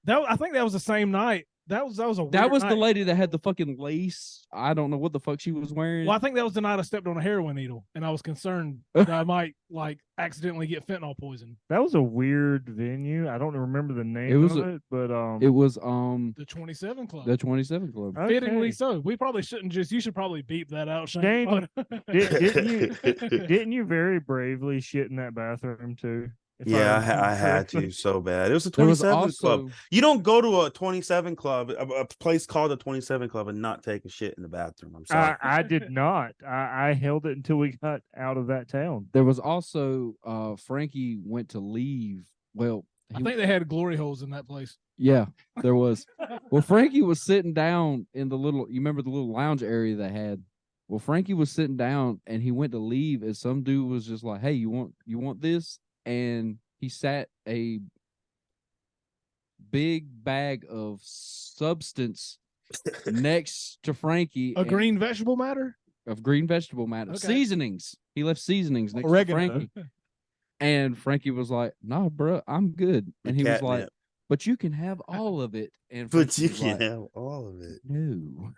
I think that was the same night. That was a weird That was the night. lady that had the fucking lace. I don't know what the fuck she was wearing. Well, I think that was the night I stepped on a heroin needle, and I was concerned that I might like accidentally get fentanyl poison. That was a weird venue. I don't remember the name It was of a- it, but It was The 27 Club. the 27 Club. Fittingly okay. so. We probably shouldn't Mm-hmm. you should probably beep that out, Shane, Shane. Didn't you very bravely shit in that bathroom too? if Yeah, I, remember I had correctly. to so bad. It was a There was 27 club. also You don't go to a 27 club, a place called a 27 club, and not take a shit in the bathroom. I'm sorry. I did not. I held it until we got out of that town. there was also Frankie went to leave. Well, I think they had glory holes in that place. yeah, there was. Well, Frankie was sitting down in the little. You remember the little lounge area they had? Well, Frankie was sitting down and he went to leave, and some dude was just like, "Hey, you want this?" And he sat a big bag of substance next to Frankie. A green vegetable matter? of green vegetable matter. Okay. Seasonings. He left seasonings next Oregano. to Frankie. And Frankie was like, "Nah, bro, I'm good." And he was like, Catnip. "But you can have all of it." And But Frankie you was can like, have all of it. "No."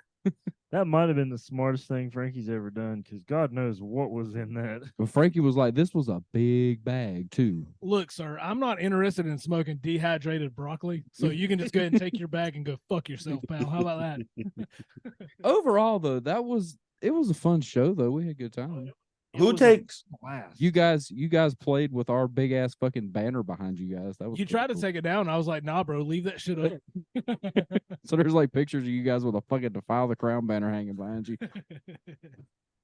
That might have been the smartest thing Frankie's ever done, because God knows what was in that. But Frankie was like, "This was a big bag too." Look, sir, I'm not interested in smoking dehydrated broccoli, so you can just go ahead and take your bag and go fuck yourself, pal. How about that? Overall, though, it was a fun show. Though we had a good time. It Who was a takes blast. You guys played with our big ass fucking banner behind you guys. That was You pretty tried to cool. take it down. I was like, nah, bro, leave that shit up. So there's like pictures of you guys with a fucking Defile the Crown banner hanging behind you.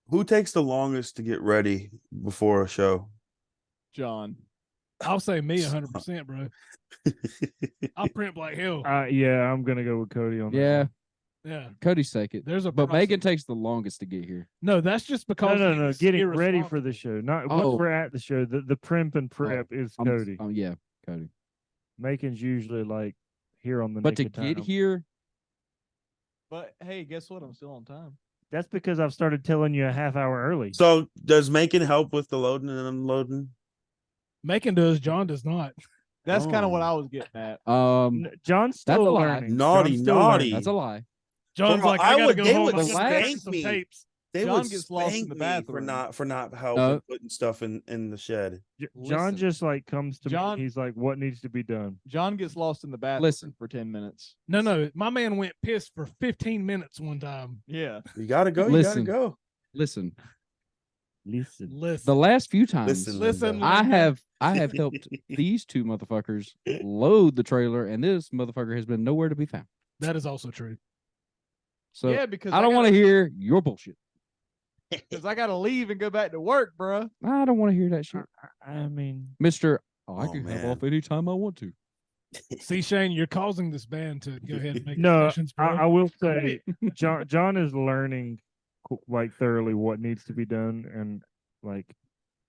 who takes the longest to get ready before a show? John. I'll say me 100%, bro. I'll print like hell. Yeah, I'm gonna go with Cody on that. Yeah, one. Yeah. Cody's second. There's a But process. Megan takes the longest to get here. No, that's just because No. he's Getting ready for the irresponsible. show. Not Oh. once we're at the show. The primp and prep is Cody. Yeah, Cody. Macon's usually like here on the But to nick of get time. here, But hey, guess what? I'm still on time. That's because I've started telling you a half hour early. So does Macon help with the loading and unloading? Macon does, John does not. That's kind Oh. of what I was getting at. John's That's still a lie. learning. Naughty, John's still naughty. learning. that's a lie. John's Bro, like, I gotta would- go they home. would I gotta spank fix some me. tapes. They John would gets lost in spank the me bathroom. for not helping No. putting stuff in the shed. John Listen. just like comes to John- me. He's like, "What needs to be done?" John gets lost in the bathroom Listen. for 10 minutes. No, my man went pissed for 15 minutes one time. Yeah. You gotta go. Listen. You gotta go. Listen, Listen, Listen. the last few times Listen, I Linda. have helped these two motherfuckers load the trailer, and this motherfucker has been nowhere to be found. That is also true. So Yeah, because I don't want to hear your bullshit. Because I got to leave and go back to work, bro. I don't want to hear that shit, I mean, Mister. I Oh, can have man. off anytime I want to. See, Shane, you're causing this band to go ahead and make no. decisions, bro. I will say, John is learning like thoroughly what needs to be done, and like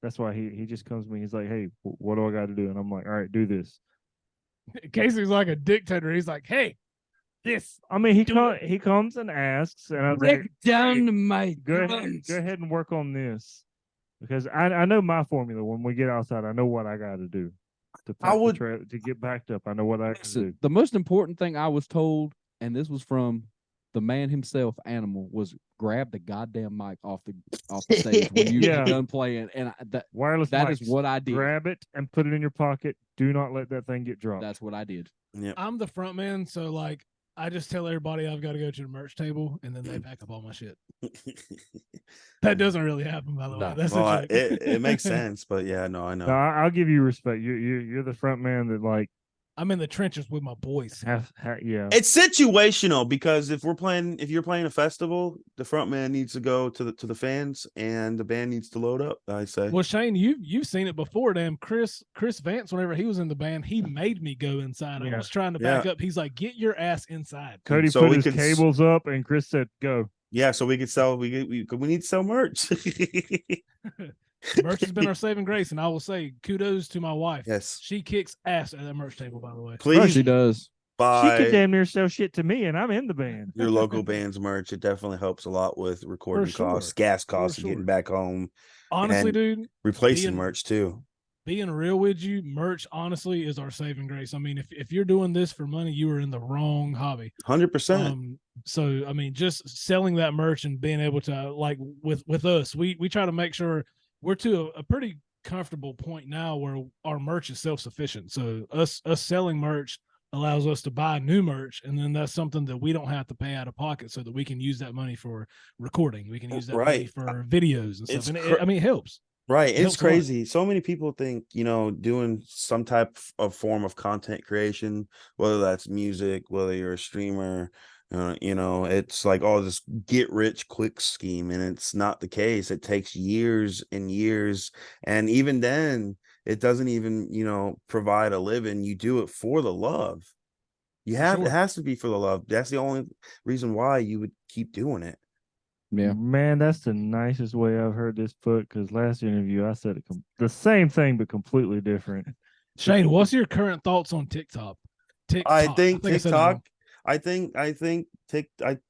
that's why he just comes to me. He's like, "Hey, what do I got to do?" And I'm like, "All right, do this." Casey's like a dictator. He's like, hey, this. I mean, he comes and asks, and I was like, down to my go ahead and work on this, because I know my formula. When we get outside, I know what I got to do to pack the would- trailer, to get backed up. I know what I got to do. The most important thing I was told, and this was from the man himself, Animal, was grab the goddamn mic off the stage when you Yeah. get done playing, and Wireless. that is mics, what I did. grab it and put it in your pocket. Do not let that thing get dropped. That's what I did. Yep. I'm the front man, so like I just tell everybody I've got to go to the merch table, and then they pack up all my shit. That doesn't really happen, by the way. No. That's Well, a joke. it makes sense, but yeah, no, I know. No, I'll give you respect. You're the front man that like I'm in the trenches with my boys. yeah. It's situational because if you're playing a festival, the front man needs to go to the fans and the band needs to load up. I say. Well, Shane, you've seen it before. Damn, Chris Vance, whenever he was in the band, he made me go inside. I Yeah. was trying to Yeah. back up. He's like, "Get your ass inside." Cody So put we his could cables up, and Chris said, "Go." Yeah, so we could sell. We need to sell merch. Merch has been our saving grace, and I will say kudos to my wife. Yes, She kicks ass at that merch table, by the way. please She does. She could buy damn near sell shit to me, and I'm in the band. your local band's merch. It definitely helps a lot with recording sure. costs, gas costs, For and getting sure. back home, Honestly, And dude, replacing Being- merch too. being real with you, merch honestly is our saving grace. I mean, if you're doing this for money, you are in the wrong hobby. 100%. So I mean, just selling that merch and being able to like with us, we try to make sure we're to a pretty comfortable point now where our merch is self-sufficient. So us selling merch allows us to buy new merch, and then that's something that we don't have to pay out of pocket, so that we can use that money for recording. We can use that money Right. for videos and It's stuff. And cra- it helps. Right. It's helps a lot. crazy. So many people think, doing some type of form of content creation, whether that's music, whether you're a streamer, it's like all this get rich quick scheme. And it's not the case. It takes years and years. And even then, it doesn't even, provide a living. You do it for the love. It has to be for the love. That's the only reason why you would keep doing it. Yeah. Man, that's the nicest way I've heard this put. Because last interview I said the same thing but completely different. Shane, what's your current thoughts on TikTok? I think I said it wrong.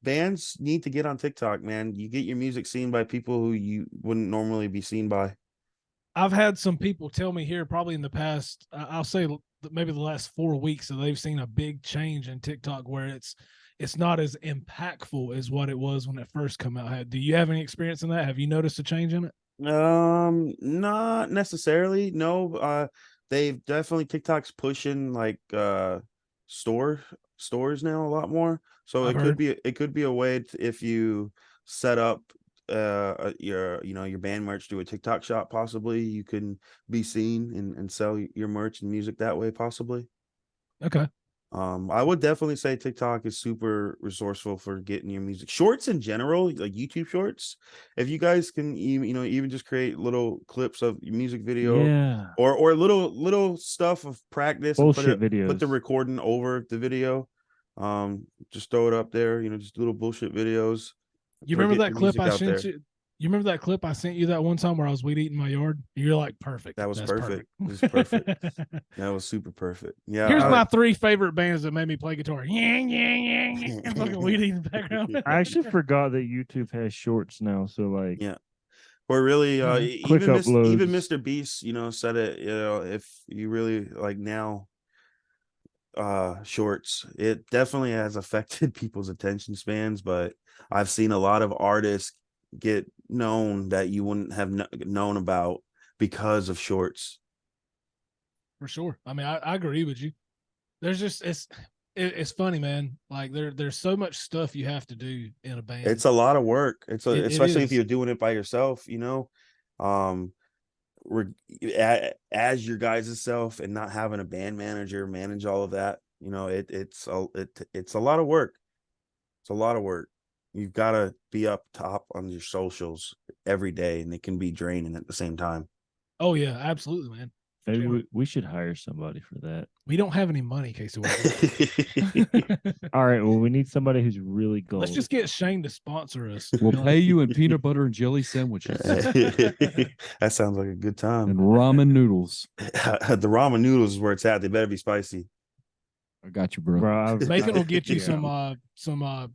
Bands need to get on TikTok, man. You get your music seen by people who you wouldn't normally be seen by. I've had some people tell me here, probably in the past, I'll say maybe the last 4 weeks, that they've seen a big change in TikTok where it's not as impactful as what it was when it first came out. Do you have any experience in that? Have you noticed a change in it? Not necessarily. No. They've definitely TikTok's pushing like stores now a lot more. So I've it could be a way if you set up your band merch to a TikTok shop, possibly you can be seen and sell your merch and music that way, possibly. Okay. I would definitely say TikTok is super resourceful for getting your music. Shorts in general, like YouTube shorts. If you guys can even just create little clips of your music video, Yeah. or little stuff of practice Bullshit and put videos. the recording over the video. Just throw it up there, just little bullshit videos. You remember that clip I sent you? You remember that clip I sent you that one time where I was weed eating my yard? You're like, perfect. That was That's perfect. It was perfect. That was super perfect. Yeah. Here's my 3 favorite bands that made me play guitar. Yeah. Fucking weed eating background. I actually forgot that YouTube has shorts now. So like, yeah. Or really, quick uploads. even Mr. Beast, said it. If you really like now, shorts, it definitely has affected people's attention spans. But I've seen a lot of artists get known that you wouldn't have known about because of shorts. For sure. I mean, I agree with you. There's just it's funny, man. Like there's so much stuff you have to do in a band. It's a lot of work. Especially if is. you're doing it by yourself, as your guys' self, and not having a band manager manage all of that. It's a lot of work. It's a lot of work. You've got to be up top on your socials every day, and it can be draining at the same time. Oh yeah, absolutely, man. Maybe we should hire somebody for that. We don't have any money, Casey. All right. Well, we need somebody who's really gold. Let's just get Shane to sponsor us. We'll pay you in peanut butter and jelly sandwiches That sounds like a good time. and ramen noodles. The ramen noodles is where it's at. They better be spicy. I got you, bro. Macon will get you some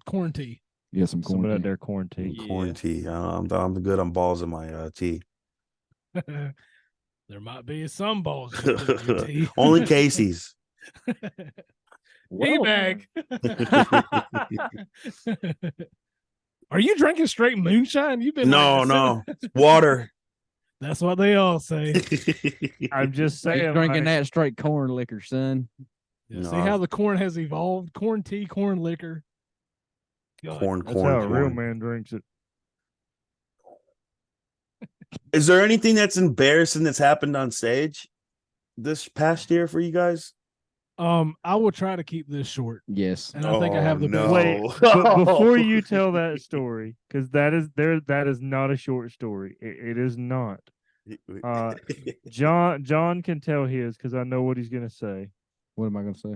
corn tea. Yeah, some corn out tea. there quarantine. Corn tea. I'm good on balls in my tea. There might be some balls in your tea. Only Casey's. Tea bag. Are you drinking straight moonshine? You've been no water. That's what they all say. I'm just saying, You're drinking that straight corn liquor, son. Yeah, see how the corn has evolved? Corn tea, corn liquor. God. That's how a real man drinks it. Is there anything that's embarrassing that's happened on stage this past year for you guys? I will try to keep this short. Yes. And I think I have the best. Wait, but before you tell that story, because that is not a short story. It is not. John can tell his, because I know what he's gonna say. What am I gonna say?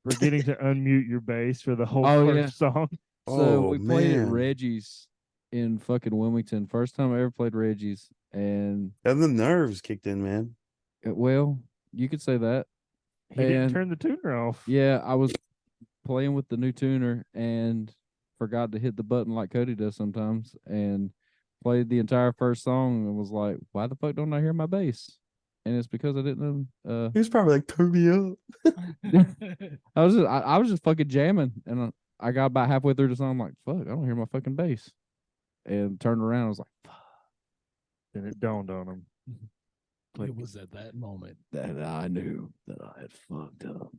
Forgetting to unmute your bass for the whole first song. So we played at Reggie's in fucking Wilmington. First time I ever played Reggie's, and the nerves kicked in, man. Well, you could say that. He didn't turn the tuner off. Yeah, I was playing with the new tuner and forgot to hit the button like Cody does sometimes, and played the entire first song and was like, "Why the fuck don't I hear my bass?" And it's because I didn't. He was probably like, "Turn me up." I was just fucking jamming, and I got about halfway through the song. I'm like, "Fuck, I don't hear my fucking bass," and turned around. I was like, "Fuck." Then it dawned on him. It was at that moment that I knew that I had fucked up.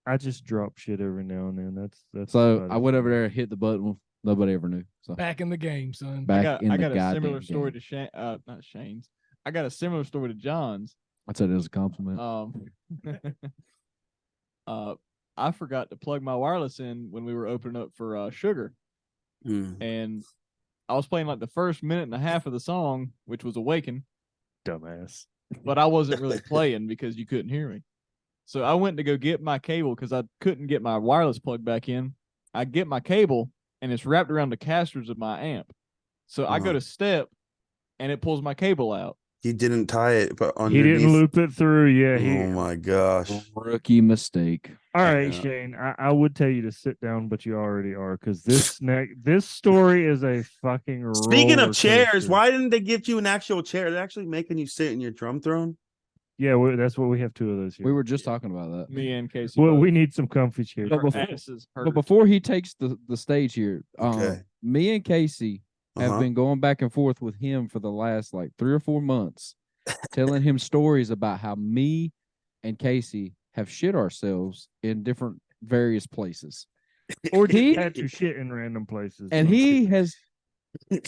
I just drop shit every now and then. That's so I went over there and hit the button. Nobody ever knew. So back in the game, son. Back I got in the a similar goddamn story game. to Shane, not Shane's. I got a similar story to John's. I said it as a compliment. I forgot to plug my wireless in when we were opening up for Sugar, Mm. and I was playing like the first minute and a half of the song, which was Awaken, Dumbass. but I wasn't really playing because you couldn't hear me. So I went to go get my cable because I couldn't get my wireless plugged back in. I get my cable and it's wrapped around the casters of my amp. So I go to step and it pulls my cable out. He didn't tie it, but He underneath. didn't loop it through. Yeah. Oh my gosh. Rookie mistake. All right, Yeah. Shane. I would tell you to sit down, but you already are, because this story is a fucking. Speaking roller of chairs, coaster. why didn't they get you an actual chair? They're actually making you sit in your drum throne. Yeah, that's what we have 2 of those here. We were just talking about that. Me and Casey. Well, both. we need some comfy chairs. But Our before, asses but hurt. before he takes the stage here, Okay. me and Casey have Uh-huh. been going back and forth with him for the last like 3 or 4 months, telling him stories about how me and Casey have shit ourselves in different various places. Or just He- had to shit in random places. And he has to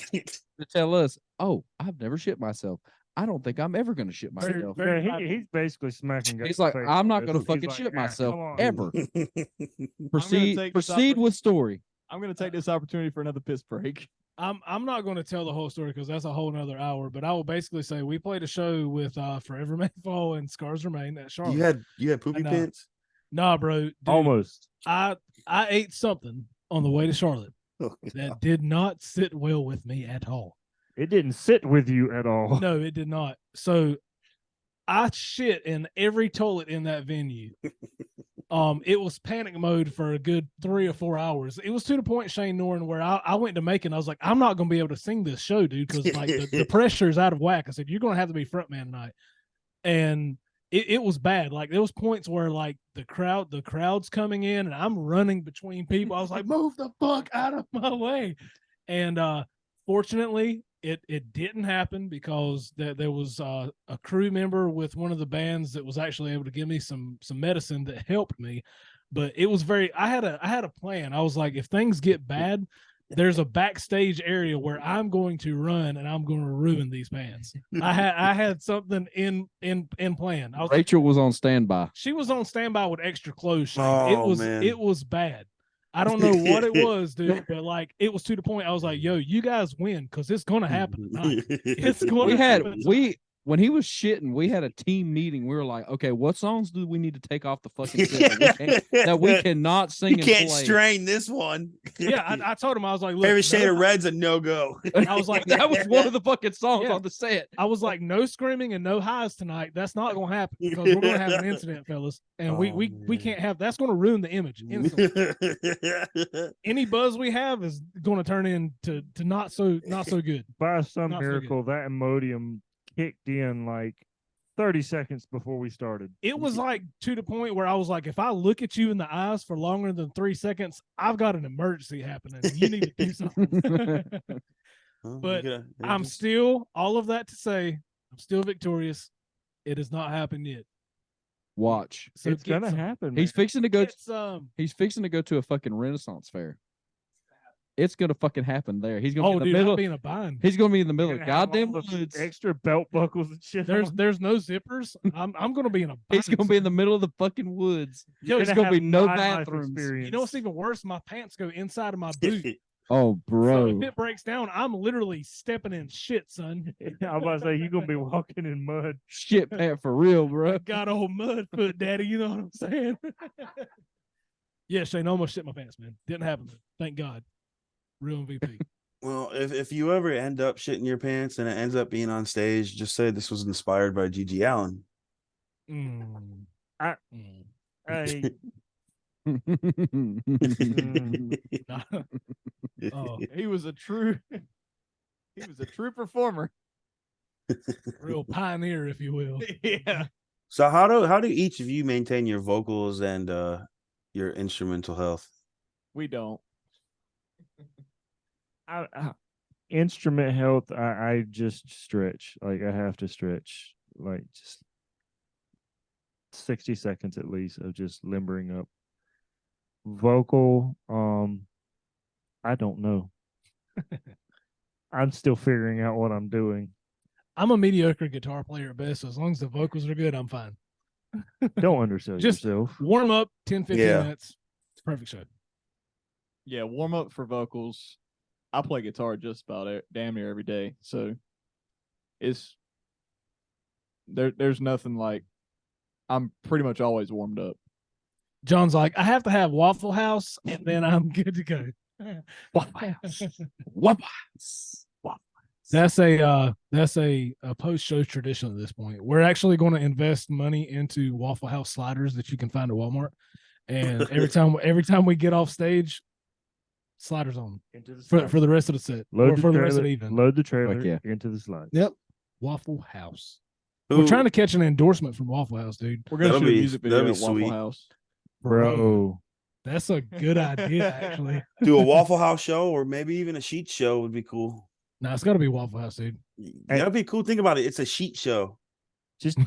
tell us, "Oh, I've never shit myself. I don't think I'm ever going to shit Very- myself." very- Yeah, he's basically smacking. guys He's in like, the face "I'm not with going to this. fucking He's like, shit "Ah, myself come on." ever." take Proceed this with story. I'm going to take this opportunity for another piss break. I'm not going to tell the whole story because that's a whole nother hour. But I will basically say we played a show with Forever May Fall and Scars Remain at Charlotte. You had poopy I know. pants? Nah, bro. Dude, Almost. I ate something on the way to Charlotte Oh, that did not sit well with me at all. It didn't sit with you at all. No, it did not. So I shit in every toilet in that venue. It was panic mode for a good 3 or 4 hours. It was to the point, Shane Norton, where I went to Macon. I was like, I'm not going to be able to sing this show, dude, because like the pressure is out of whack. I said, you're going to have to be front man tonight. And it was bad. Like there was points where like the crowd's coming in and I'm running between people. I was like, move the fuck out of my way. And fortunately, it didn't happen because there was a crew member with one of the bands that was actually able to give me some medicine that helped me. But it was I had a plan. I was like, if things get bad, there's a backstage area where I'm going to run and I'm going to ruin these bands. I had something in plan. I was Rachel was on standby. She was on standby with extra clothes. Shane. Oh, man. It was bad. I don't know what it was, dude, but like it was to the point I was like, yo, you guys win because it's gonna happen tonight. It's going We to had happen. when he was shitting, we had a team meeting. We were like, okay, what songs do we need to take off the fucking set that we cannot sing You and can't play? strain this one. Yeah, I told him I was like, look, Every shade no, of red's a no-go. I was like, That was one of the fucking songs Yeah. on the set. I was like, no screaming and no highs tonight. That's not gonna happen because we're gonna have an incident, fellas, and we man. can't have. That's gonna ruin the image instantly. Any buzz we have is gonna turn into not so good. By some Not so good. miracle, that Imodium kicked in like 30 seconds before we started. It was like to the point where I was like, if I look at you in the eyes for longer than 3 seconds, I've got an emergency happening. You need to do something. But I'm still, all of that to say, I'm still victorious. It has not happened yet. Watch. So It's get gonna some- happen. He's man. fixing to go. Get some. He's fixing to go to a fucking Renaissance fair. It's gonna fucking happen there. He's gonna Oh, be in the dude, middle. I'll be in a bind. He's gonna be in the middle You're of gonna have goddamn all the woods. extra belt buckles and shit. on. There's no zippers. I'm gonna be in a bind. He's gonna be in the middle of the fucking woods. Yo, There's it's gonna be have no nightlife bathrooms. experience. You know what's even worse? My pants go inside of my boot. Oh, So bro. if it breaks down, I'm literally stepping in shit, son. I was about to say you're gonna be walking in mud. Shit pant for real, bro. Got old mud foot, daddy. You know what I'm saying? Yeah, Shane, I almost shit my pants, man. Didn't happen. Thank God. Real MVP. Well, if you ever end up shitting your pants and it ends up being on stage, just say this was inspired by Gigi Allen. Mm. I- Mm. Hey, Nah. Oh, He was a true performer. real pioneer, if you will. Yeah. So how do each of you maintain your vocals and your instrumental health? We don't. instrument health. I just stretch. Like I have to stretch. Like just 60 seconds at least of just limbering up. Vocal. I don't know. I'm still figuring out what I'm doing. I'm a mediocre guitar player at best. So as long as the vocals are good, I'm fine. Don't undersell Just yourself. warm up 10, 15 Yeah. minutes. Perfect show. Yeah, warm up for vocals. I play guitar just about damn near every day, so it's there's nothing like I'm pretty much always warmed up. John's like, I have to have Waffle House, and then I'm good to go. Waffle House. Waffle House. That's a post-show tradition at this point. We're actually going to invest money into Waffle House sliders that you can find at Walmart, and every time we get off stage, sliders on Into the for the rest of the set load or the for the trailer, rest of the evening. Load the trailer Fuck yeah. into the slides. Yep, Waffle House. Who- We're trying to catch an endorsement from Waffle House, dude. We're gonna That'll shoot a be- music that'll video be at Waffle sweet. House. Bro. That's a good idea, actually. do a Waffle House show or maybe even a sheet show would be cool. No, it's got to be Waffle House, dude. That'd be cool. Think about it. It's a sheet show. Just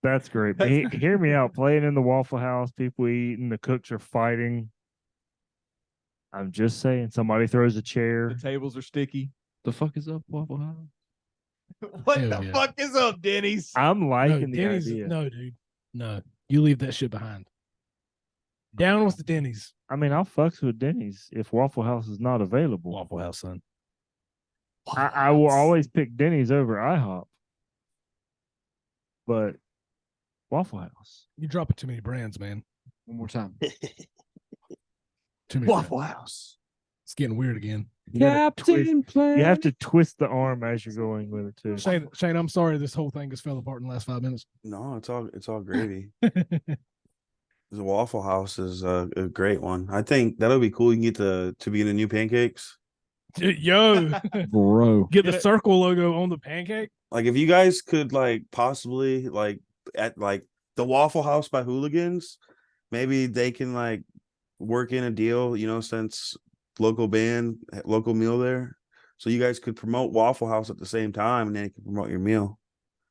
that's great. But hear me out. Playing in the Waffle House, people eating, the cooks are fighting. I'm just saying, somebody throws a chair. The tables are sticky. The fuck is up, Waffle House? What Hell the yeah. fuck is up, Denny's? I'm No, liking the Denny's, idea. no, dude. No, you leave that shit behind. Down with the Denny's. I mean, I'll fucks with Denny's if Waffle House is not available. Waffle House, son. I will always pick Denny's over IHOP. But Waffle House. You dropping too many brands, man. One more time. Too many. Waffle brands. House. It's getting weird again. You gotta twist- Planet. You have to twist the arm as you're going with it too. Shane, I'm sorry this whole thing just fell apart in the last 5 minutes. No, it's all gravy. The Waffle House is a great one. I think that'll be cool. You can get to be the new pancakes. Yo, Bro. get the circle logo on the pancake. Like if you guys could like possibly like at like the Waffle House by Hooligans, maybe they can like work in a deal, since local band, local meal there. So you guys could promote Waffle House at the same time and then you can promote your meal.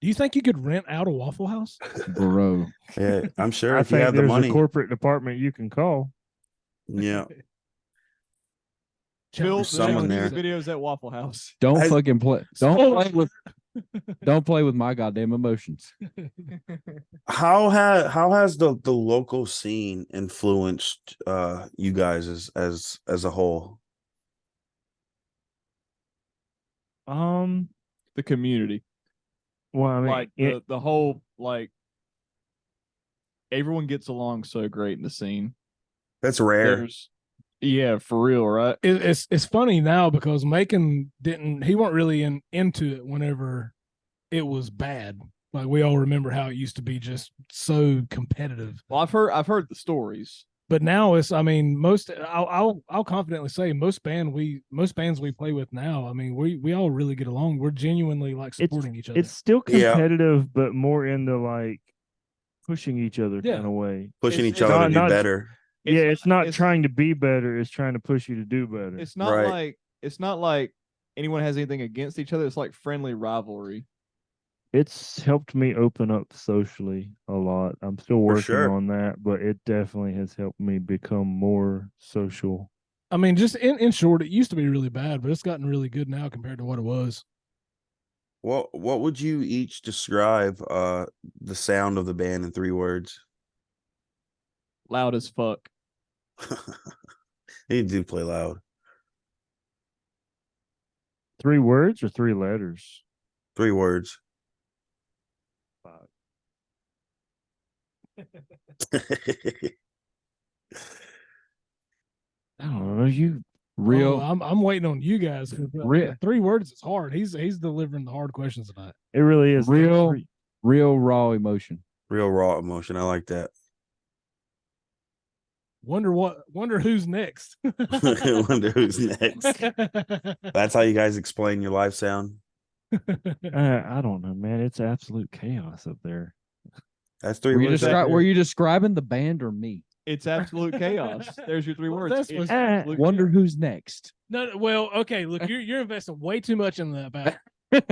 Do you think you could rent out a Waffle House? Bro. Yeah, I'm sure I if you think have the there's money. a corporate department you can call. Yeah. Build someone music there. videos at Waffle House. Don't I- fucking play. Don't play with my goddamn emotions. How has the local scene influenced you guys as a whole? The community. Well, I mean, Like the whole like everyone gets along so great in the scene. That's rare. Yeah, for real, right? It's funny now because Macon he weren't really into it whenever it was bad. Like we all remember how it used to be just so competitive. Well, I've heard the stories. But now I'll confidently say most bands we play with now, I mean, we all really get along. We're genuinely like supporting each other. it's still Yeah. competitive, but more into like pushing each other Yeah. kind of way. Pushing It's each other to not- be not- better. It's not it's- trying to be better, it's trying to push you to do better. It's not Right. like anyone has anything against each other. It's like friendly rivalry. It's helped me open up socially a lot. I'm still working sure. on that, but it definitely has helped me become more social. I mean, just in short, it used to be really bad, but it's gotten really good now compared to what it was. What would you each describe the sound of the band in 3 words? Loud as fuck. They do play loud. 3 words or 3 letters? 3 words. I don't know. You Real. Oh, I'm waiting on you guys. 'Cause, Real. 3 words is hard. He's delivering the hard questions tonight. it really is Real. Real raw emotion. Real raw emotion. I like that. Wonder who's next. Wonder who's next. That's how you guys explain your live sound. I don't know, man. It's absolute chaos up there. That's 3 Were you, words. were you describing the band or me? It's absolute chaos. There's your 3 Well, words. that's It's what's- absolute Wonder chaos. who's next. No, well, okay. Look, you're investing way too much in that. God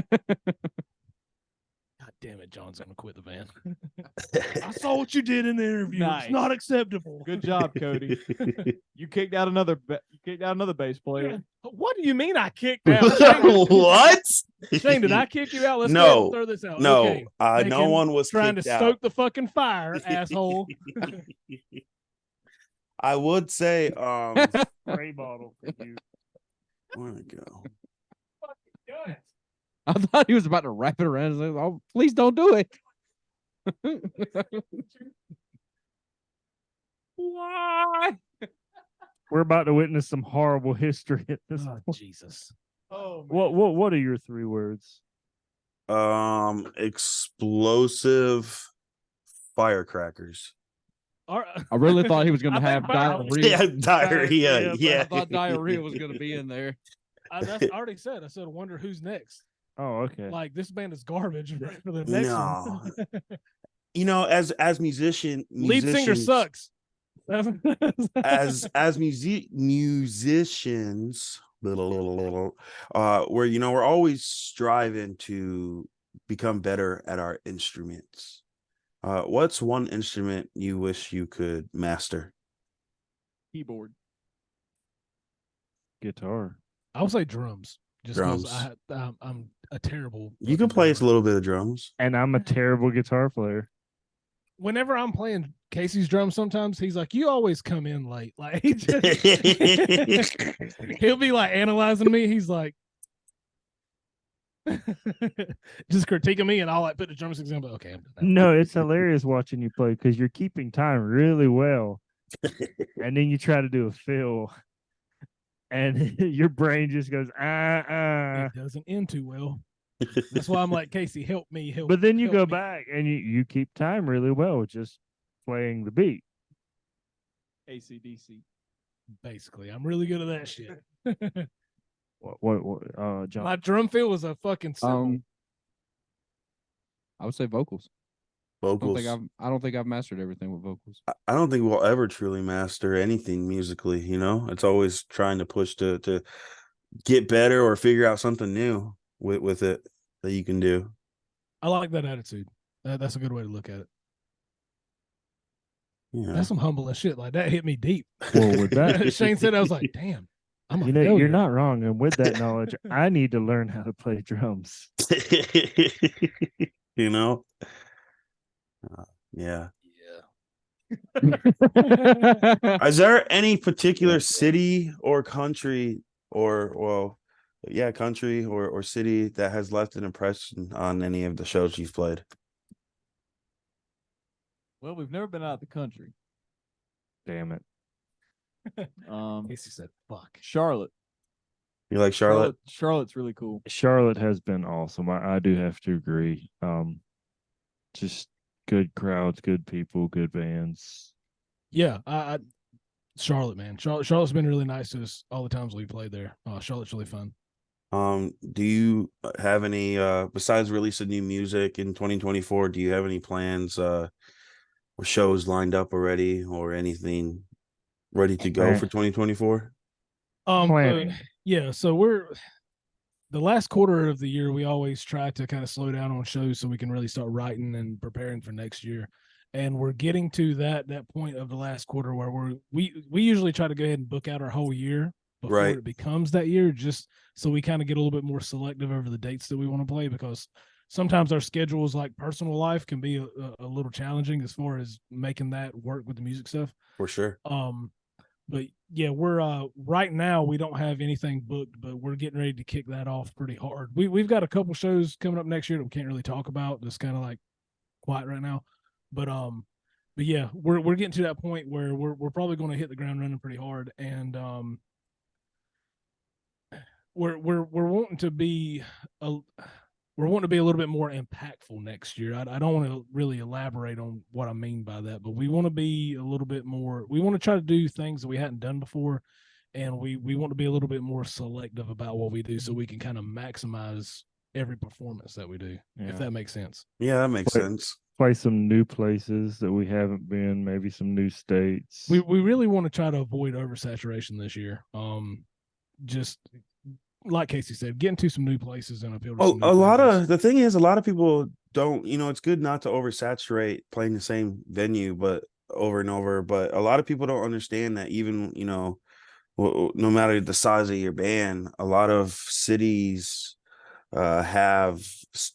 Damn it, John's gonna quit the band. I saw what you did in the interview. Nice. It's not acceptable. Good job, Cody. You kicked out another bass player. What do you mean I kicked out? Shane, What? Shane, did I kick you out? Let's go No. ahead and throw this out. No, Okay. no Thinking, one was trying to kicked out. stoke the fucking fire, asshole. I would say, Spray bottle for you. where'd it go? I thought he was about to wrap it around. His leg. Oh, please don't do it. Why? We're about to witness some horrible history at this Oh, point. Jesus. Oh, What are your 3 words? Explosive firecrackers. All I right. really thought he was going I to think have violence- diarrhea. Yeah, diarrhea. Diarrhea, Yeah. I thought diarrhea was going to be in there. I already said. I said, I wonder who's next. Oh, okay. Like, this band is garbage for the next No. one. You know, as Lead singer musicians, sucks. as musicians, we're always striving to become better at our instruments. What's one instrument you wish you could master? keyboard. Guitar. I would say drums. Just because Drums. I'm a terrible. You can fucking play a drummer. little bit of drums. And I'm a terrible guitar player. Whenever I'm playing Casey's drums, sometimes he's like, "You always come in late." Like he just, he'll be like analyzing me. He's like, just critiquing me, and I'll like put the drum sticks in. But okay, I'm done now. No, it's hilarious watching you play because you're keeping time really well. And then you try to do a fill. And your brain just goes, It doesn't end too well. That's why I'm like, Casey, help me, help. But then you help go me. back and you keep time really well just playing the beat. AC/DC. Basically, I'm really good at that shit. John? My drum fill was a fucking symbol. I would say vocals. Vocals. I don't think I've mastered everything with vocals. I don't think we'll ever truly master anything musically, you know? It's always trying to push to get better or figure out something new with it that you can do. I like that attitude. That's a good way to look at it. Yeah. That's some humbling shit. Like that hit me deep. Well, with that, Shane said, I was like, damn, I'm a you know, failure. you're not wrong. And with that knowledge, I need to learn how to play drums. You know? Yeah. Yeah. Is there any particular city or country country or city that has left an impression on any of the shows you've played? Well, we've never been out of the country. Damn it. Casey said, fuck. Charlotte. You like Charlotte? Charlotte's really cool. Charlotte has been awesome. I do have to agree. Just good crowds, good people, good bands. Yeah, I Charlotte, man. Charlotte's been really nice to us all the times we played there. Charlotte's really fun. Do you have any besides releasing new music in 2024, do you have any plans or shows lined up already or anything ready to go for 2024? Planning. Yeah, so we're the last quarter of the year, we always try to kind of slow down on shows so we can really start writing and preparing for next year. And we're getting to that point of the last quarter where we usually try to go ahead and book out our whole year before Right. it becomes that year, just so we kind of get a little bit more selective over the dates that we want to play, because sometimes our schedules, like personal life, can be a little challenging as far as making that work with the music stuff. For sure. But yeah, we're right now we don't have anything booked, but we're getting ready to kick that off pretty hard. We've got a couple shows coming up next year that we can't really talk about. Just kind of like quiet right now. But yeah, we're getting to that point where we're probably going to hit the ground running pretty hard, and we're wanting to be a little bit more impactful next year. I don't want to really elaborate on what I mean by that, but we want to be a little bit more, we want to try to do things that we hadn't done before. And we want to be a little bit more selective about what we do so we can kind of maximize every performance that we do, Yeah. if that makes sense. Yeah, that makes sense. Play some new places that we haven't been, maybe some new states. We really want to try to avoid oversaturation this year. Just like Casey said, getting to some new places and appeal to Oh, some new a lot fans. of the thing is, a lot of people don't. It's good not to oversaturate playing the same venue, but over and over. But a lot of people don't understand that even no matter the size of your band, a lot of cities have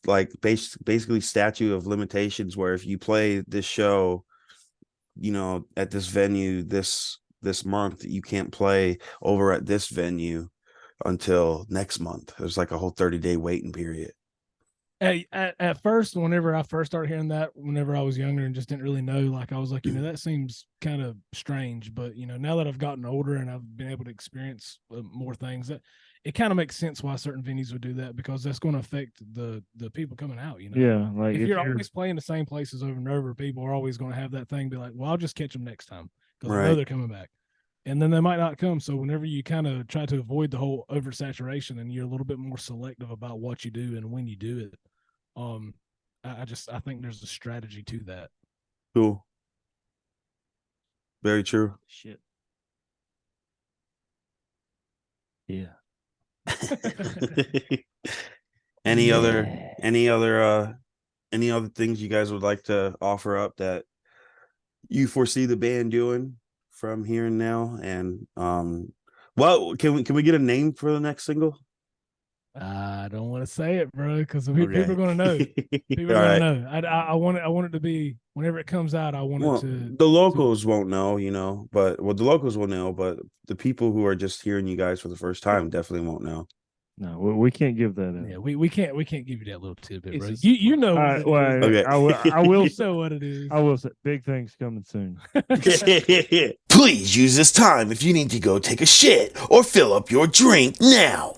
like basically statute of limitations where if you play this show, at this venue this month, you can't play over at this venue until next month. There's like a whole 30-day waiting period. At first, whenever I first started hearing that, whenever I was younger and just didn't really know, like I was like, that seems kind of strange. But now that I've gotten older and I've been able to experience more things, it kind of makes sense why certain venues would do that, because that's going to affect the people coming out. Yeah, like if you're always playing the same places over and over, people are always going to have that thing, be like, well, I'll just catch them next time because I know they're coming back. And then they might not come. So whenever you kind of try to avoid the whole oversaturation and you're a little bit more selective about what you do and when you do it, I think there's a strategy to that. Cool. Very true. Shit. Yeah. Any other things you guys would like to offer up that you foresee the band doing from here and now? And well, can we get a name for the next single? I don't want to say it, bro, because people are going to know. People are going to know. I want it to be, whenever it comes out, I want it to. The locals won't know, but the locals will know, but the people who are just hearing you guys for the first time definitely won't know. No, we can't give that up. Yeah, we can't give you that little tidbit, bro. You know what it is. Okay. I will know what it is. I will say big things coming soon. Please use this time if you need to go take a shit or fill up your drink now.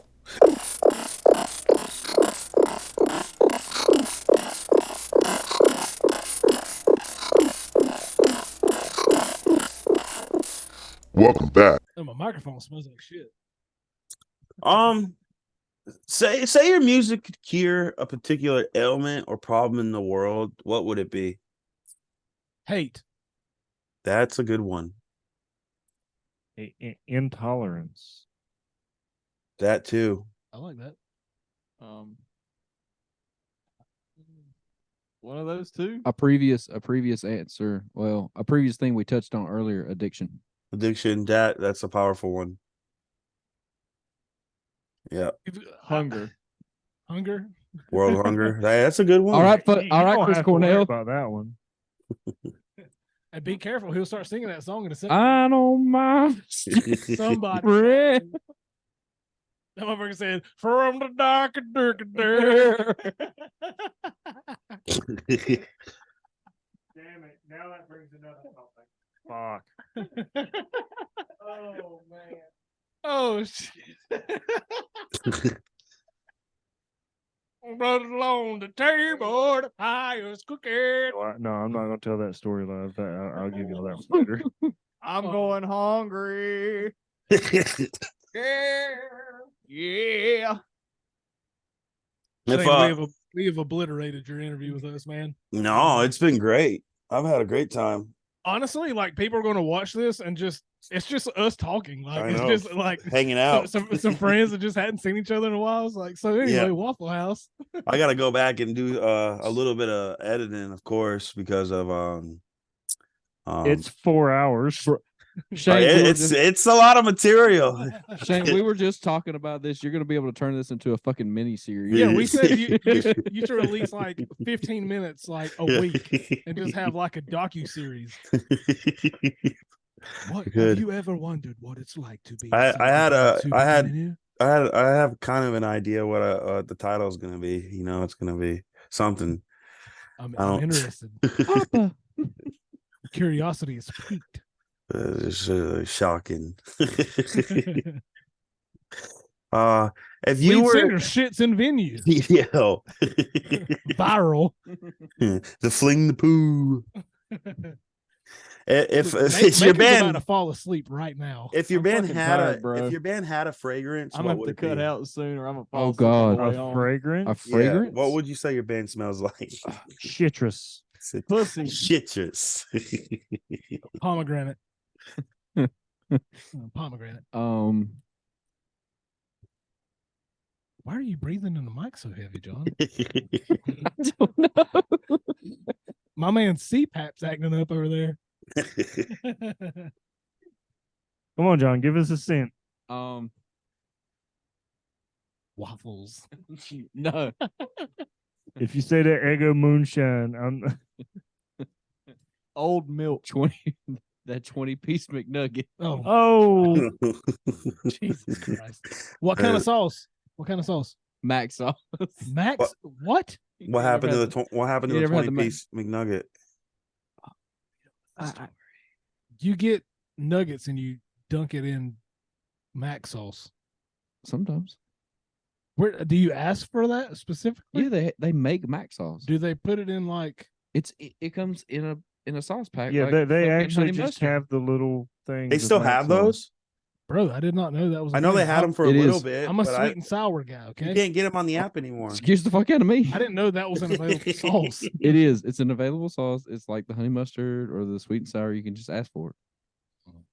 Welcome back. Oh, my microphone smells like shit. Say your music could cure a particular ailment or problem in the world, what would it be? Hate. That's a good one. Intolerance. That too. I like that. One of those two. A previous answer. Well, a previous thing we touched on earlier, addiction. Addiction, that's a powerful one. Yeah. Hunger. Hunger. World hunger. That's a good one. All right, You all right, don't Chris have to worry Cornell. about that one. And be careful, he'll start singing that song in a second. I don't mind. Somebody. Friend. That motherfucker said, "From the dark and dark and dark." Damn it! Now that brings another topic. Fuck. Oh man. Oh shit. Right along the table, the fire's cooking. No, I'm not gonna tell that story live. I'll give you all that one later. I'm going hungry. Yeah. I think we have obliterated your interview with us, man. No, it's been great. I've had a great time. Honestly, like, people are going to watch this and it's just us talking. Like, it's just like hanging out. Some friends that just hadn't seen each other in a while. It's like, so anyway, Yeah. Waffle House. I got to go back and do a little bit of editing, of course, because of It's 4 hours. Shane, it's a lot of material. Shane, we were just talking about this. You're going to be able to turn this into a fucking mini series. Yeah, we said you should release like 15 minutes like a week and just have like a docu-series. What have you ever wondered what it's like to be? I have kind of an idea what the title is going to be. It's going to be something. I'm interested. Papa. Curiosity is piqued. It's shocking. If Lead you were singer shits in venue. Yo. Viral. The fling the poo. If your Macon's band about to fall asleep right now. if your I'm band fucking had tired, a bro. if your band had a fragrance, I'm what gonna would have to it cut be? out soon, or I'm gonna Oh, fall asleep God. on the way A home. fragrance. A fragrance? Yeah. What would you say your band smells like? Citrus. Pussy. Citrus. Pomegranate. Pomegranate. Why are you breathing in the mic so heavy, John? I don't know. My man CPAP's acting up over there. Come on, John, give us a scent. Waffles. No. If you say that Eggo moonshine, I'm Old milk. 20-piece McNugget. Oh, oh Jesus Christ. What kind of sauce? What kind of sauce? Mac sauce. Max? What? What happened to the what happened to you the never had the 20-piece McNugget? You get nuggets and you dunk it in Mac sauce. Sometimes. Where do you ask for that specifically? Yeah, they make Mac sauce. Do they put it in like It comes in a sauce pack. yeah, like they fucking actually honey just mustard. have the little things. They of still Mac have sauce. those? bro? I did not know that was. I know they had them for a It little is. bit. I'm a but sweet and sour guy. you Okay, can't get them on the app anymore. Excuse the fuck out of me. I didn't know that was an available sauce. It is. It's an available sauce. It's like the honey mustard or the sweet and sour. You can just ask for it.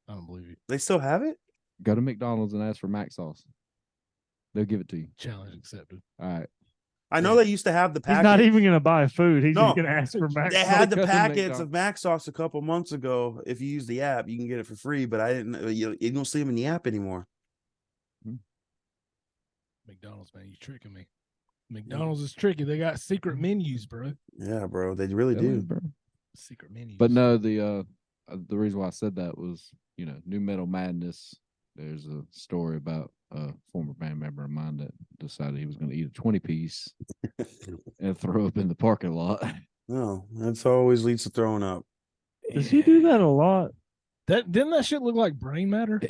I don't believe you. They still have it? Go to McDonald's and ask for Mac sauce. They'll give it to you. Challenge accepted. All right. I know they used to have the He's packets. not even gonna buy food. He's No. just gonna ask for Mac They sauce. had the Go to packets McDonald's. of Mac sauce a couple months ago. If you use the app, you can get it for free. But I didn't. You don't see them in the app anymore. McDonald's, man, you tricking me. McDonald's is tricky. They got secret menus, bro. Yeah, bro, they really Really, do. bro. Secret menus. But no, the reason why I said that was, New Metal Madness. There's a story about a former band member of mine that decided he was going to eat a 20-piece and throw up in the parking lot. No, that's always leads to throwing up. Does he do that a lot? that didn't that shit look like brain matter?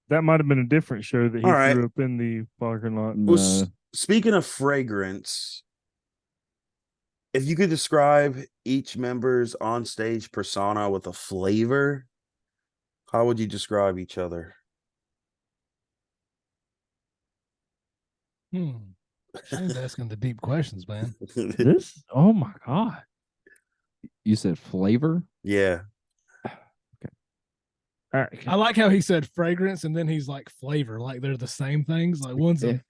That might have been a different show that he All right. threw up in the parking lot. Well, No. speaking of fragrance, if you could describe each member's on-stage persona with a flavor, how would you describe each other? Shane's asking the deep questions, man. This, oh my god! You said flavor? Yeah. I like how he said fragrance and then he's like flavor, like they're the same things. Like one's Yeah. a.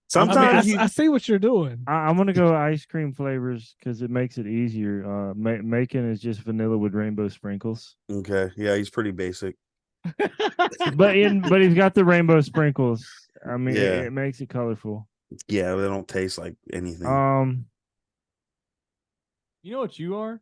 Sometimes I see what you're doing. I'm gonna go ice cream flavors because it makes it easier. Macon is just vanilla with rainbow sprinkles, okay. Yeah, he's pretty basic. but he's got the rainbow sprinkles. I mean, Yeah. it makes it colorful. Yeah, they don't taste like anything. You know what you are?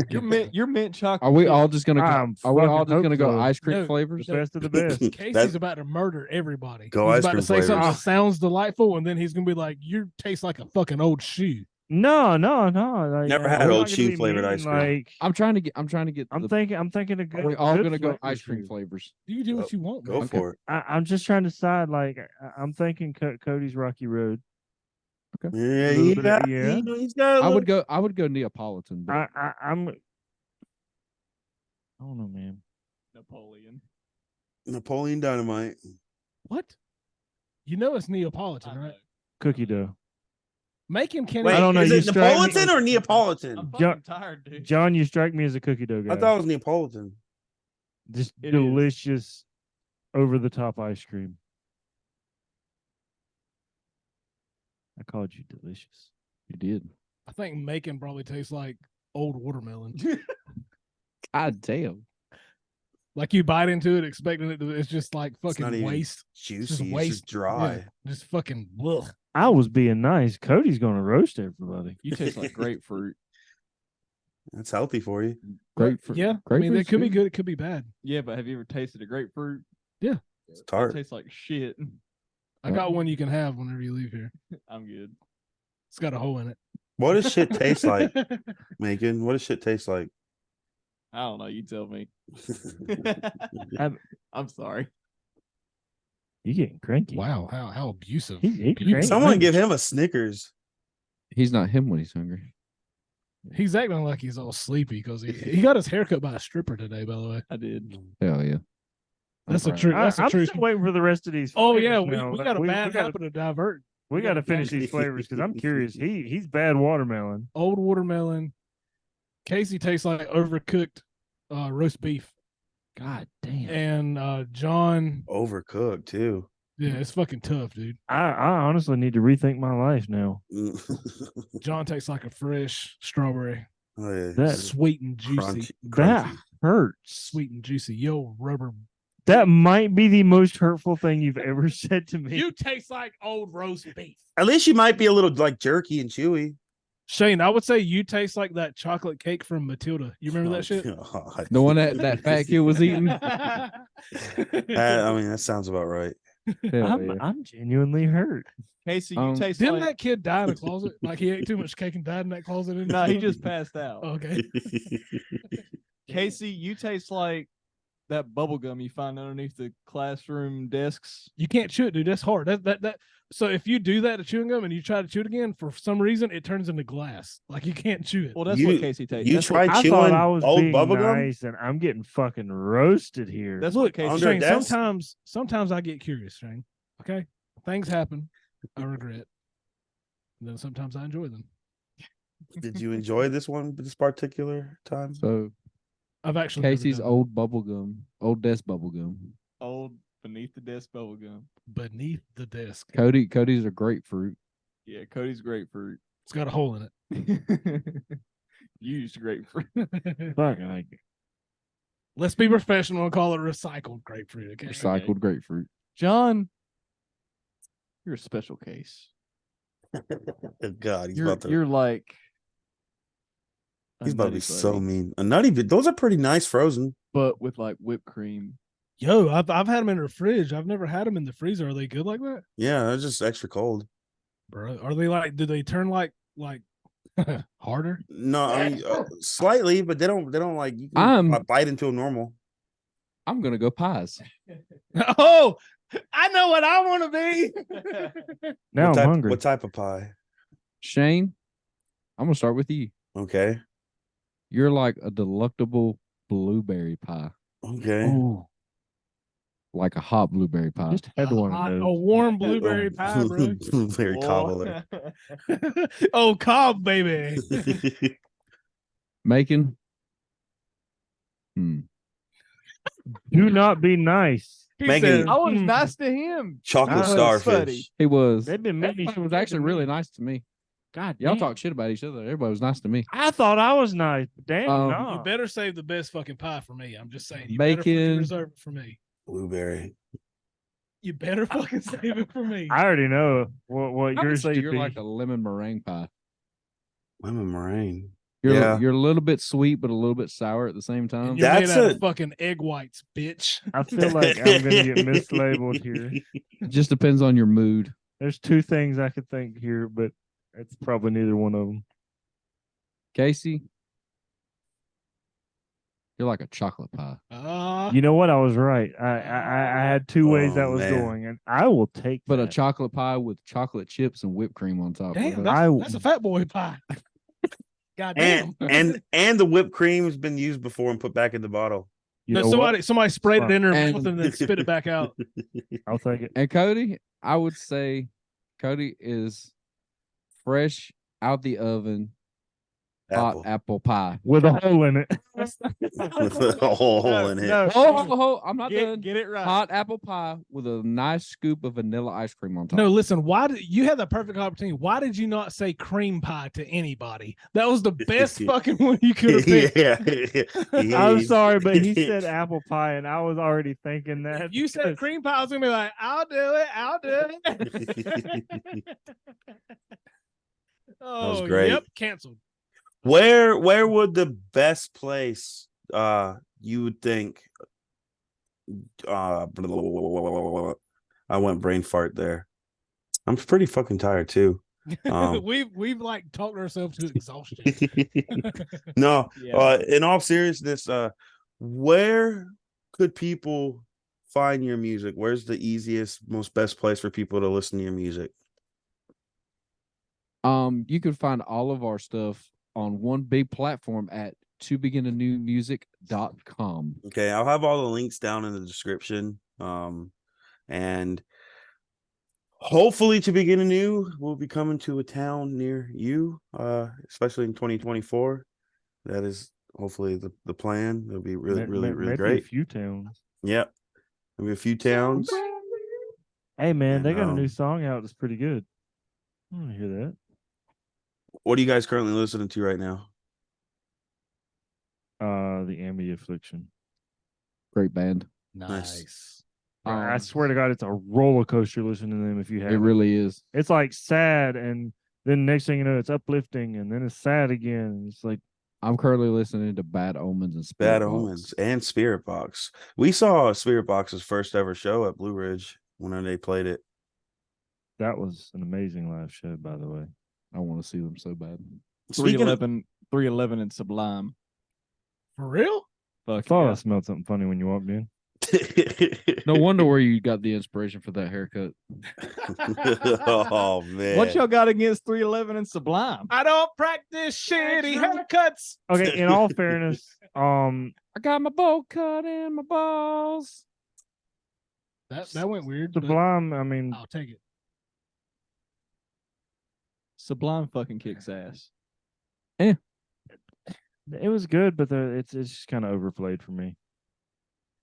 You're mint chocolate. Are we all just gonna I'm go? Are we all fucking just gonna go hope so. ice cream No, flavors? The best of the best. Casey's That- about to murder everybody. Go he's ice about to cream say something flavors. that sounds delightful, and then he's gonna be like, "You taste like a fucking old shoe." No. Like, Never I'm had not old gonna shoe be flavored mean, ice cream. Like I'm trying to get. I'm the- thinking of good. Are we all good gonna go flavors ice cream here. flavors? You can do what you want. Go man. for it. I'm just trying to decide. Like I'm thinking Cody's Rocky Road. Yeah, little he bit of- got, yeah. he's got a I would little- go. I would go Neapolitan. But I don't know, man. Napoleon. Dynamite. What? You know it's Neapolitan, right? Cookie dough. Macon can't. Wait, I don't know, is you it strike me- Neapolitan or Neapolitan? I'm Jo- fucking tired, dude. John, you strike me as a cookie dough guy. I thought it was Neapolitan. Just It is. delicious, over the top ice cream. I called you delicious. you did. I think Macon probably tastes like old watermelon. God damn. Like you bite into it, expecting it to. It's just like not fucking even waste. Juicy. It's waste. just dry. Yeah, just fucking. Ugh. I was being nice. Cody's gonna roast everybody. You taste like grapefruit. That's healthy for you. Grapefruit. Yeah, I mean, that Grapefruit's could be good. It could be bad. Yeah, but have you ever tasted a grapefruit? It's It tart. tastes like shit. I got one you can have whenever you leave here. I'm good. It's got a hole in it. What does shit taste like, Macon? What does shit taste like? I don't know. You tell me. Have- I'm sorry. You getting cranky? Wow, how abusive. He You- cranky. Someone give him a Snickers. He's not him when he's hungry. He's acting like he's all sleepy because he got his haircut by a stripper today. By the way, I did. Hell yeah. that's a proud. true. That's a I'm true. still waiting for the rest of these. Oh flavors yeah, now. we got a bad gotta- habit of divert. We got to finish these flavors because I'm curious. He's bad watermelon. Old watermelon. Casey tastes like overcooked roast beef, God damn. and John. Overcooked too. Yeah, it's fucking tough, dude. I honestly need to rethink my life now. John tastes like a fresh strawberry, Oh, yeah. That- sweet and juicy. Crunchy. That hurts. Sweet and juicy. Yo, rubber. That might be the most hurtful thing you've ever said to me. You taste like old roast beef. At least you might be a little like jerky and chewy. Shane, I would say you taste like that chocolate cake from Matilda. You remember that shit? God. The one that fat kid was eating. I mean, that sounds about right. Hell yeah. I'm genuinely hurt. Casey, you taste Didn't like that kid die in a closet? Like he ate too much cake and died in that closet? no, he just passed out. Okay. Casey, you taste like that bubble gum you find underneath the classroom desks. You can't chew it, dude. That's hard. That. So if you do that to chewing gum and you try to chew it again, for some reason it turns into glass. Like you can't chew it. Well, that's You- what Casey tastes. You That's try what, I chewing thought I was old being bubble gum? nice, and I'm getting fucking roasted here. that's Look, what Casey under a Shane, desk? sometimes I get curious, Shane. Okay, things happen. I regret. And then sometimes I enjoy them. Did you enjoy this one this particular time? So I've actually never Casey's done that. old bubble gum, old desk bubble gum. old beneath the desk bubble gum. Beneath the desk. Cody's a grapefruit. Yeah, Cody's grapefruit. It's got a hole in it. You used grapefruit. Fuck, I Let's be professional and call it recycled grapefruit. Okay. Recycled grapefruit. John, you're a special case. God, he's You're about to you're like a he's about to Nutty be so Buddy, mean. A nutty bit. Those are pretty nice frozen. but with like whipped cream. Yo, I've had them in the fridge. I've never had them in the freezer. Are they good like that, Yeah, they're just extra cold. bro? Are they like? Do they turn like harder? No, I mean slightly, but they don't like you I'm- can bite into a normal. I'm gonna go pies. Oh, I know what I want to be. now What I'm type, hungry. What type of pie? Shane, I'm gonna start with you. Okay. You're like a delectable blueberry pie, Okay. Oh, like a hot blueberry pie. just had one Hot- of a those. warm blueberry pie, bro. Blueberry cobbler. Oh, cob, baby. Macon. Do not be nice. He Megan- said, I was "Hmm." nice to him. Chocolate Nice, starfish. buddy. He was. They've been mean. Everybody was actually really nice to me. God, Y'all damn. talk shit about each other. Everybody was nice to me. I thought I was nice. But damn, Um, You no. better save the best fucking pie for me. I'm just saying. You better fucking Bacon. reserve it for me. Blueberry. You better fucking save it for me. I already know what I would yours say should you're be. like a lemon meringue pie. Lemon meringue. You're Yeah. you're a little bit sweet, but a little bit sour at the same time. You're made That's out a- of fucking egg whites, bitch. I feel like I'm gonna get mislabeled here. It just depends on your mood. There's two things I could think here, but it's probably neither one of them. Casey, you're like a chocolate pie. You know what? I was right. I had two ways Oh, that was man. going, and I will take But a that. chocolate pie with chocolate chips and whipped cream on top. damn, of it. that's a fat boy pie. God damn. And the whipped cream has been used before and put back in the bottle. You No, know what? somebody sprayed it in her And- mouth and then spit it back out. I'll take it. And Cody, I would say Cody is fresh out the oven, hot apple pie. With a hole in it. With a hole in it. Oh, I'm not Get, done. get it right. Hot apple pie with a nice scoop of vanilla ice cream on top. No, listen, why did you had the perfect opportunity? Why did you not say cream pie to anybody? That was the best fucking one you could have picked. Yeah. I'm sorry, but he said apple pie, and I was already thinking that. If you said because- cream pie, I was gonna be like, I'll do it, I'll do it. Oh, great. Yep, canceled. Where would the best place you would think I went brain fart there. I'm pretty fucking tired too. We've like talked ourselves to exhaustion. No, Yeah. in all seriousness, where could people find your music? Where's the easiest, most best place for people to listen to your music? You can find all of our stuff on one big platform at tobeginanewmusic.com. Okay, I'll have all the links down in the description. And hopefully To Begin Anew will be coming to a town near you, especially in 2024. That is hopefully the plan. It'll be really maybe really a great. few towns. Yep. Maybe a few towns. Hey man, And, they got a new song out that's pretty good. I want to hear that. What are you guys currently listening to right now? The Amity Affliction. Great band. Nice. I swear to God, it's a roller coaster listening to them. If you have It really is. it's like sad, and then next thing you know, it's uplifting, and then it's sad again. It's like I'm currently listening to Bad Omens and Spirit Bad Box. Omens and Spirit Box. We saw Spirit Box's first ever show at Blue Ridge when they played it. that was an amazing live show, by the way. I want to see them so bad. Speaking of 311 and Sublime. For real? I Fuck thought yeah. I smelled something funny when you walked in. No wonder where you got the inspiration for that haircut. Oh man. What y'all got against 311 and Sublime? I don't practice shitty haircuts. Okay, in all fairness, I got my bowl cut in my balls. That went weird. but Sublime, I mean, I'll take it. Sublime fucking kicks ass. it was good, but it's just kind of overplayed for me.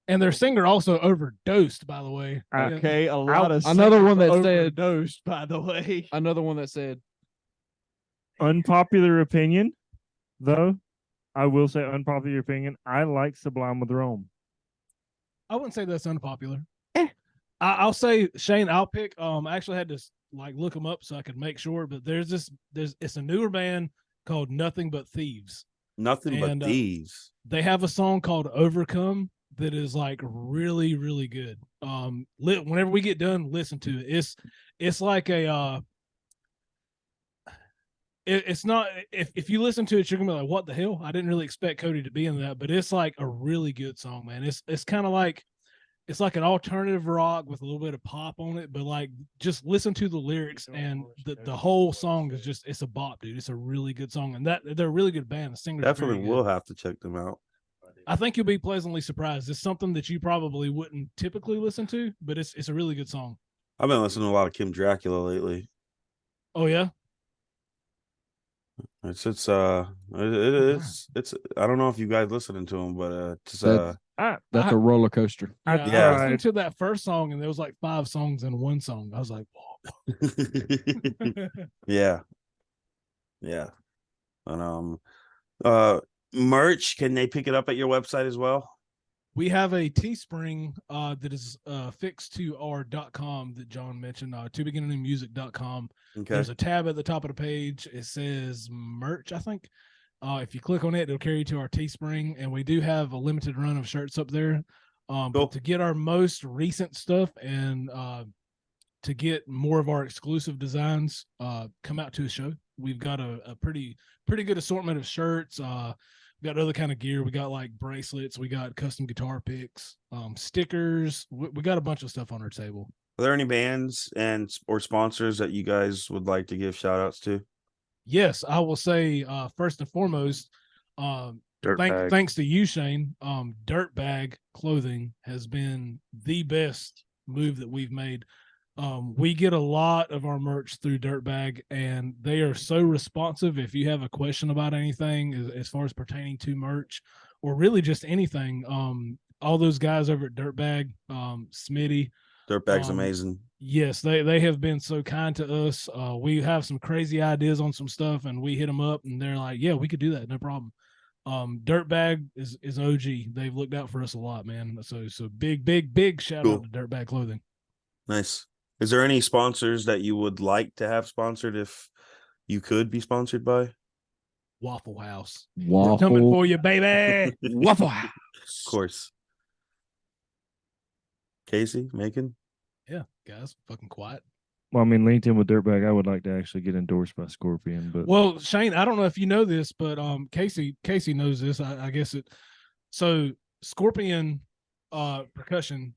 And their singer also overdosed, by the way. Okay, a lot of another one singers that said- overdosed, by the way. Another one that said, Unpopular opinion, though, I will say unpopular opinion. I like Sublime with Rome. I wouldn't say that's unpopular. I'll say, Shane, I'll pick. I actually had to like look them up so I could make sure, but it's a newer band called Nothing But Thieves. Nothing And, but thieves. They have a song called Overcome that is like really, really good. Whenever we get done, listen to it. It's like a it's not, if you listen to it, you're gonna be like, what the hell? I didn't really expect Cody to be in that, but it's like a really good song, man. It's kind of like, it's like an alternative rock with a little bit of pop on it, but like just listen to the lyrics, and the whole song is just, it's a bop, dude. It's a really good song, and they're a really good band. The singer's Definitely very good. will have to check them out. I think you'll be pleasantly surprised. It's something that you probably wouldn't typically listen to, but it's a really good song. I've been listening to a lot of Kim Dracula lately. Oh yeah, It's I don't know if you guys listening to him, but that's a roller coaster. yeah. Yeah. I listened to that first song, and there was like 5 songs in one song. I was like, whoa. yeah. And merch, can they pick it up at your website as well? We have a Teespring that is fixed to our .com that John mentioned, tobeginanewmusic.com. Okay. There's a tab at the top of the page. It says merch, I think. If you click on it, it'll carry you to our Teespring, and we do have a limited run of shirts up there. Cool. But to get our most recent stuff and to get more of our exclusive designs, come out to a show. We've got a pretty good assortment of shirts. We got other kind of gear. We got like bracelets. We got custom guitar picks, stickers. We got a bunch of stuff on our table. Are there any bands or sponsors that you guys would like to give shout outs to? Yes, I will say first and foremost, thanks to you, Shane. Dirtbag Clothing has been the best move that we've made. We get a lot of our merch through Dirtbag, and they are so responsive. If you have a question about anything as far as pertaining to merch or really just anything, all those guys over at Dirtbag, Smitty, Dirtbag's amazing. yes, they have been so kind to us. We have some crazy ideas on some stuff, and we hit them up, and they're like, yeah, we could do that, no problem. Dirtbag is OG. They've looked out for us a lot, man. So big shout out to Dirtbag Clothing. Nice. Is there any sponsors that you would like to have sponsored if you could be sponsored by? Waffle House. Waffle. We're coming for you, baby. Waffle House. Of course. Casey, Macon? Yeah, guys, fucking quiet. Well, I mean, linked in with Dirtbag, I would like to actually get endorsed by Scorpion, but Well, Shane, I don't know if you know this, but Casey knows this. I guess it. So Scorpion percussion,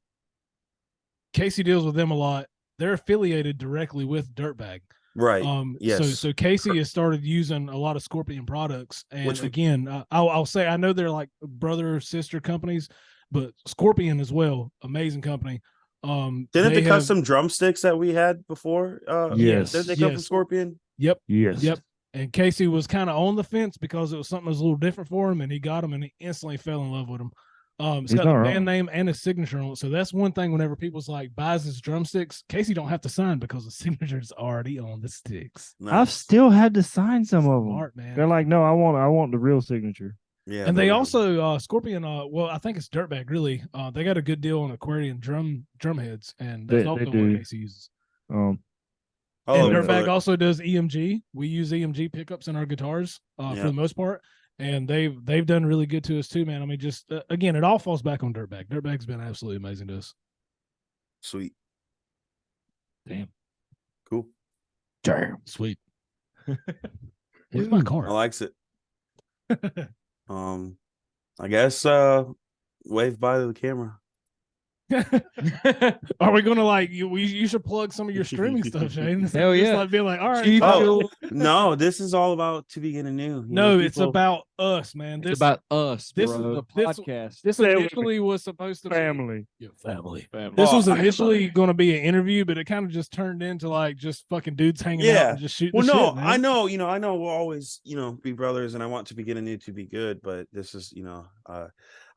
Casey deals with them a lot. They're affiliated directly with Dirtbag. Right. Yes. So Casey has started using a lot of Scorpion products, and Which- again, I'll say I know they're like brother or sister companies, but Scorpion as well, amazing company. Didn't they the have- custom drumsticks that we had before? Yes. Didn't they come from Yes. Scorpion? Yep. yes. Yep. And Casey was kind of on the fence because it was something that was a little different for him, and he got them, and he instantly fell in love with them. It's He's got the not band wrong. name and his signature on it. So that's one thing whenever people's like buys his drumsticks, Casey don't have to sign because the signature's already on the sticks. I've Nice. still had to sign some of them. Smart, man. They're like, no, I want the real signature. Yeah, And the they real- also Scorpion, well, I think it's Dirtbag really. They got a good deal on Aquarian drum heads, and that's They also do. what Casey uses. I And love it. Dirtbag also does EMG. We use EMG pickups in our guitars for Yeah. the most part, and they've done really good to us too, man. I mean, just again, it all falls back on Dirtbag. Dirtbag's been absolutely amazing to us. Sweet. Damn. Cool. Damn. Sweet. Where's my I car? likes it. I guess wave by to the camera. Are we gonna like you should plug some of your streaming stuff, Shane? Hell Just yeah. like being like, all right. Keep bye. Oh, no, this is all about To Begin Anew. You No, know, it's people- about us, man. It's about us, this bro. is The this, podcast. this Family. initially was supposed to be Family. your family. Family. This was Oh, I- initially going to be an interview, but it kind of just turned into like just fucking dudes hanging out Yeah. and just shooting. Well, the no, shit, man. I know, I know we'll always, be brothers, and I want To Begin Anew to be good, but this is,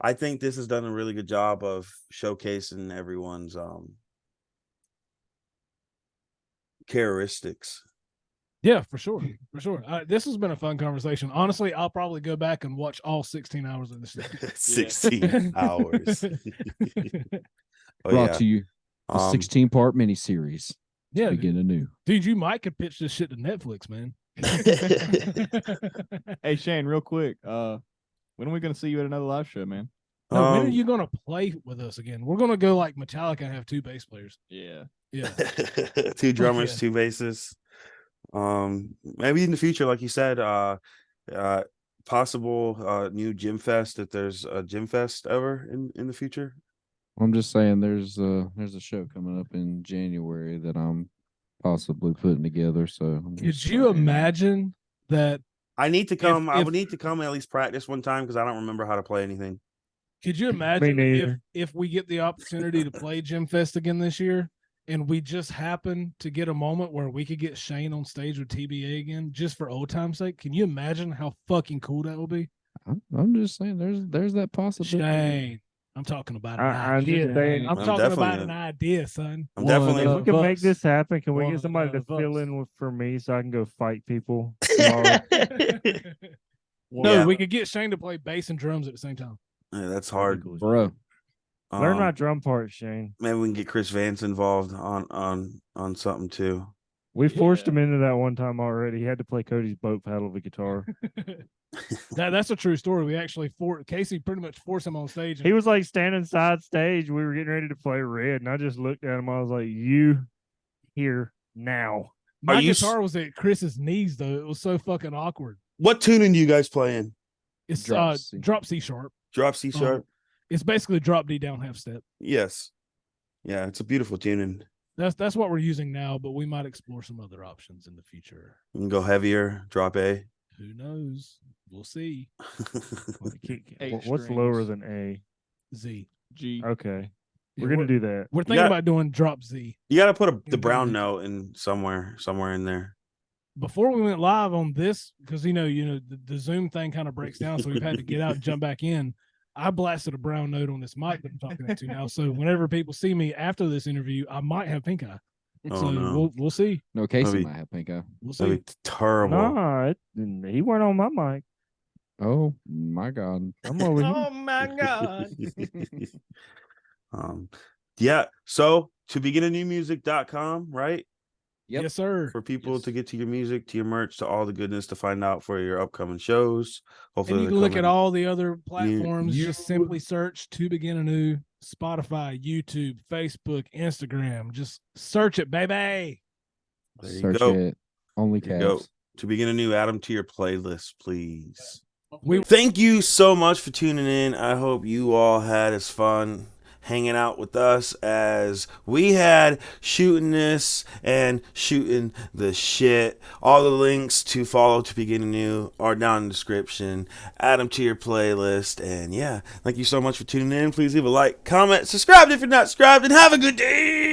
I think this has done a really good job of showcasing everyone's characteristics. Yeah, for sure, for sure. This has been a fun conversation. Honestly, I'll probably go back and watch all 16 hours of this. Thing. 16 hours. Oh, Brought yeah. to you a 16-part miniseries. Yeah, Begin anew. dude, you might could pitch this shit to Netflix, man. Hey Shane, real quick. When are we gonna see you at another live show, man? No, when are you gonna play with us again? We're gonna go like Metallica and have 2 bass players. Yeah. Yeah. 2 drummers, Yeah. 2 basses. Maybe in the future, like you said, possible new gym fest, if there's a gym fest ever in the future. I'm just saying there's a show coming up in January that I'm possibly putting together. So I'm Could just you saying. imagine that? I need to come. I if- would need to come and at least practice one time because I don't remember how to play anything. Could you imagine if, neither. if we get the opportunity to play Gym Fest again this year, and we just happen to get a moment where we could get Shane on stage with TBA again, just for old time's sake? Can you imagine how fucking cool that would be? I'm just saying there's that possibility. Shane, I'm talking about an I'm idea. just saying- I'm I'm talking about definitely an idea, son. I'm One definitely. of If we can make us. this happen, can we One get somebody to of fill us. in for me so I can go fight people tomorrow? No, Yeah. we could get Shane to play bass and drums at the same time. Yeah, that's hard. Bro. Learn my Um, drum part, Shane. Maybe we can get Chris Vance involved on something too. We forced Yeah. him into that one time already. He had to play Cody's boat paddle the guitar. That's a true story. We actually Casey pretty much forced him on stage. And He was like standing side stage. We were getting ready to play Red, and I just looked at him. I was like, "You here now?" my Are you s- guitar was at Chris's knees though. It was so fucking awkward. What tuning do you guys play in? It's Drop C. drop C sharp. Drop C sharp. It's basically drop D down half step. Yes. Yeah, it's a beautiful tuning. That's what we're using now, but we might explore some other options in the future. You can go heavier. Drop A. Who knows? We'll see. Eight What's lower strings. than A? Z. G. Okay, Yeah, we're gonna do that. We're thinking got- about doing drop Z. You got to put the Mhm. brown note in somewhere in there. Before we went live on this, because the Zoom thing kind of breaks down, so we've had to get out and jump back in. I blasted a brown note on this mic that I'm talking into now. So whenever people see me after this interview, I might have pink eye. Oh, so no. we'll see. No, Casey Maybe- might have pink eye. We'll see. That'd be terrible. Nah, he weren't on my mic. Oh my God. I'm over here. Oh my god. Yeah. So to begin music.com, right? Yep. Yes, sir. For people Yes. to get to your music, to your merch, to all the goodness, to find out for your upcoming shows. Hopefully, And you they're can look at coming. all the other platforms. you- Just simply search To Begin Anew, Spotify, YouTube, Facebook, Instagram. Just search it, baby. There you Search go. it. Only There you go. caps. To begin a new, add them to your playlist, please. We Thank you so much for tuning in. I hope you all had as fun hanging out with us as we had shooting this and shooting the shit. All the links to follow To Begin Anew are down in the description. Add them to your playlist. And yeah, thank you so much for tuning in. Please leave a like, comment, subscribe if you're not subscribed, and have a good day.